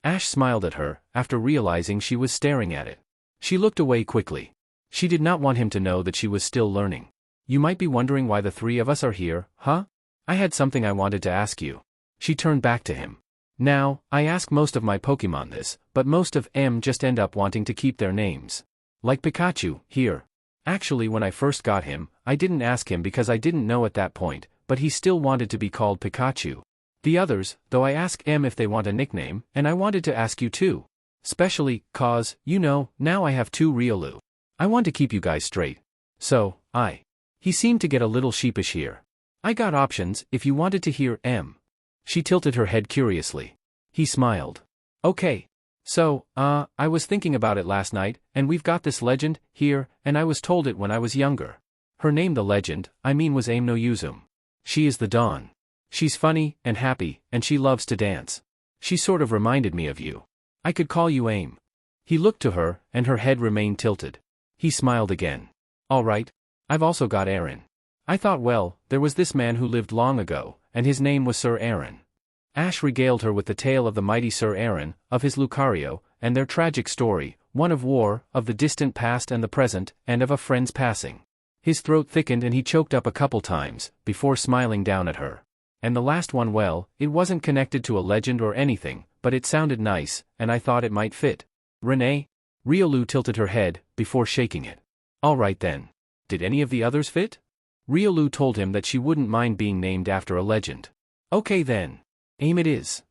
Ash smiled at her, after realizing she was staring at it. She looked away quickly. She did not want him to know that she was still learning. "You might be wondering why the three of us are here, huh? I had something I wanted to ask you." She turned back to him. "Now, I ask most of my Pokemon this, but most of them just end up wanting to keep their names. Like Pikachu, here. Actually, when I first got him, I didn't ask him because I didn't know at that point, but he still wanted to be called Pikachu. The others, though I ask them if they want a nickname, and I wanted to ask you too. Especially, cause, you know, now I have two Riolu. I want to keep you guys straight. So, He seemed to get a little sheepish here. "I got options, if you wanted to hear 'em." She tilted her head curiously. He smiled. Okay. So, I was thinking about it last night, and we've got this legend here, and I was told it when I was younger. Her name the legend, was Aim no Yuzum. She is the dawn. She's funny, and happy, and she loves to dance. She sort of reminded me of you. I could call you Aim. He looked to her, and her head remained tilted. He smiled again. All right. I've also got Aaron. I thought well, there was this man who lived long ago, and his name was Sir Aaron. Ash regaled her with the tale of the mighty Sir Aaron, of his Lucario, and their tragic story, one of war, of the distant past and the present, and of a friend's passing. His throat thickened and he choked up a couple times, before smiling down at her. And the last one, well, it wasn't connected to a legend or anything, but it sounded nice, and I thought it might fit. Renee? Riolu tilted her head, before shaking it. All right then. Did any of the others fit? Riolu told him that she wouldn't mind being named after a legend. Okay then. Aim it is.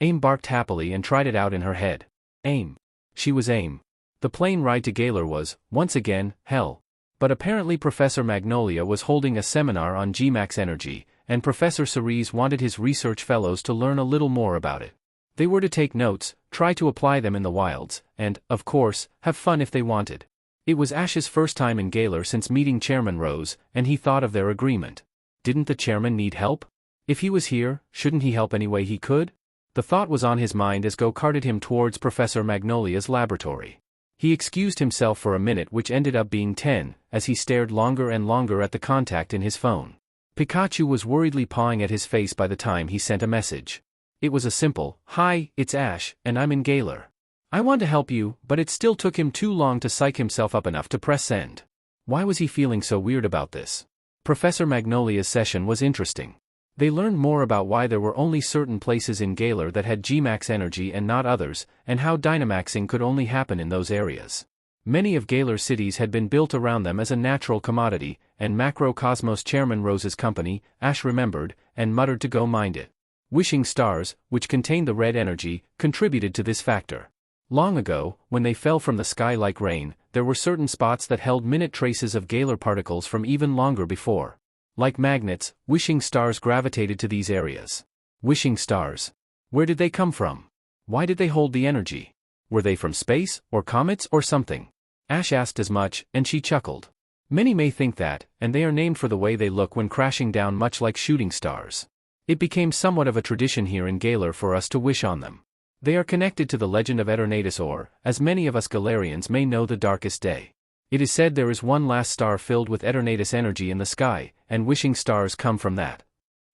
Aim barked happily and tried it out in her head. Aim. She was Aim. The plane ride to Galar was, once again, hell. But apparently Professor Magnolia was holding a seminar on Gmax energy, and Professor Cerise wanted his research fellows to learn a little more about it. They were to take notes, try to apply them in the wilds, and, of course, have fun if they wanted. It was Ash's first time in Galar since meeting Chairman Rose, and he thought of their agreement. Didn't the chairman need help? If he was here, shouldn't he help any way he could? The thought was on his mind as Go carted him towards Professor Magnolia's laboratory. He excused himself for a minute, which ended up being 10, as he stared longer and longer at the contact in his phone. Pikachu was worriedly pawing at his face by the time he sent a message. It was a simple, "Hi, it's Ash, and I'm in Galar. I want to help you," but it still took him too long to psych himself up enough to press send. Why was he feeling so weird about this? Professor Magnolia's session was interesting. They learned more about why there were only certain places in Galar that had Gmax energy and not others, and how Dynamaxing could only happen in those areas. Many of Galar's cities had been built around them as a natural commodity, and Macrocosmos Chairman Rose's company, Ash remembered, and muttered to Go mind it. Wishing stars, which contained the red energy, contributed to this factor. Long ago, when they fell from the sky like rain, there were certain spots that held minute traces of Galar particles from even longer before. Like magnets, wishing stars gravitated to these areas. Wishing stars. Where did they come from? Why did they hold the energy? Were they from space, or comets, or something? Ash asked as much, and she chuckled. Many may think that, and they are named for the way they look when crashing down, much like shooting stars. It became somewhat of a tradition here in Galar for us to wish on them. They are connected to the legend of Eternatus, or, as many of us Galarians may know, the darkest day. It is said there is one last star filled with Eternatus energy in the sky, and wishing stars come from that.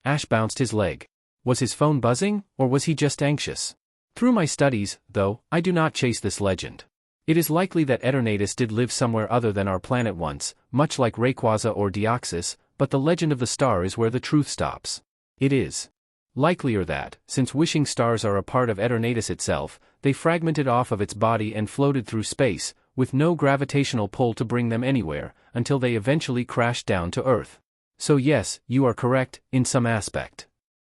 Ash bounced his leg. Was his phone buzzing, or was he just anxious? Through my studies, though, I do not chase this legend. It is likely that Eternatus did live somewhere other than our planet once, much like Rayquaza or Deoxys, but the legend of the star is where the truth stops. It is likelier that, since wishing stars are a part of Eternatus itself, they fragmented off of its body and floated through space, with no gravitational pull to bring them anywhere, until they eventually crashed down to Earth. So yes, you are correct, in some aspect.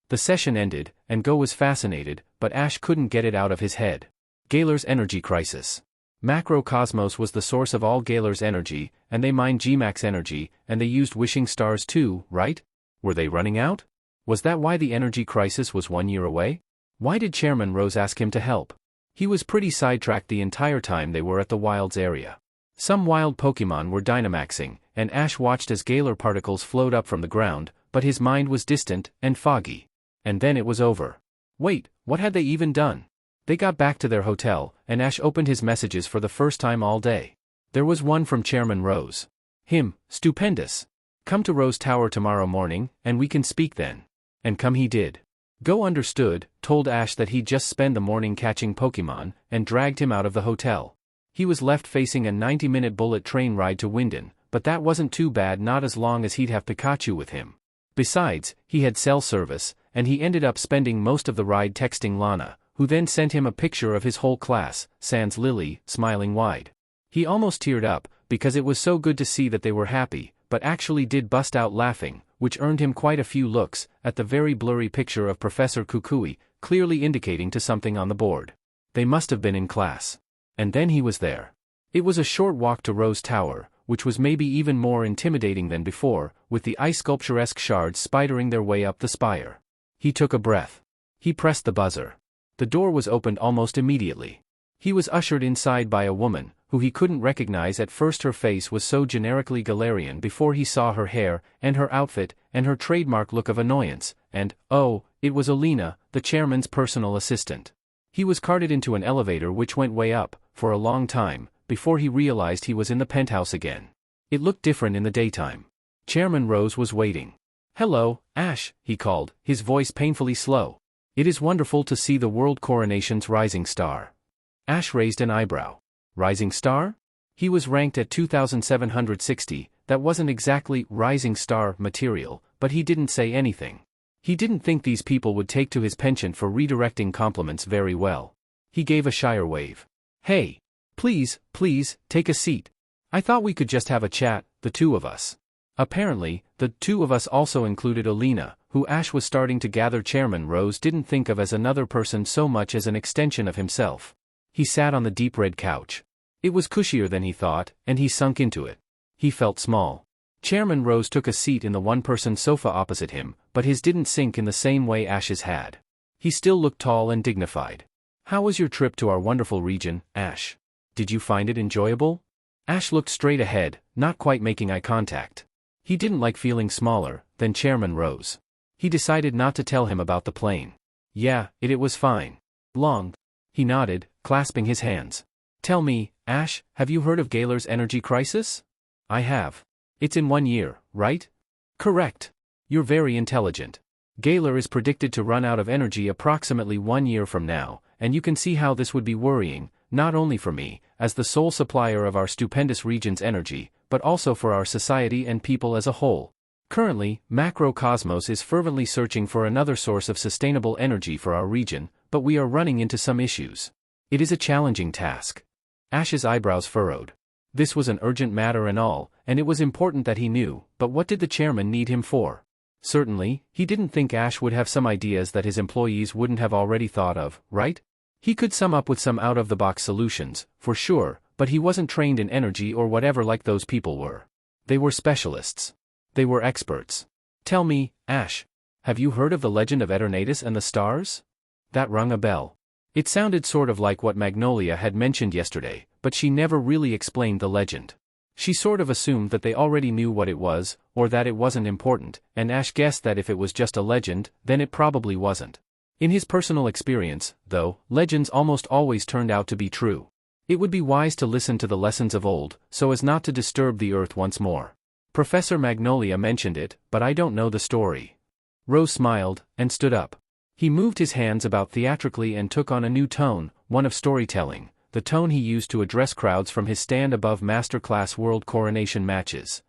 The session ended, and Go was fascinated, but Ash couldn't get it out of his head. Galar's energy crisis. Macrocosmos was the source of all Galar's energy, and they mined Gmax energy, and they used wishing stars too, right? Were they running out? Was that why the energy crisis was 1 year away? Why did Chairman Rose ask him to help? He was pretty sidetracked the entire time they were at the wilds area. Some wild Pokemon were Dynamaxing, and Ash watched as Galar particles flowed up from the ground, but his mind was distant and foggy. And then it was over. Wait, what had they even done? They got back to their hotel, and Ash opened his messages for the first time all day. There was one from Chairman Rose. Him, stupendous. Come to Rose Tower tomorrow morning, and we can speak then. And come he did. Go understood, told Ash that he'd just spend the morning catching Pokemon, and dragged him out of the hotel. He was left facing a 90-minute bullet train ride to Winden, but that wasn't too bad, not as long as he'd have Pikachu with him. Besides, he had cell service, and he ended up spending most of the ride texting Lana, who then sent him a picture of his whole class, sans Lily, smiling wide. He almost teared up, because it was so good to see that they were happy, but actually did bust out laughing, which earned him quite a few looks at the very blurry picture of Professor Kukui, clearly indicating to something on the board. They must have been in class. And then he was there. It was a short walk to Rose Tower, which was maybe even more intimidating than before, with the ice sculpturesque shards spidering their way up the spire. He took a breath. He pressed the buzzer. The door was opened almost immediately. He was ushered inside by a woman, who he couldn't recognize at first. Her face was so generically Galarian before he saw her hair, and her outfit, and her trademark look of annoyance, and, oh, it was Alina, the chairman's personal assistant. He was carted into an elevator which went way up, for a long time, before he realized he was in the penthouse again. It looked different in the daytime. Chairman Rose was waiting. "Hello, Ash," he called, his voice painfully slow. "It is wonderful to see the world coronation's rising star." Ash raised an eyebrow. Rising star? He was ranked at 2760, that wasn't exactly rising star material, but he didn't say anything. He didn't think these people would take to his penchant for redirecting compliments very well. He gave a shyer wave. "Hey. Please, take a seat. I thought we could just have a chat, the two of us." Apparently, the two of us also included Alina, who Ash was starting to gather Chairman Rose didn't think of as another person so much as an extension of himself. He sat on the deep red couch. It was cushier than he thought, and he sunk into it. He felt small. Chairman Rose took a seat in the one-person sofa opposite him, but his didn't sink in the same way Ash's had. He still looked tall and dignified. "How was your trip to our wonderful region, Ash? Did you find it enjoyable?" Ash looked straight ahead, not quite making eye contact. He didn't like feeling smaller than Chairman Rose. He decided not to tell him about the plane. "Yeah, it was fine." "Long?" He nodded, clasping his hands. "Tell me, Ash, have you heard of Galar's energy crisis?" "I have. It's in 1 year, right?" "Correct. You're very intelligent. Galar is predicted to run out of energy approximately 1 year from now, and you can see how this would be worrying, not only for me, as the sole supplier of our stupendous region's energy, but also for our society and people as a whole. Currently, Macrocosmos is fervently searching for another source of sustainable energy for our region, but we are running into some issues. It is a challenging task." Ash's eyebrows furrowed. This was an urgent matter and all, and it was important that he knew, but what did the chairman need him for? Certainly, he didn't think Ash would have some ideas that his employees wouldn't have already thought of, right? He could sum up with some out-of-the-box solutions, for sure, but he wasn't trained in energy or whatever like those people were. They were specialists. They were experts. "Tell me, Ash, have you heard of the legend of Eternatus and the stars?" That rung a bell. It sounded sort of like what Magnolia had mentioned yesterday, but she never really explained the legend. She sort of assumed that they already knew what it was, or that it wasn't important, and Ash guessed that if it was just a legend, then it probably wasn't. In his personal experience, though, legends almost always turned out to be true. It would be wise to listen to the lessons of old, so as not to disturb the earth once more. Professor Magnolia mentioned it, but I don't know the story. Rose smiled, and stood up. He moved his hands about theatrically and took on a new tone, one of storytelling, the tone he used to address crowds from his stand above masterclass world coronation matches.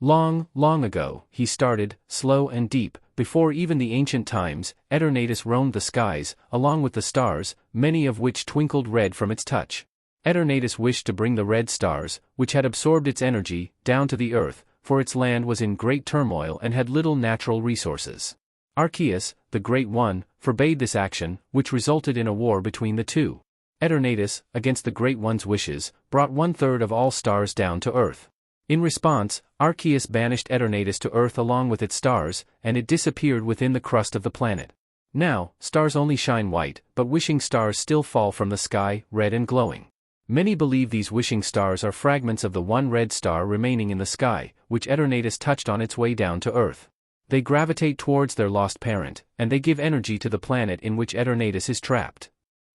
Long, long ago, he started, slow and deep, before even the ancient times, Eternatus roamed the skies, along with the stars, many of which twinkled red from its touch. Eternatus wished to bring the red stars, which had absorbed its energy, down to the earth, for its land was in great turmoil and had little natural resources. Arceus, the Great One, forbade this action, which resulted in a war between the two. Eternatus, against the Great One's wishes, brought 1/3 of all stars down to Earth. In response, Arceus banished Eternatus to Earth along with its stars, and it disappeared within the crust of the planet. Now, stars only shine white, but wishing stars still fall from the sky, red and glowing. Many believe these wishing stars are fragments of the one red star remaining in the sky, which Eternatus touched on its way down to Earth. They gravitate towards their lost parent, and they give energy to the planet in which Eternatus is trapped.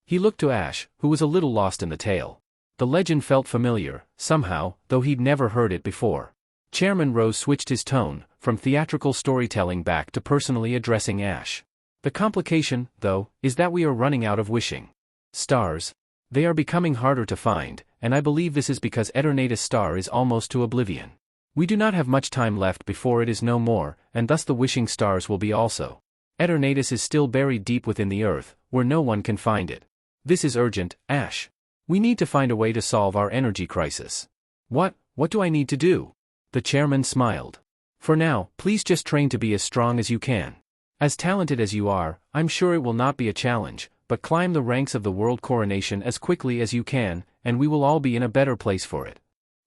He looked to Ash, who was a little lost in the tale. The legend felt familiar, somehow, though he'd never heard it before. Chairman Rose switched his tone, from theatrical storytelling back to personally addressing Ash. The complication, though, is that we are running out of wishing stars. They are becoming harder to find, and I believe this is because Eternatus' star is almost to oblivion. We do not have much time left before it is no more, and thus the wishing stars will be also. Eternatus is still buried deep within the earth, where no one can find it. This is urgent, Ash. We need to find a way to solve our energy crisis. What do I need to do? The chairman smiled. For now, please just train to be as strong as you can. As talented as you are, I'm sure it will not be a challenge, but climb the ranks of the world coronation as quickly as you can, and we will all be in a better place for it.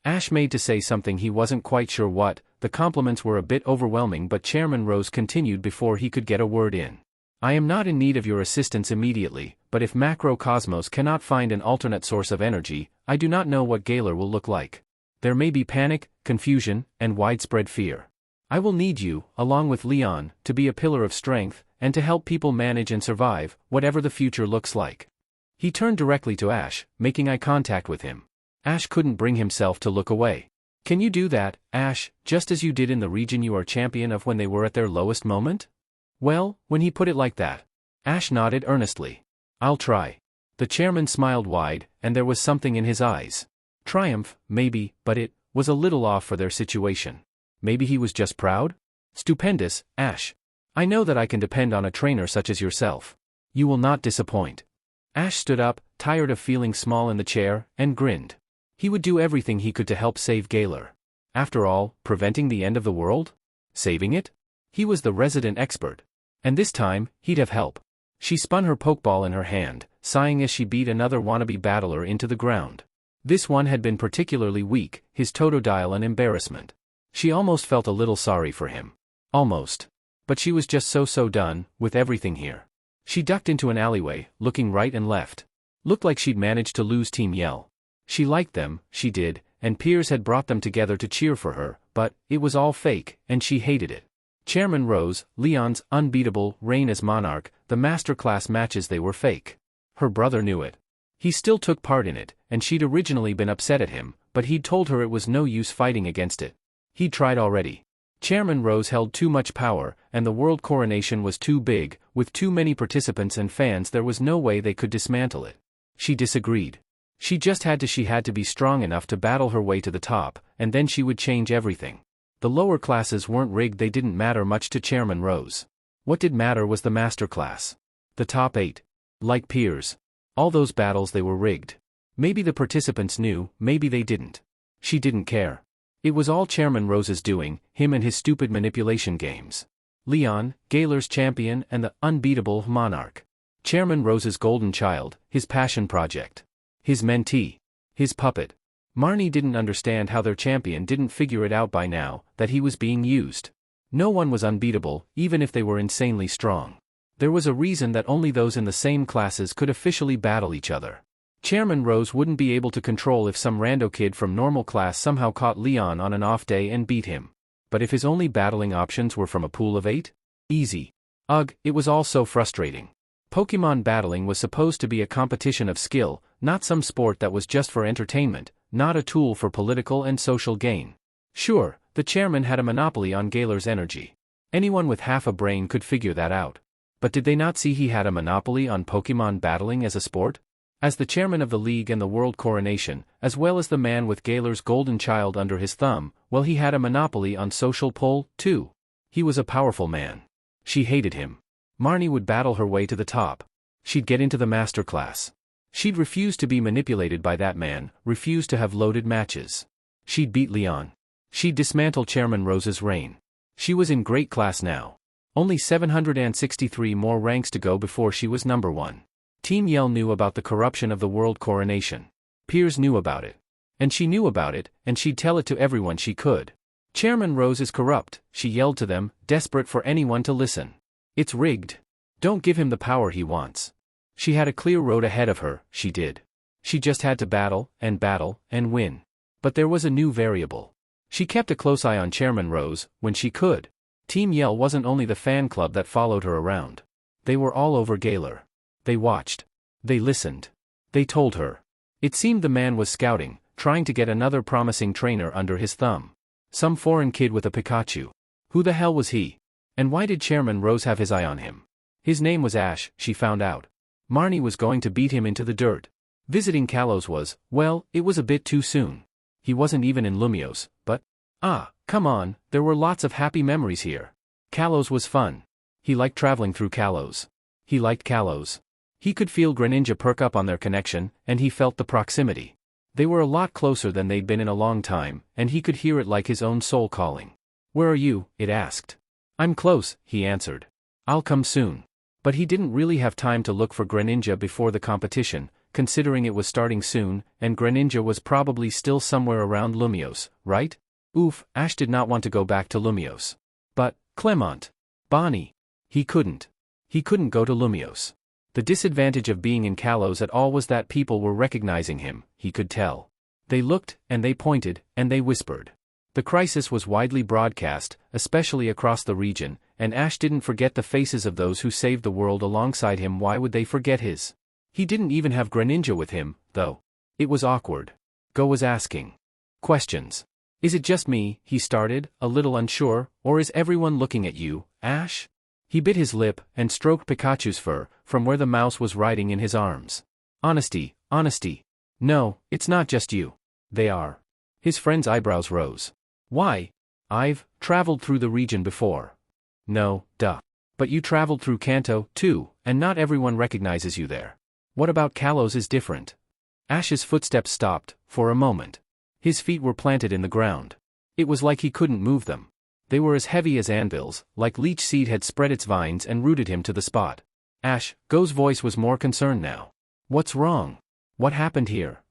Ash made to say something he wasn't quite sure what, the compliments were a bit overwhelming but Chairman Rose continued before he could get a word in. I am not in need of your assistance immediately, but if Macrocosmos cannot find an alternate source of energy, I do not know what Galar will look like. There may be panic, confusion, and widespread fear. I will need you, along with Leon, to be a pillar of strength, and to help people manage and survive, whatever the future looks like. He turned directly to Ash, making eye contact with him. Ash couldn't bring himself to look away. Can you do that, Ash, just as you did in the region you are champion of when they were at their lowest moment? Well, when he put it like that. Ash nodded earnestly. I'll try. The chairman smiled wide, and there was something in his eyes. Triumph, maybe, but it was a little off for their situation. Maybe he was just proud? Stupendous, Ash. I know that I can depend on a trainer such as yourself. You will not disappoint. Ash stood up, tired of feeling small in the chair, and grinned. He would do everything he could to help save Galar. After all, preventing the end of the world? Saving it? He was the resident expert. And this time, he'd have help. She spun her pokeball in her hand, sighing as she beat another wannabe battler into the ground. This one had been particularly weak, his Totodile an embarrassment. She almost felt a little sorry for him. Almost. But she was just so done with everything here. She ducked into an alleyway, looking right and left. Looked like she'd managed to lose Team Yell. She liked them, she did, and Piers had brought them together to cheer for her, but it was all fake, and she hated it. Chairman Rose, Leon's unbeatable reign as monarch, the masterclass matches, they were fake. Her brother knew it. He still took part in it, and she'd originally been upset at him, but he'd told her it was no use fighting against it. He'd tried already. Chairman Rose held too much power, and the world coronation was too big, with too many participants and fans there was no way they could dismantle it. She disagreed. She had to be strong enough to battle her way to the top, and then she would change everything. The lower classes weren't rigged, they didn't matter much to Chairman Rose. What did matter was the master class. The top 8. Like Piers. All those battles, they were rigged. Maybe the participants knew, maybe they didn't. She didn't care. It was all Chairman Rose's doing, him and his stupid manipulation games. Leon, Galar's champion and the unbeatable monarch. Chairman Rose's golden child, his passion project. His mentee. His puppet. Marne didn't understand how their champion didn't figure it out by now, that he was being used. No one was unbeatable, even if they were insanely strong. There was a reason that only those in the same classes could officially battle each other. Chairman Rose wouldn't be able to control if some rando kid from normal class somehow caught Leon on an off day and beat him. But if his only battling options were from a pool of 8? Easy. Ugh, it was all so frustrating. Pokemon battling was supposed to be a competition of skill, not some sport that was just for entertainment, not a tool for political and social gain. Sure, the chairman had a monopoly on Galar's energy. Anyone with half a brain could figure that out. But did they not see he had a monopoly on Pokemon battling as a sport? As the chairman of the league and the world coronation, as well as the man with Galar's golden child under his thumb, well, he had a monopoly on social pull, too. He was a powerful man. She hated him. Marne would battle her way to the top. She'd get into the master class. She'd refuse to be manipulated by that man, refuse to have loaded matches. She'd beat Leon. She'd dismantle Chairman Rose's reign. She was in great class now. Only 763 more ranks to go before she was number 1. Team Yell knew about the corruption of the world coronation. Piers knew about it. And she knew about it, and she'd tell it to everyone she could. Chairman Rose is corrupt, she yelled to them, desperate for anyone to listen. It's rigged. Don't give him the power he wants. She had a clear road ahead of her, she did. She just had to battle, and win. But there was a new variable. She kept a close eye on Chairman Rose, when she could. Team Yell wasn't only the fan club that followed her around. They were all over Galar. They watched. They listened. They told her. It seemed the man was scouting, trying to get another promising trainer under his thumb. Some foreign kid with a Pikachu. Who the hell was he? And why did Chairman Rose have his eye on him? His name was Ash, she found out. Marne was going to beat him into the dirt. Visiting Kalos was, well, it was a bit too soon. He wasn't even in Lumiose, but... come on, there were lots of happy memories here. Kalos was fun. He liked traveling through Kalos. He liked Kalos. He could feel Greninja perk up on their connection, and he felt the proximity. They were a lot closer than they'd been in a long time, and he could hear it like his own soul calling. Where are you? It asked. I'm close, he answered. I'll come soon. But he didn't really have time to look for Greninja before the competition, considering it was starting soon, and Greninja was probably still somewhere around Lumiose, right? Oof, Ash did not want to go back to Lumiose. But, Clement. Bonnie. He couldn't. He couldn't go to Lumiose. The disadvantage of being in Kalos at all was that people were recognizing him, he could tell. They looked, and they pointed, and they whispered. The crisis was widely broadcast, especially across the region, and Ash didn't forget the faces of those who saved the world alongside him. Why would they forget his? He didn't even have Greninja with him, though. It was awkward. Go was asking questions. Is it just me, he started, a little unsure, or is everyone looking at you, Ash? He bit his lip, and stroked Pikachu's fur, from where the mouse was riding in his arms. Honesty, honesty. No, it's not just you. They are. His friend's eyebrows rose. Why? I've traveled through the region before. No, duh. But you traveled through Kanto, too, and not everyone recognizes you there. What about Kalos is different? Ash's footsteps stopped, for a moment. His feet were planted in the ground. It was like he couldn't move them. They were as heavy as anvils, like leech seed had spread its vines and rooted him to the spot. Ash, Go's voice was more concerned now. What's wrong? What happened here?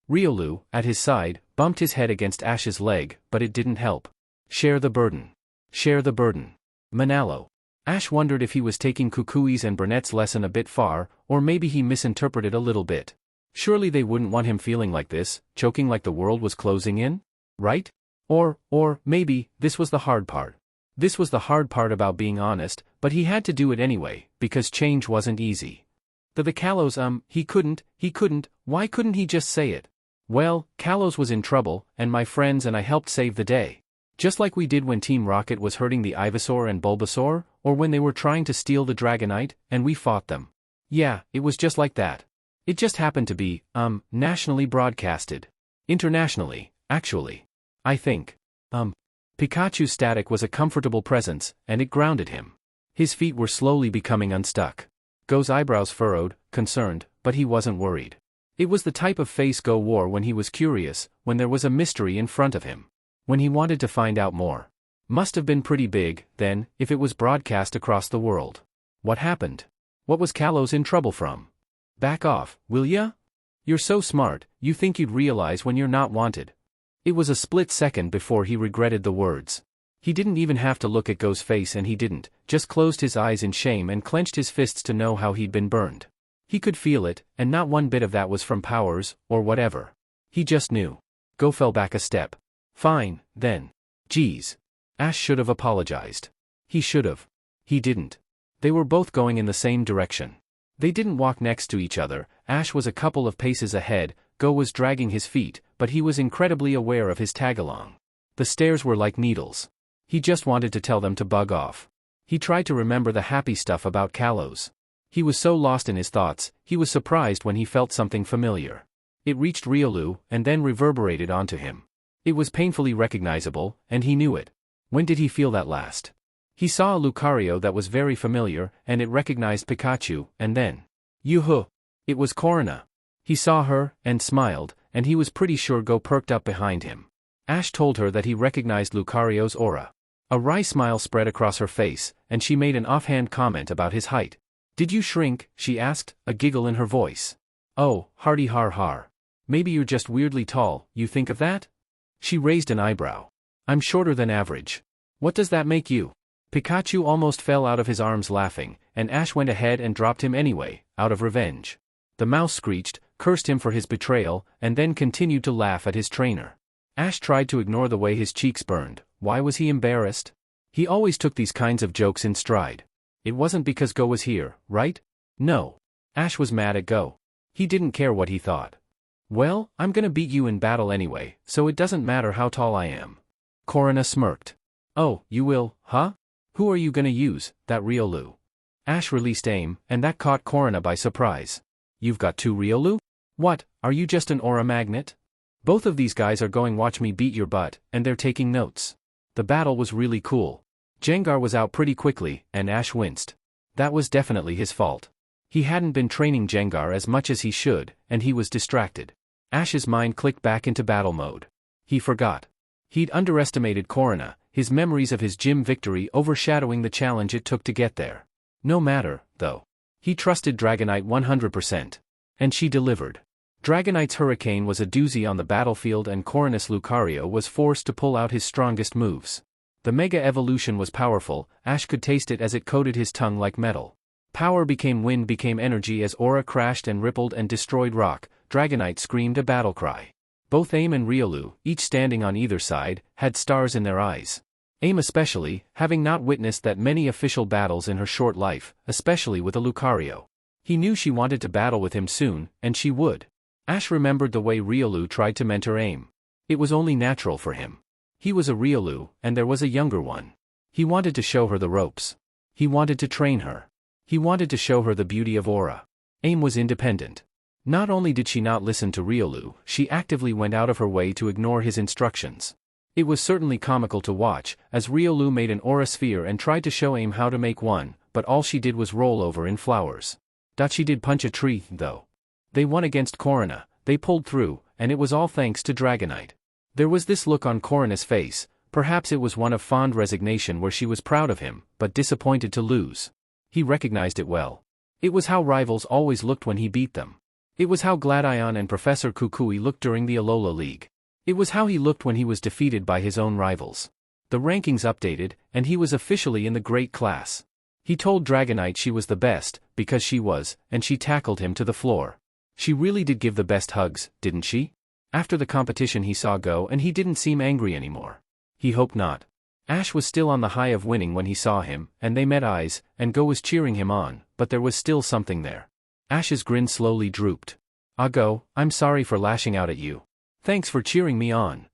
Riolu, at his side, bumped his head against Ash's leg, but it didn't help. Share the burden. Share the burden. Manalo. Ash wondered if he was taking Kukui's and Burnett's lesson a bit far, or maybe he misinterpreted a little bit. Surely they wouldn't want him feeling like this, choking like the world was closing in? Right? Or, maybe, this was the hard part. This was the hard part about being honest, but he had to do it anyway, because change wasn't easy. The Kalos, he couldn't, why couldn't he just say it? Well, Kalos was in trouble, and my friends and I helped save the day. Just like we did when Team Rocket was hurting the Ivysaur and Bulbasaur, or when they were trying to steal the Dragonite, and we fought them. Yeah, it was just like that. It just happened to be, nationally broadcasted. Internationally, actually. I think. Pikachu's static was a comfortable presence, and it grounded him. His feet were slowly becoming unstuck. Go's eyebrows furrowed, concerned, but he wasn't worried. It was the type of face Go wore when he was curious, when there was a mystery in front of him. When he wanted to find out more. Must have been pretty big, then, if it was broadcast across the world. What happened? What was Kalos in trouble from? Back off, will ya? You're so smart, you think you'd realize when you're not wanted. It was a split second before he regretted the words. He didn't even have to look at Go's face, and he didn't, just closed his eyes in shame and clenched his fists to know how he'd been burned. He could feel it, and not one bit of that was from powers, or whatever. He just knew. Go fell back a step. Fine, then. Geez. Ash should have apologized. He should have. He didn't. They were both going in the same direction. They didn't walk next to each other. Ash was a couple of paces ahead, Go was dragging his feet, but he was incredibly aware of his tagalong. The stairs were like needles. He just wanted to tell them to bug off. He tried to remember the happy stuff about Kalos. He was so lost in his thoughts, he was surprised when he felt something familiar. It reached Riolu, and then reverberated onto him. It was painfully recognizable, and he knew it. When did he feel that last? He saw a Lucario that was very familiar, and it recognized Pikachu, and then... Yoo-hoo! It was Corni. He saw her, and smiled, and he was pretty sure Go perked up behind him. Ash told her that he recognized Lucario's aura. A wry smile spread across her face, and she made an offhand comment about his height. Did you shrink? She asked, a giggle in her voice. Oh, hardy har har. Maybe you're just weirdly tall, you think of that? She raised an eyebrow. I'm shorter than average. What does that make you? Pikachu almost fell out of his arms laughing, and Ash went ahead and dropped him anyway, out of revenge. The mouse screeched, cursed him for his betrayal, and then continued to laugh at his trainer. Ash tried to ignore the way his cheeks burned. Why was he embarrassed? He always took these kinds of jokes in stride. It wasn't because Go was here, right? No. Ash was mad at Go. He didn't care what he thought. Well, I'm gonna beat you in battle anyway, so it doesn't matter how tall I am. Corni smirked. Oh, you will, huh? Who are you gonna use, that Riolu? Ash released aim, and that caught Corni by surprise. You've got two Riolu? What, are you just an aura magnet? Both of these guys are going watch me beat your butt, and they're taking notes. The battle was really cool. Gengar was out pretty quickly, and Ash winced. That was definitely his fault. He hadn't been training Gengar as much as he should, and he was distracted. Ash's mind clicked back into battle mode. He forgot. He'd underestimated Corni, his memories of his gym victory overshadowing the challenge it took to get there. No matter, though. He trusted Dragonite 100%. And she delivered. Dragonite's Hurricane was a doozy on the battlefield, and Corni's Lucario was forced to pull out his strongest moves. The Mega Evolution was powerful. Ash could taste it as it coated his tongue like metal. Power became wind became energy as aura crashed and rippled and destroyed rock. Dragonite screamed a battle cry. Both Aim and Riolu, each standing on either side, had stars in their eyes. Aim especially, having not witnessed that many official battles in her short life, especially with a Lucario. He knew she wanted to battle with him soon, and she would. Ash remembered the way Riolu tried to mentor Aim. It was only natural for him. He was a Riolu, and there was a younger one. He wanted to show her the ropes. He wanted to train her. He wanted to show her the beauty of aura. Aim was independent. Not only did she not listen to Riolu, she actively went out of her way to ignore his instructions. It was certainly comical to watch, as Riolu made an aura sphere and tried to show Aim how to make one, but all she did was roll over in flowers. She did punch a tree, though. They won against Corni, they pulled through, and it was all thanks to Dragonite. There was this look on Corni's face, perhaps it was one of fond resignation where she was proud of him, but disappointed to lose. He recognized it well. It was how rivals always looked when he beat them. It was how Gladion and Professor Kukui looked during the Alola League. It was how he looked when he was defeated by his own rivals. The rankings updated, and he was officially in the great class. He told Dragonite she was the best, because she was, and she tackled him to the floor. She really did give the best hugs, didn't she? After the competition he saw Go and he didn't seem angry anymore. He hoped not. Ash was still on the high of winning when he saw him, and they met eyes, and Go was cheering him on, but there was still something there. Ash's grin slowly drooped. Go, I'm sorry for lashing out at you. Thanks for cheering me on.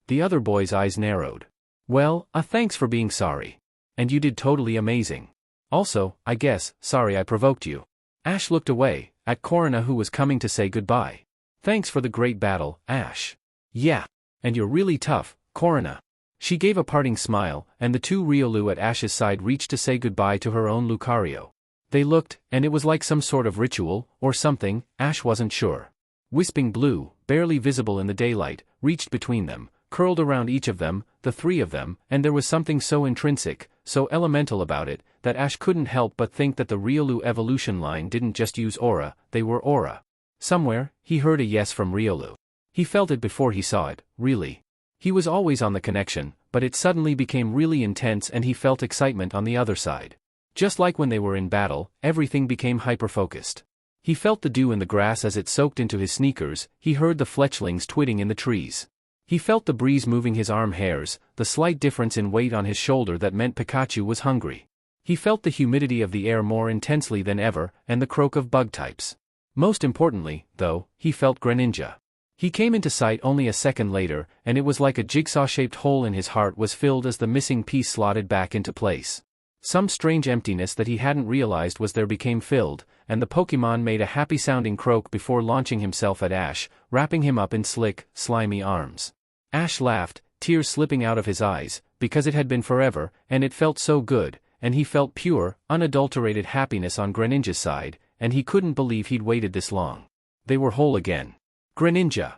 The other boy's eyes narrowed. Well, thanks for being sorry. And you did totally amazing. Also, I guess, sorry I provoked you. Ash looked away, at Corni who was coming to say goodbye. Thanks for the great battle, Ash. Yeah. And you're really tough, Corni. She gave a parting smile, and the two Riolu at Ash's side reached to say goodbye to her own Lucario. They looked, and it was like some sort of ritual, or something, Ash wasn't sure. Wisping blue, barely visible in the daylight, reached between them, curled around each of them, the three of them, and there was something so intrinsic, so elemental about it, that Ash couldn't help but think that the Riolu evolution line didn't just use aura, they were aura. Somewhere, he heard a yes from Riolu. He felt it before he saw it, really. He was always on the connection, but it suddenly became really intense and he felt excitement on the other side. Just like when they were in battle, everything became hyper-focused. He felt the dew in the grass as it soaked into his sneakers, he heard the fletchlings twitting in the trees. He felt the breeze moving his arm hairs, the slight difference in weight on his shoulder that meant Pikachu was hungry. He felt the humidity of the air more intensely than ever, and the croak of bug types. Most importantly, though, he felt Greninja. He came into sight only a second later, and it was like a jigsaw-shaped hole in his heart was filled as the missing piece slotted back into place. Some strange emptiness that he hadn't realized was there became filled, and the Pokémon made a happy-sounding croak before launching himself at Ash, wrapping him up in slick, slimy arms. Ash laughed, tears slipping out of his eyes, because it had been forever, and it felt so good, and he felt pure, unadulterated happiness on Greninja's side, and he couldn't believe he'd waited this long. They were whole again. Greninja.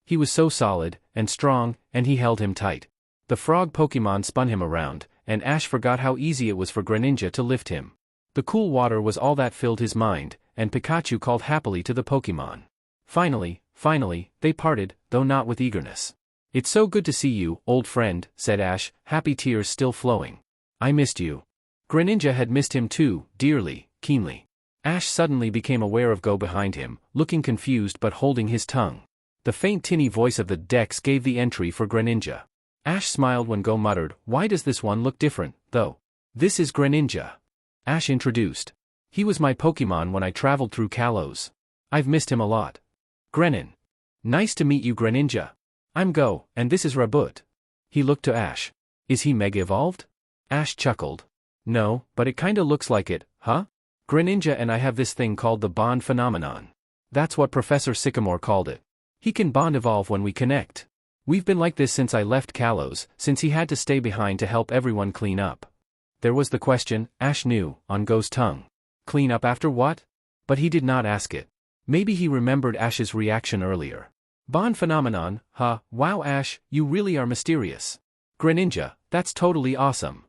He was so solid, and strong, and he held him tight. The frog Pokémon spun him around, and Ash forgot how easy it was for Greninja to lift him. The cool water was all that filled his mind, and Pikachu called happily to the Pokémon. Finally, they parted, though not with eagerness. It's so good to see you, old friend, said Ash, happy tears still flowing. I missed you. Greninja had missed him too, dearly, keenly. Ash suddenly became aware of Go behind him, looking confused but holding his tongue. The faint tinny voice of the Dex gave the entry for Greninja. Ash smiled when Go muttered, why does this one look different, though? This is Greninja. Ash introduced. He was my Pokémon when I traveled through Kalos. I've missed him a lot. Grenin. Nice to meet you, Greninja. I'm Go, and this is Raboot. He looked to Ash. Is he mega-evolved? Ash chuckled. No, but it kinda looks like it, huh? Greninja and I have this thing called the bond phenomenon. That's what Professor Sycamore called it. He can bond evolve when we connect. We've been like this since I left Kalos, since he had to stay behind to help everyone clean up. There was the question, Ash knew, on Go's tongue. Clean up after what? But he did not ask it. Maybe he remembered Ash's reaction earlier. Bond phenomenon, huh, wow Ash, you really are mysterious. Greninja, that's totally awesome.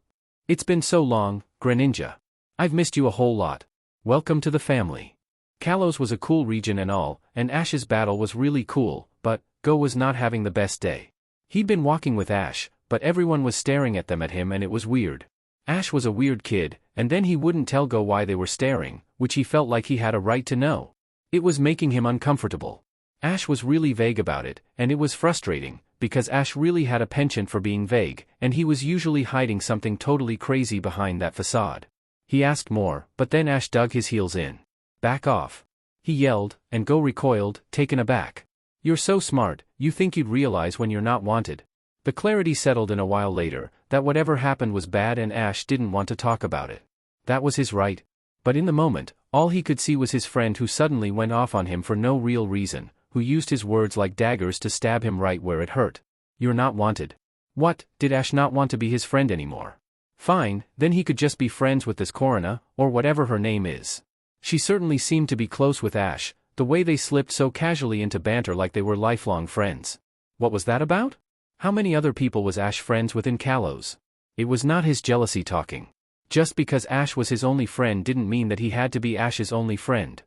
It's been so long, Greninja. I've missed you a whole lot. Welcome to the family. Kalos was a cool region and all, and Ash's battle was really cool, but Go was not having the best day. He'd been walking with Ash, but everyone was staring at him and it was weird. Ash was a weird kid, and then he wouldn't tell Go why they were staring, which he felt like he had a right to know. It was making him uncomfortable. Ash was really vague about it, and it was frustrating, because Ash really had a penchant for being vague, and he was usually hiding something totally crazy behind that facade. He asked more, but then Ash dug his heels in. Back off. He yelled, and Go recoiled, taken aback. You're so smart, you think you'd realize when you're not wanted. The clarity settled in a while later, that whatever happened was bad and Ash didn't want to talk about it. That was his right. But in the moment, all he could see was his friend who suddenly went off on him for no real reason, who used his words like daggers to stab him right where it hurt. You're not wanted. What, did Ash not want to be his friend anymore? Fine, then he could just be friends with this Corona, or whatever her name is. She certainly seemed to be close with Ash, the way they slipped so casually into banter like they were lifelong friends. What was that about? How many other people was Ash friends with in Kalos? It was not his jealousy talking. Just because Ash was his only friend didn't mean that he had to be Ash's only friend.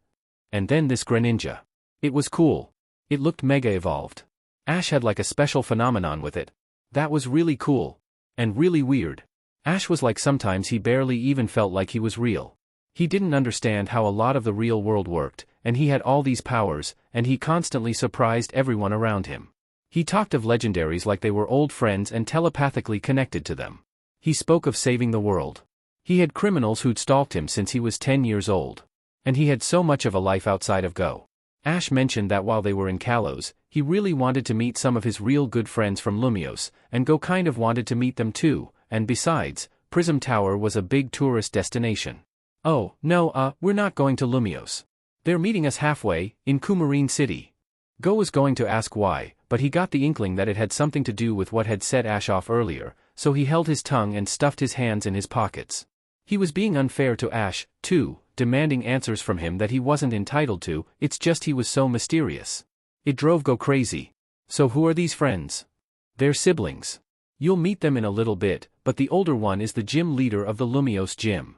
And then this Greninja. It was cool. It looked mega evolved. Ash had like a special phenomenon with it. That was really cool. And really weird. Ash was like sometimes he barely even felt like he was real. He didn't understand how a lot of the real world worked, and he had all these powers, and he constantly surprised everyone around him. He talked of legendaries like they were old friends and telepathically connected to them. He spoke of saving the world. He had criminals who'd stalked him since he was 10 years old. And he had so much of a life outside of Go. Ash mentioned that while they were in Kalos, he really wanted to meet some of his real good friends from Lumios, and Go kind of wanted to meet them too, and besides, Prism Tower was a big tourist destination. Oh, no, we're not going to Lumios. They're meeting us halfway, in Coumarine City. Go was going to ask why, but he got the inkling that it had something to do with what had set Ash off earlier, so he held his tongue and stuffed his hands in his pockets. He was being unfair to Ash, too, demanding answers from him that he wasn't entitled to, it's just he was so mysterious. It drove Go crazy. So who are these friends? They're siblings. You'll meet them in a little bit, but the older one is the gym leader of the Lumios gym.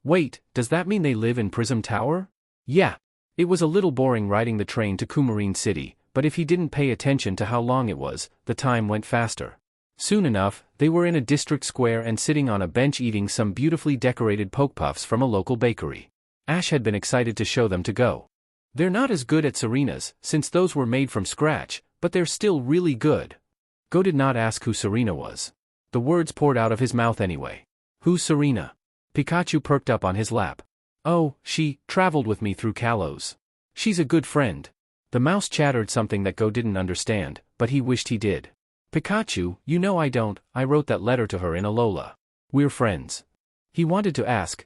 Wait, does that mean they live in Prism Tower? Yeah. It was a little boring riding the train to Coumarine City, but if he didn't pay attention to how long it was, the time went faster. Soon enough, they were in a district square and sitting on a bench eating some beautifully decorated poke puffs from a local bakery. Ash had been excited to show them to Go. They're not as good at Serena's, since those were made from scratch, but they're still really good. Go did not ask who Serena was. The words poured out of his mouth anyway. Who's Serena? Pikachu perked up on his lap. Oh, she traveled with me through Kalos. She's a good friend. The mouse chattered something that Go didn't understand, but he wished he did. Pikachu, you know I wrote that letter to her in Alola. We're friends. He wanted to ask.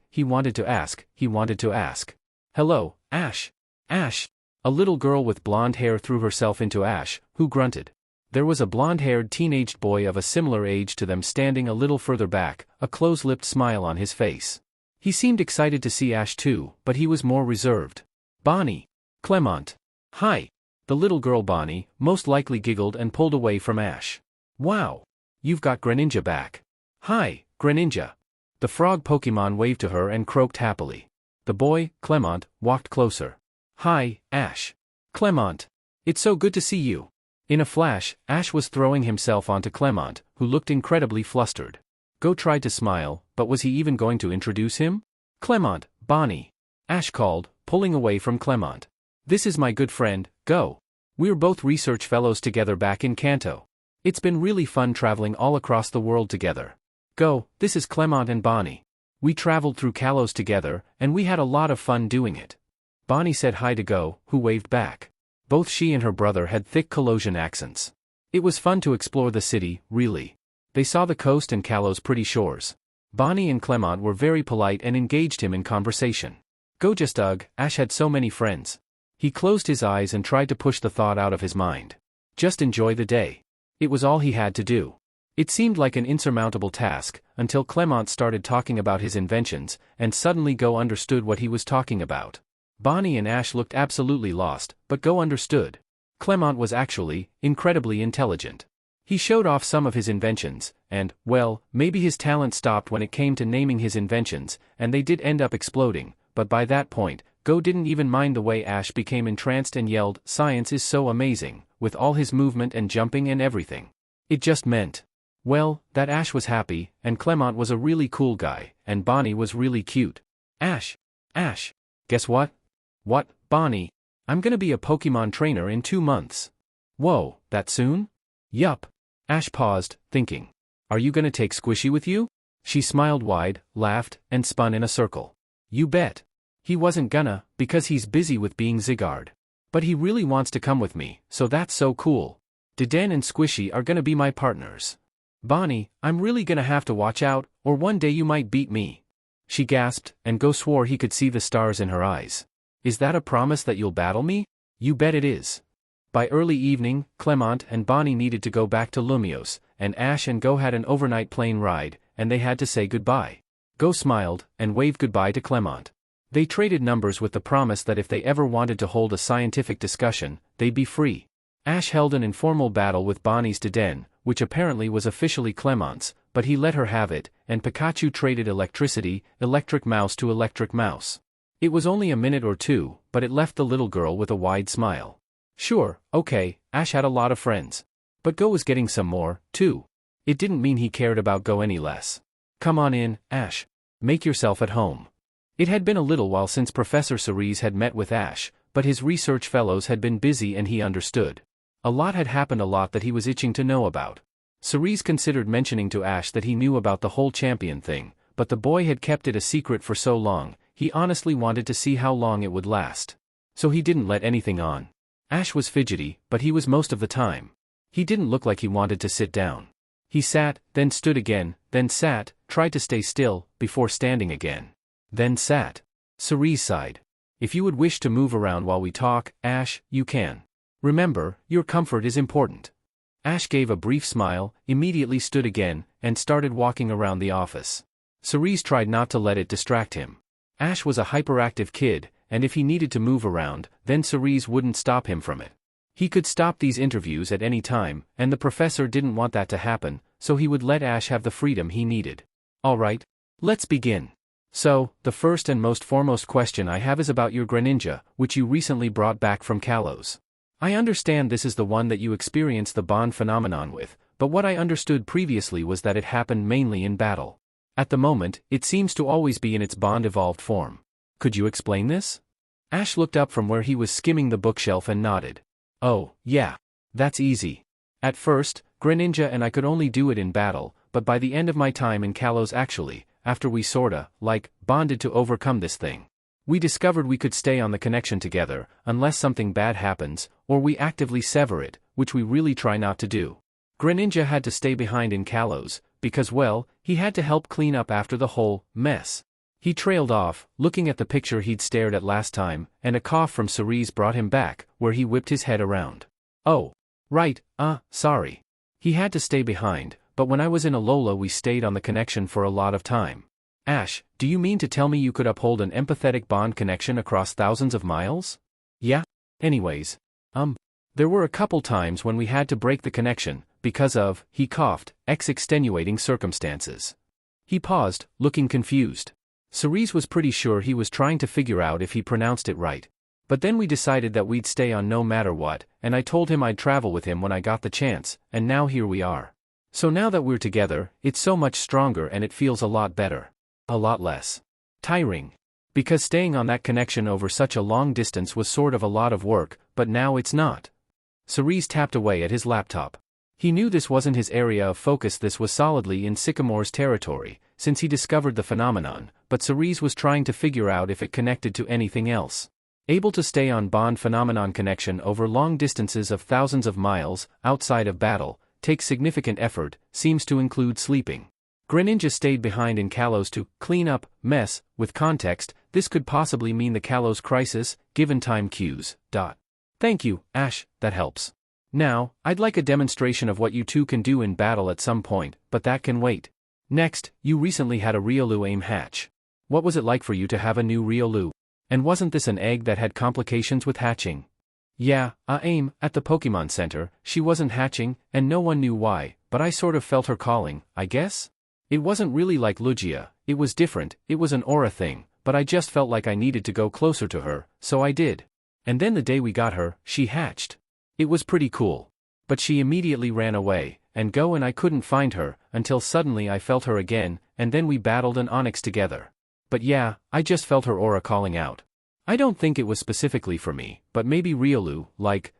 Hello, Ash. Ash. A little girl with blonde hair threw herself into Ash, who grunted. There was a blonde-haired teenaged boy of a similar age to them standing a little further back, a close-lipped smile on his face. He seemed excited to see Ash too, but he was more reserved. Bonnie. Clement. Hi. The little girl Bonnie most likely giggled and pulled away from Ash. Wow. You've got Greninja back. Hi, Greninja. The frog Pokemon waved to her and croaked happily. The boy, Clement, walked closer. Hi, Ash. Clement. It's so good to see you. In a flash, Ash was throwing himself onto Clement, who looked incredibly flustered. Go tried to smile, but was he even going to introduce him? Clement, Bonnie. Ash called, pulling away from Clement. This is my good friend, Go. We're both research fellows together back in Kanto. It's been really fun traveling all across the world together. Go, this is Clement and Bonnie. We traveled through Kalos together, and we had a lot of fun doing it. Bonnie said hi to Go, who waved back. Both she and her brother had thick Kalosian accents. It was fun to explore the city, really. They saw the coast and Kalos' pretty shores. Bonnie and Clement were very polite and engaged him in conversation. Go just Ash had so many friends. He closed his eyes and tried to push the thought out of his mind. Just enjoy the day. It was all he had to do. It seemed like an insurmountable task, until Clement started talking about his inventions, and suddenly Go understood what he was talking about. Bonnie and Ash looked absolutely lost, but Go understood. Clement was actually incredibly intelligent. He showed off some of his inventions, and, well, maybe his talent stopped when it came to naming his inventions, and they did end up exploding, but by that point, Go didn't even mind the way Ash became entranced and yelled, "Science is so amazing," with all his movement and jumping and everything. It just meant Well, that Ash was happy, and Clement was a really cool guy, and Bonnie was really cute. Ash. Guess what? What, Bonnie? I'm gonna be a Pokemon trainer in 2 months. Whoa, that soon? Yup. Ash paused, thinking. Are you gonna take Squishy with you? She smiled wide, laughed, and spun in a circle. You bet. He wasn't gonna, because he's busy with being Zygarde. But he really wants to come with me, so that's so cool. Deden and Squishy are gonna be my partners. Bonnie, I'm really gonna have to watch out, or one day you might beat me. She gasped, and Go swore he could see the stars in her eyes. Is that a promise that you'll battle me? You bet it is. By early evening, Clement and Bonnie needed to go back to Lumiose, and Ash and Go had an overnight plane ride, and they had to say goodbye. Go smiled, and waved goodbye to Clement. They traded numbers with the promise that if they ever wanted to hold a scientific discussion, they'd be free. Ash held an informal battle with Bonnie's Deden, which apparently was officially Clement's, but he let her have it, and Pikachu traded electric mouse to electric mouse. It was only a minute or two, but it left the little girl with a wide smile. Sure, okay, Ash had a lot of friends. But Go was getting some more, too. It didn't mean he cared about Go any less. Come on in, Ash. Make yourself at home. It had been a little while since Professor Cerise had met with Ash, but his research fellows had been busy and he understood. A lot had happened, a lot that he was itching to know about. Cerise considered mentioning to Ash that he knew about the whole champion thing, but the boy had kept it a secret for so long, he honestly wanted to see how long it would last. So he didn't let anything on. Ash was fidgety, but he was most of the time. He didn't look like he wanted to sit down. He sat, then stood again, then sat, tried to stay still, before standing again. Then sat. Cerise sighed. If you would wish to move around while we talk, Ash, you can. Remember, your comfort is important. Ash gave a brief smile, immediately stood again, and started walking around the office. Cerise tried not to let it distract him. Ash was a hyperactive kid, and if he needed to move around, then Cerise wouldn't stop him from it. He could stop these interviews at any time, and the professor didn't want that to happen, so he would let Ash have the freedom he needed. Alright, let's begin. So, the first and most foremost question I have is about your Greninja, which you recently brought back from Kalos. I understand this is the one that you experienced the bond phenomenon with, but what I understood previously was that it happened mainly in battle. At the moment, it seems to always be in its bond-evolved form. Could you explain this? Ash looked up from where he was skimming the bookshelf and nodded. Oh, yeah. That's easy. At first, Greninja and I could only do it in battle, but by the end of my time in Kalos actually, after we sorta, bonded to overcome this thing. We discovered we could stay on the connection together, unless something bad happens, or we actively sever it, which we really try not to do. Greninja had to stay behind in Kalos, because well, he had to help clean up after the whole mess. He trailed off, looking at the picture he'd stared at last time, and a cough from Cerise brought him back, where he whipped his head around. Oh. Right, sorry. He had to stay behind, but when I was in Alola we stayed on the connection for a lot of time. Ash, do you mean to tell me you could uphold an empathetic bond connection across thousands of miles? Yeah? Anyways. There were a couple times when we had to break the connection, because of, he coughed, extenuating circumstances. He paused, looking confused. Cerise was pretty sure he was trying to figure out if he pronounced it right. But then we decided that we'd stay on no matter what, and I told him I'd travel with him when I got the chance, and now here we are. So now that we're together, it's so much stronger and it feels a lot better. A lot less tiring. Because staying on that connection over such a long distance was sort of a lot of work, but now it's not. Cerise tapped away at his laptop. He knew this wasn't his area of focus, this was solidly in Sycamore's territory, since he discovered the phenomenon, but Cerise was trying to figure out if it connected to anything else. Able to stay on bond phenomenon connection over long distances of thousands of miles, outside of battle, takes significant effort, seems to include sleeping. Greninja stayed behind in Kalos to clean up mess. With context, this could possibly mean the Kalos crisis, given time cues. Thank you, Ash, that helps. Now, I'd like a demonstration of what you two can do in battle at some point, but that can wait. Next, you recently had a Riolu aim hatch. What was it like for you to have a new Riolu? And wasn't this an egg that had complications with hatching? Yeah, aim, at the Pokemon Center, she wasn't hatching, and no one knew why, but I sort of felt her calling, I guess? It wasn't really like Lugia, it was different, it was an aura thing, but I just felt like I needed to go closer to her, so I did. And then the day we got her, she hatched. It was pretty cool. But she immediately ran away, and go, and I couldn't find her, until suddenly I felt her again, and then we battled an Onyx together. But yeah, I just felt her aura calling out. I don't think it was specifically for me, but maybe Riolu,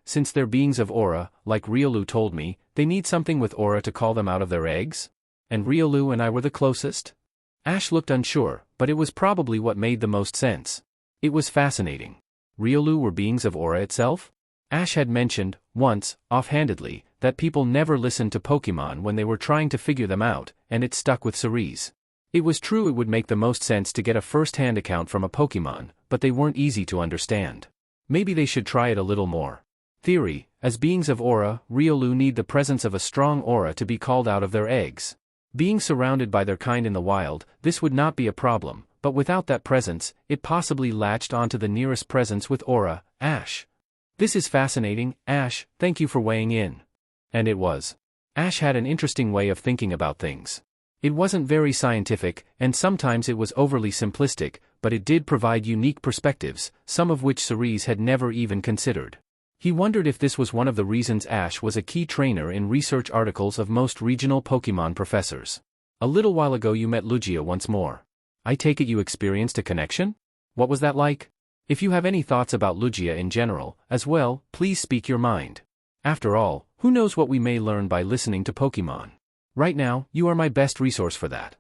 since they're beings of aura, like Riolu told me, they need something with aura to call them out of their eggs? And Riolu and I were the closest? Ash looked unsure, but it was probably what made the most sense. It was fascinating. Riolu were beings of aura itself? Ash had mentioned, once, offhandedly, that people never listened to Pokemon when they were trying to figure them out, and it stuck with Cerise. It was true it would make the most sense to get a first-hand account from a Pokemon, but they weren't easy to understand. Maybe they should try it a little more. Theory: as beings of aura, Riolu need the presence of a strong aura to be called out of their eggs. Being surrounded by their kind in the wild, this would not be a problem, but without that presence, it possibly latched onto the nearest presence with aura, Ash. This is fascinating, Ash, thank you for weighing in. And it was. Ash had an interesting way of thinking about things. It wasn't very scientific, and sometimes it was overly simplistic, but it did provide unique perspectives, some of which Cerise had never even considered. He wondered if this was one of the reasons Ash was a key trainer in research articles of most regional Pokemon professors. A little while ago you met Lugia once more. I take it you experienced a connection? What was that like? If you have any thoughts about Lugia in general, as well, please speak your mind. After all, who knows what we may learn by listening to Pokemon? Right now, you are my best resource for that.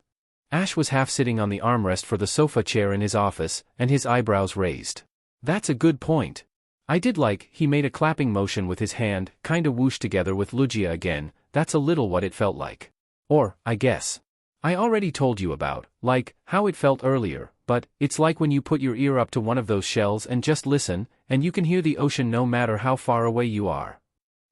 Ash was half sitting on the armrest for the sofa chair in his office, and his eyebrows raised. That's a good point. I did he made a clapping motion with his hand, kinda whooshed together with Lugia again, that's a little what it felt like. Or, I guess. I already told you about, how it felt earlier, but, it's like when you put your ear up to one of those shells and just listen, and you can hear the ocean no matter how far away you are.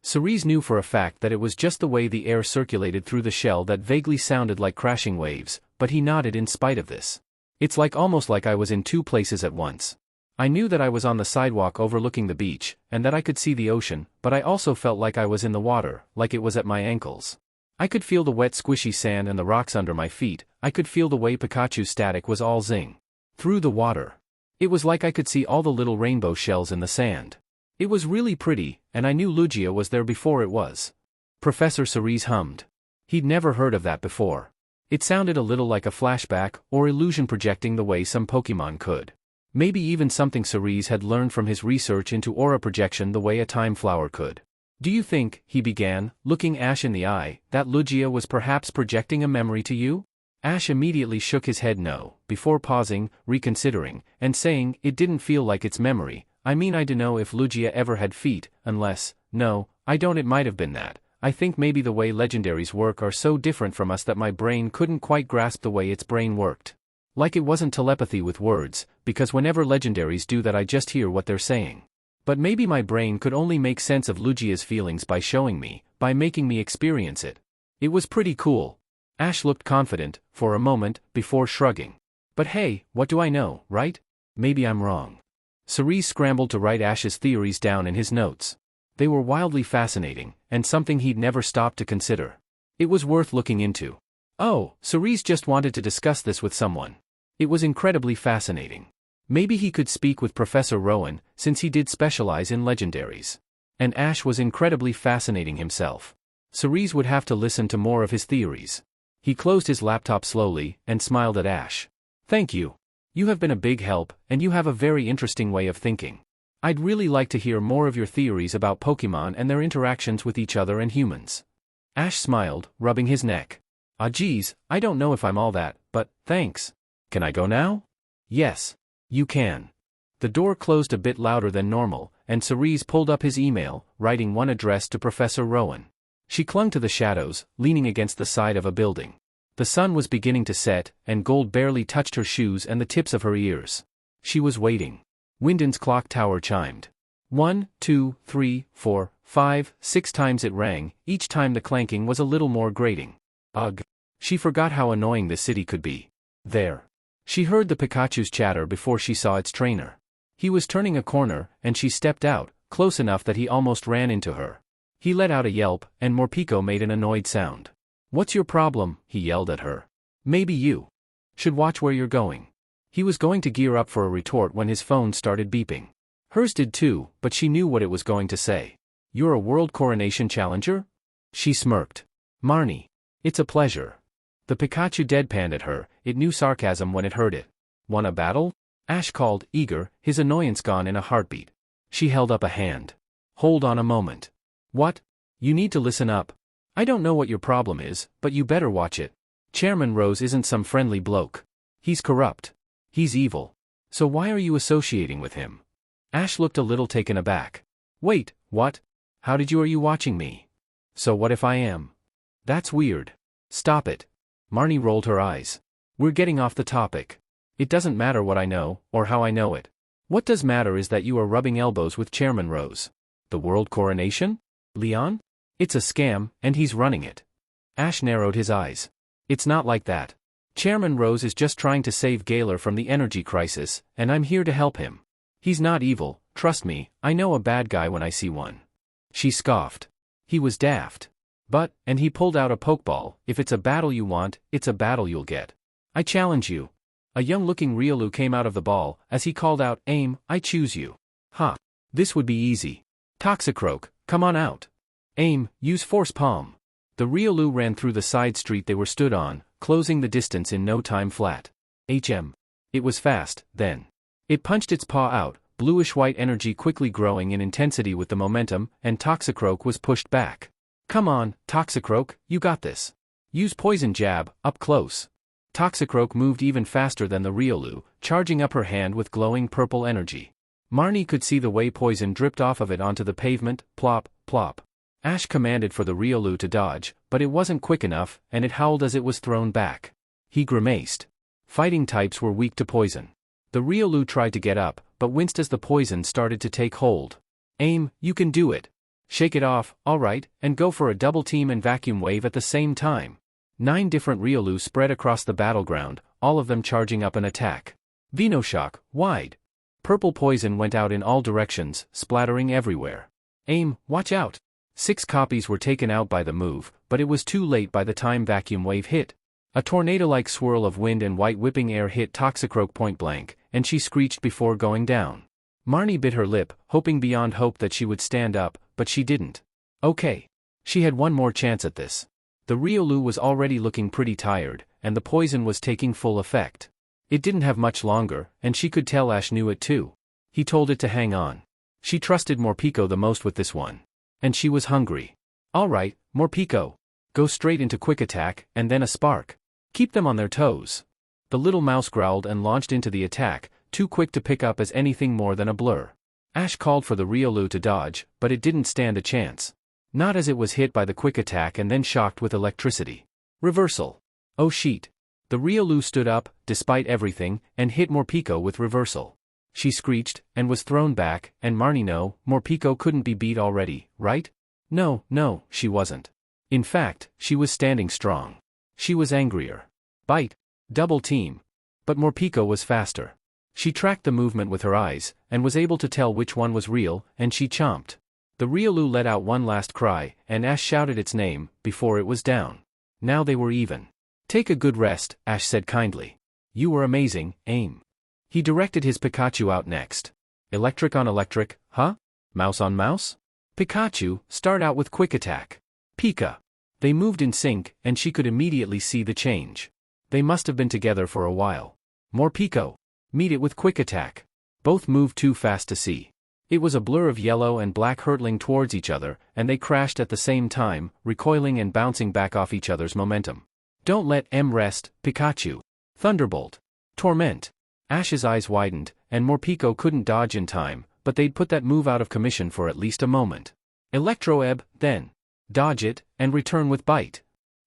Cerise knew for a fact that it was just the way the air circulated through the shell that vaguely sounded like crashing waves, but he nodded in spite of this. It's almost like I was in two places at once. I knew that I was on the sidewalk overlooking the beach, and that I could see the ocean, but I also felt like I was in the water, like it was at my ankles. I could feel the wet squishy sand and the rocks under my feet, I could feel the way Pikachu's static was all zing. Through the water. It was like I could see all the little rainbow shells in the sand. It was really pretty, and I knew Lugia was there before it was. Professor Cerise hummed. He'd never heard of that before. It sounded a little like a flashback, or illusion projecting the way some Pokemon could. Maybe even something Cerise had learned from his research into aura projection the way a time flower could. Do you think, he began, looking Ash in the eye, that Lugia was perhaps projecting a memory to you? Ash immediately shook his head no, before pausing, reconsidering, and saying, it didn't feel like its memory. I mean, I dunno if Lugia ever had feet, unless, no, I don't, it might have been that. I think maybe the way legendaries work are so different from us that my brain couldn't quite grasp the way its brain worked. Like it wasn't telepathy with words, because whenever legendaries do that I just hear what they're saying. But maybe my brain could only make sense of Lugia's feelings by showing me, by making me experience it. It was pretty cool. Ash looked confident, for a moment, before shrugging. But hey, what do I know, right? Maybe I'm wrong. Cerise scrambled to write Ash's theories down in his notes. They were wildly fascinating, and something he'd never stopped to consider. It was worth looking into. Oh, Cerise just wanted to discuss this with someone. It was incredibly fascinating. Maybe he could speak with Professor Rowan, since he did specialize in legendaries. And Ash was incredibly fascinating himself. Cerise would have to listen to more of his theories. He closed his laptop slowly, and smiled at Ash. Thank you. You have been a big help, and you have a very interesting way of thinking. I'd really like to hear more of your theories about Pokemon and their interactions with each other and humans. Ash smiled, rubbing his neck. Ah geez, I don't know if I'm all that, but, thanks. Can I go now? Yes. You can. The door closed a bit louder than normal, and Cerise pulled up his email, writing one addressed to Professor Rowan. She clung to the shadows, leaning against the side of a building. The sun was beginning to set, and gold barely touched her shoes and the tips of her ears. She was waiting. Wyndon's clock tower chimed. 1, 2, 3, 4, 5, 6 times it rang, each time the clanking was a little more grating. Ugh. She forgot how annoying this city could be. There. She heard the Pikachu's chatter before she saw its trainer. He was turning a corner, and she stepped out, close enough that he almost ran into her. He let out a yelp, and Morpeko made an annoyed sound. What's your problem? He yelled at her. Maybe you should watch where you're going. He was going to gear up for a retort when his phone started beeping. Hers did too, but she knew what it was going to say. You're a world coronation challenger? She smirked. Marne. It's a pleasure. The Pikachu deadpanned at her, it knew sarcasm when it heard it. Want a battle? Ash called, eager, his annoyance gone in a heartbeat. She held up a hand. Hold on a moment. What? You need to listen up. I don't know what your problem is, but you better watch it. Chairman Rose isn't some friendly bloke. He's corrupt. He's evil. So why are you associating with him? Ash looked a little taken aback. Wait, what? How did you? Are you watching me? So what if I am? That's weird. Stop it. Marne rolled her eyes. We're getting off the topic. It doesn't matter what I know, or how I know it. What does matter is that you are rubbing elbows with Chairman Rose. The world coronation? Leon? It's a scam, and he's running it. Ash narrowed his eyes. It's not like that. Chairman Rose is just trying to save Galar from the energy crisis, and I'm here to help him. He's not evil, trust me, I know a bad guy when I see one. She scoffed. He was daft. But, and he pulled out a pokeball, if it's a battle you want, it's a battle you'll get. I challenge you. A young-looking Riolu came out of the ball, as he called out, Aim, I choose you. Ha. This would be easy. Toxicroak, come on out. Aim, use Force Palm. The Riolu ran through the side street they were stood on, closing the distance in no time flat. HM. It was fast, then. It punched its paw out, bluish-white energy quickly growing in intensity with the momentum, and Toxicroak was pushed back. Come on, Toxicroak, you got this. Use Poison Jab, up close. Toxicroak moved even faster than the Riolu, charging up her hand with glowing purple energy. Marne could see the way poison dripped off of it onto the pavement, plop, plop. Ash commanded for the Riolu to dodge, but it wasn't quick enough, and it howled as it was thrown back. He grimaced. Fighting types were weak to poison. The Riolu tried to get up, but winced as the poison started to take hold. Aim, you can do it. Shake it off, alright, and go for a double team and vacuum wave at the same time. 9 different Riolu spread across the battleground, all of them charging up an attack. Venoshock, wide. Purple poison went out in all directions, splattering everywhere. Aim, watch out. 6 copies were taken out by the move, but it was too late by the time vacuum wave hit. A tornado-like swirl of wind and white whipping air hit Toxicroak point blank, and she screeched before going down. Marne bit her lip, hoping beyond hope that she would stand up, but she didn't. Okay. She had one more chance at this. The Riolu was already looking pretty tired, and the poison was taking full effect. It didn't have much longer, and she could tell Ash knew it too. He told it to hang on. She trusted Morpeko the most with this one. And she was hungry. Alright, Morpeko. Go straight into quick attack, and then a spark. Keep them on their toes. The little mouse growled and launched into the attack, too quick to pick up as anything more than a blur. Ash called for the Riolu to dodge, but it didn't stand a chance. Not as it was hit by the quick attack and then shocked with electricity. Reversal. Oh sheet. The Riolu stood up, despite everything, and hit Morpeko with reversal. She screeched, and was thrown back, and Marne no, Morpeko couldn't be beat already, right? No, she wasn't. In fact, she was standing strong. She was angrier. Bite. Double team. But Morpeko was faster. She tracked the movement with her eyes, and was able to tell which one was real, and she chomped. The Riolu let out one last cry, and Ash shouted its name, before it was down. Now they were even. Take a good rest, Ash said kindly. You were amazing, Aim. He directed his Pikachu out next. Electric on electric, huh? Mouse on mouse? Pikachu, start out with quick attack. Pika. They moved in sync, and she could immediately see the change. They must have been together for a while. Morpeko. Meet it with quick attack. Both moved too fast to see. It was a blur of yellow and black hurtling towards each other, and they crashed at the same time, recoiling and bouncing back off each other's momentum. Don't let M rest, Pikachu. Thunderbolt. Torment. Ash's eyes widened, and Morpeko couldn't dodge in time, but they'd put that move out of commission for at least a moment. Electro-Ebb, then. Dodge it, and return with Bite.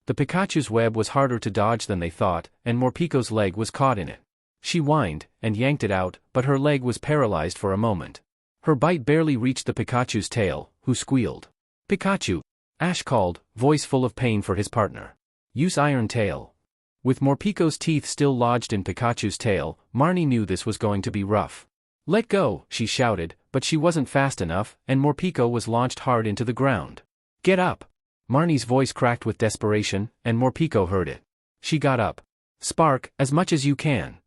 The Pikachu's web was harder to dodge than they thought, and Morpeko's leg was caught in it. She whined, and yanked it out, but her leg was paralyzed for a moment. Her bite barely reached the Pikachu's tail, who squealed. Pikachu. Ash called, voice full of pain for his partner. Use Iron Tail. With Morpeko's teeth still lodged in Pikachu's tail, Marne knew this was going to be rough. Let go, she shouted, but she wasn't fast enough, and Morpeko was launched hard into the ground. Get up. Marnie's voice cracked with desperation, and Morpeko heard it. She got up. Spark, as much as you can.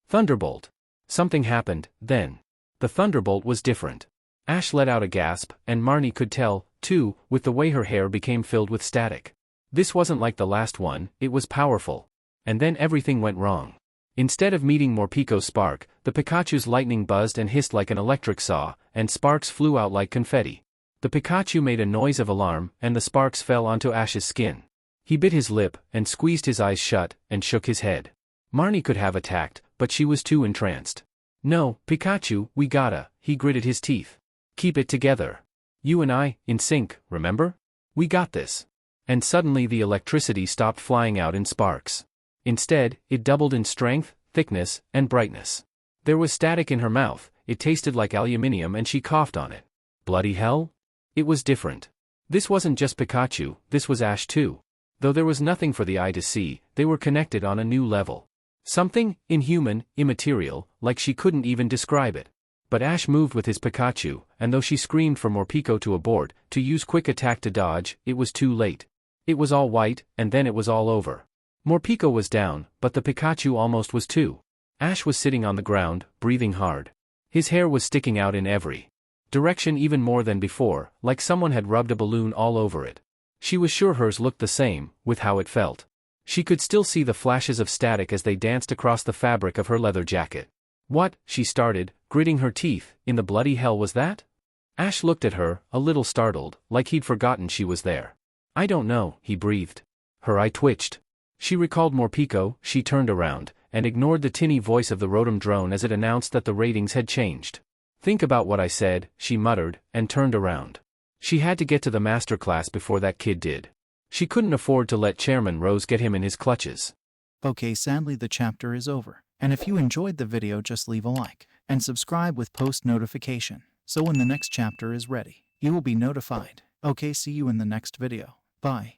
Thunderbolt. Something happened, then. The thunderbolt was different. Ash let out a gasp, and Marne could tell, too, with the way her hair became filled with static. This wasn't like the last one, it was powerful. And then everything went wrong. Instead of meeting Morpeko's spark, the Pikachu's lightning buzzed and hissed like an electric saw, and sparks flew out like confetti. The Pikachu made a noise of alarm, and the sparks fell onto Ash's skin. He bit his lip, and squeezed his eyes shut, and shook his head. Marne could have attacked, but she was too entranced. No, Pikachu, we gotta, he gritted his teeth. Keep it together. You and I, in sync, remember? We got this. And suddenly the electricity stopped flying out in sparks. Instead, it doubled in strength, thickness, and brightness. There was static in her mouth, it tasted like aluminium and she coughed on it. Bloody hell? It was different. This wasn't just Pikachu, this was Ash too. Though there was nothing for the eye to see, they were connected on a new level. Something, inhuman, immaterial, like she couldn't even describe it. But Ash moved with his Pikachu, and though she screamed for Morpeko to abort, to use quick attack to dodge, it was too late. It was all white, and then it was all over. Morpeko was down, but the Pikachu almost was too. Ash was sitting on the ground, breathing hard. His hair was sticking out in every direction even more than before, like someone had rubbed a balloon all over it. She was sure hers looked the same, with how it felt. She could still see the flashes of static as they danced across the fabric of her leather jacket. What, she started, gritting her teeth, in the bloody hell was that? Ash looked at her, a little startled, like he'd forgotten she was there. I don't know, he breathed. Her eye twitched. She recalled Morpeko, she turned around, and ignored the tinny voice of the Rotom drone as it announced that the ratings had changed. Think about what I said, she muttered, and turned around. She had to get to the masterclass before that kid did. She couldn't afford to let Chairman Rose get him in his clutches. Okay, sadly the chapter is over. And if you enjoyed the video, just leave a like and subscribe with post notification, so when the next chapter is ready, you will be notified. Okay, see you in the next video. Bye.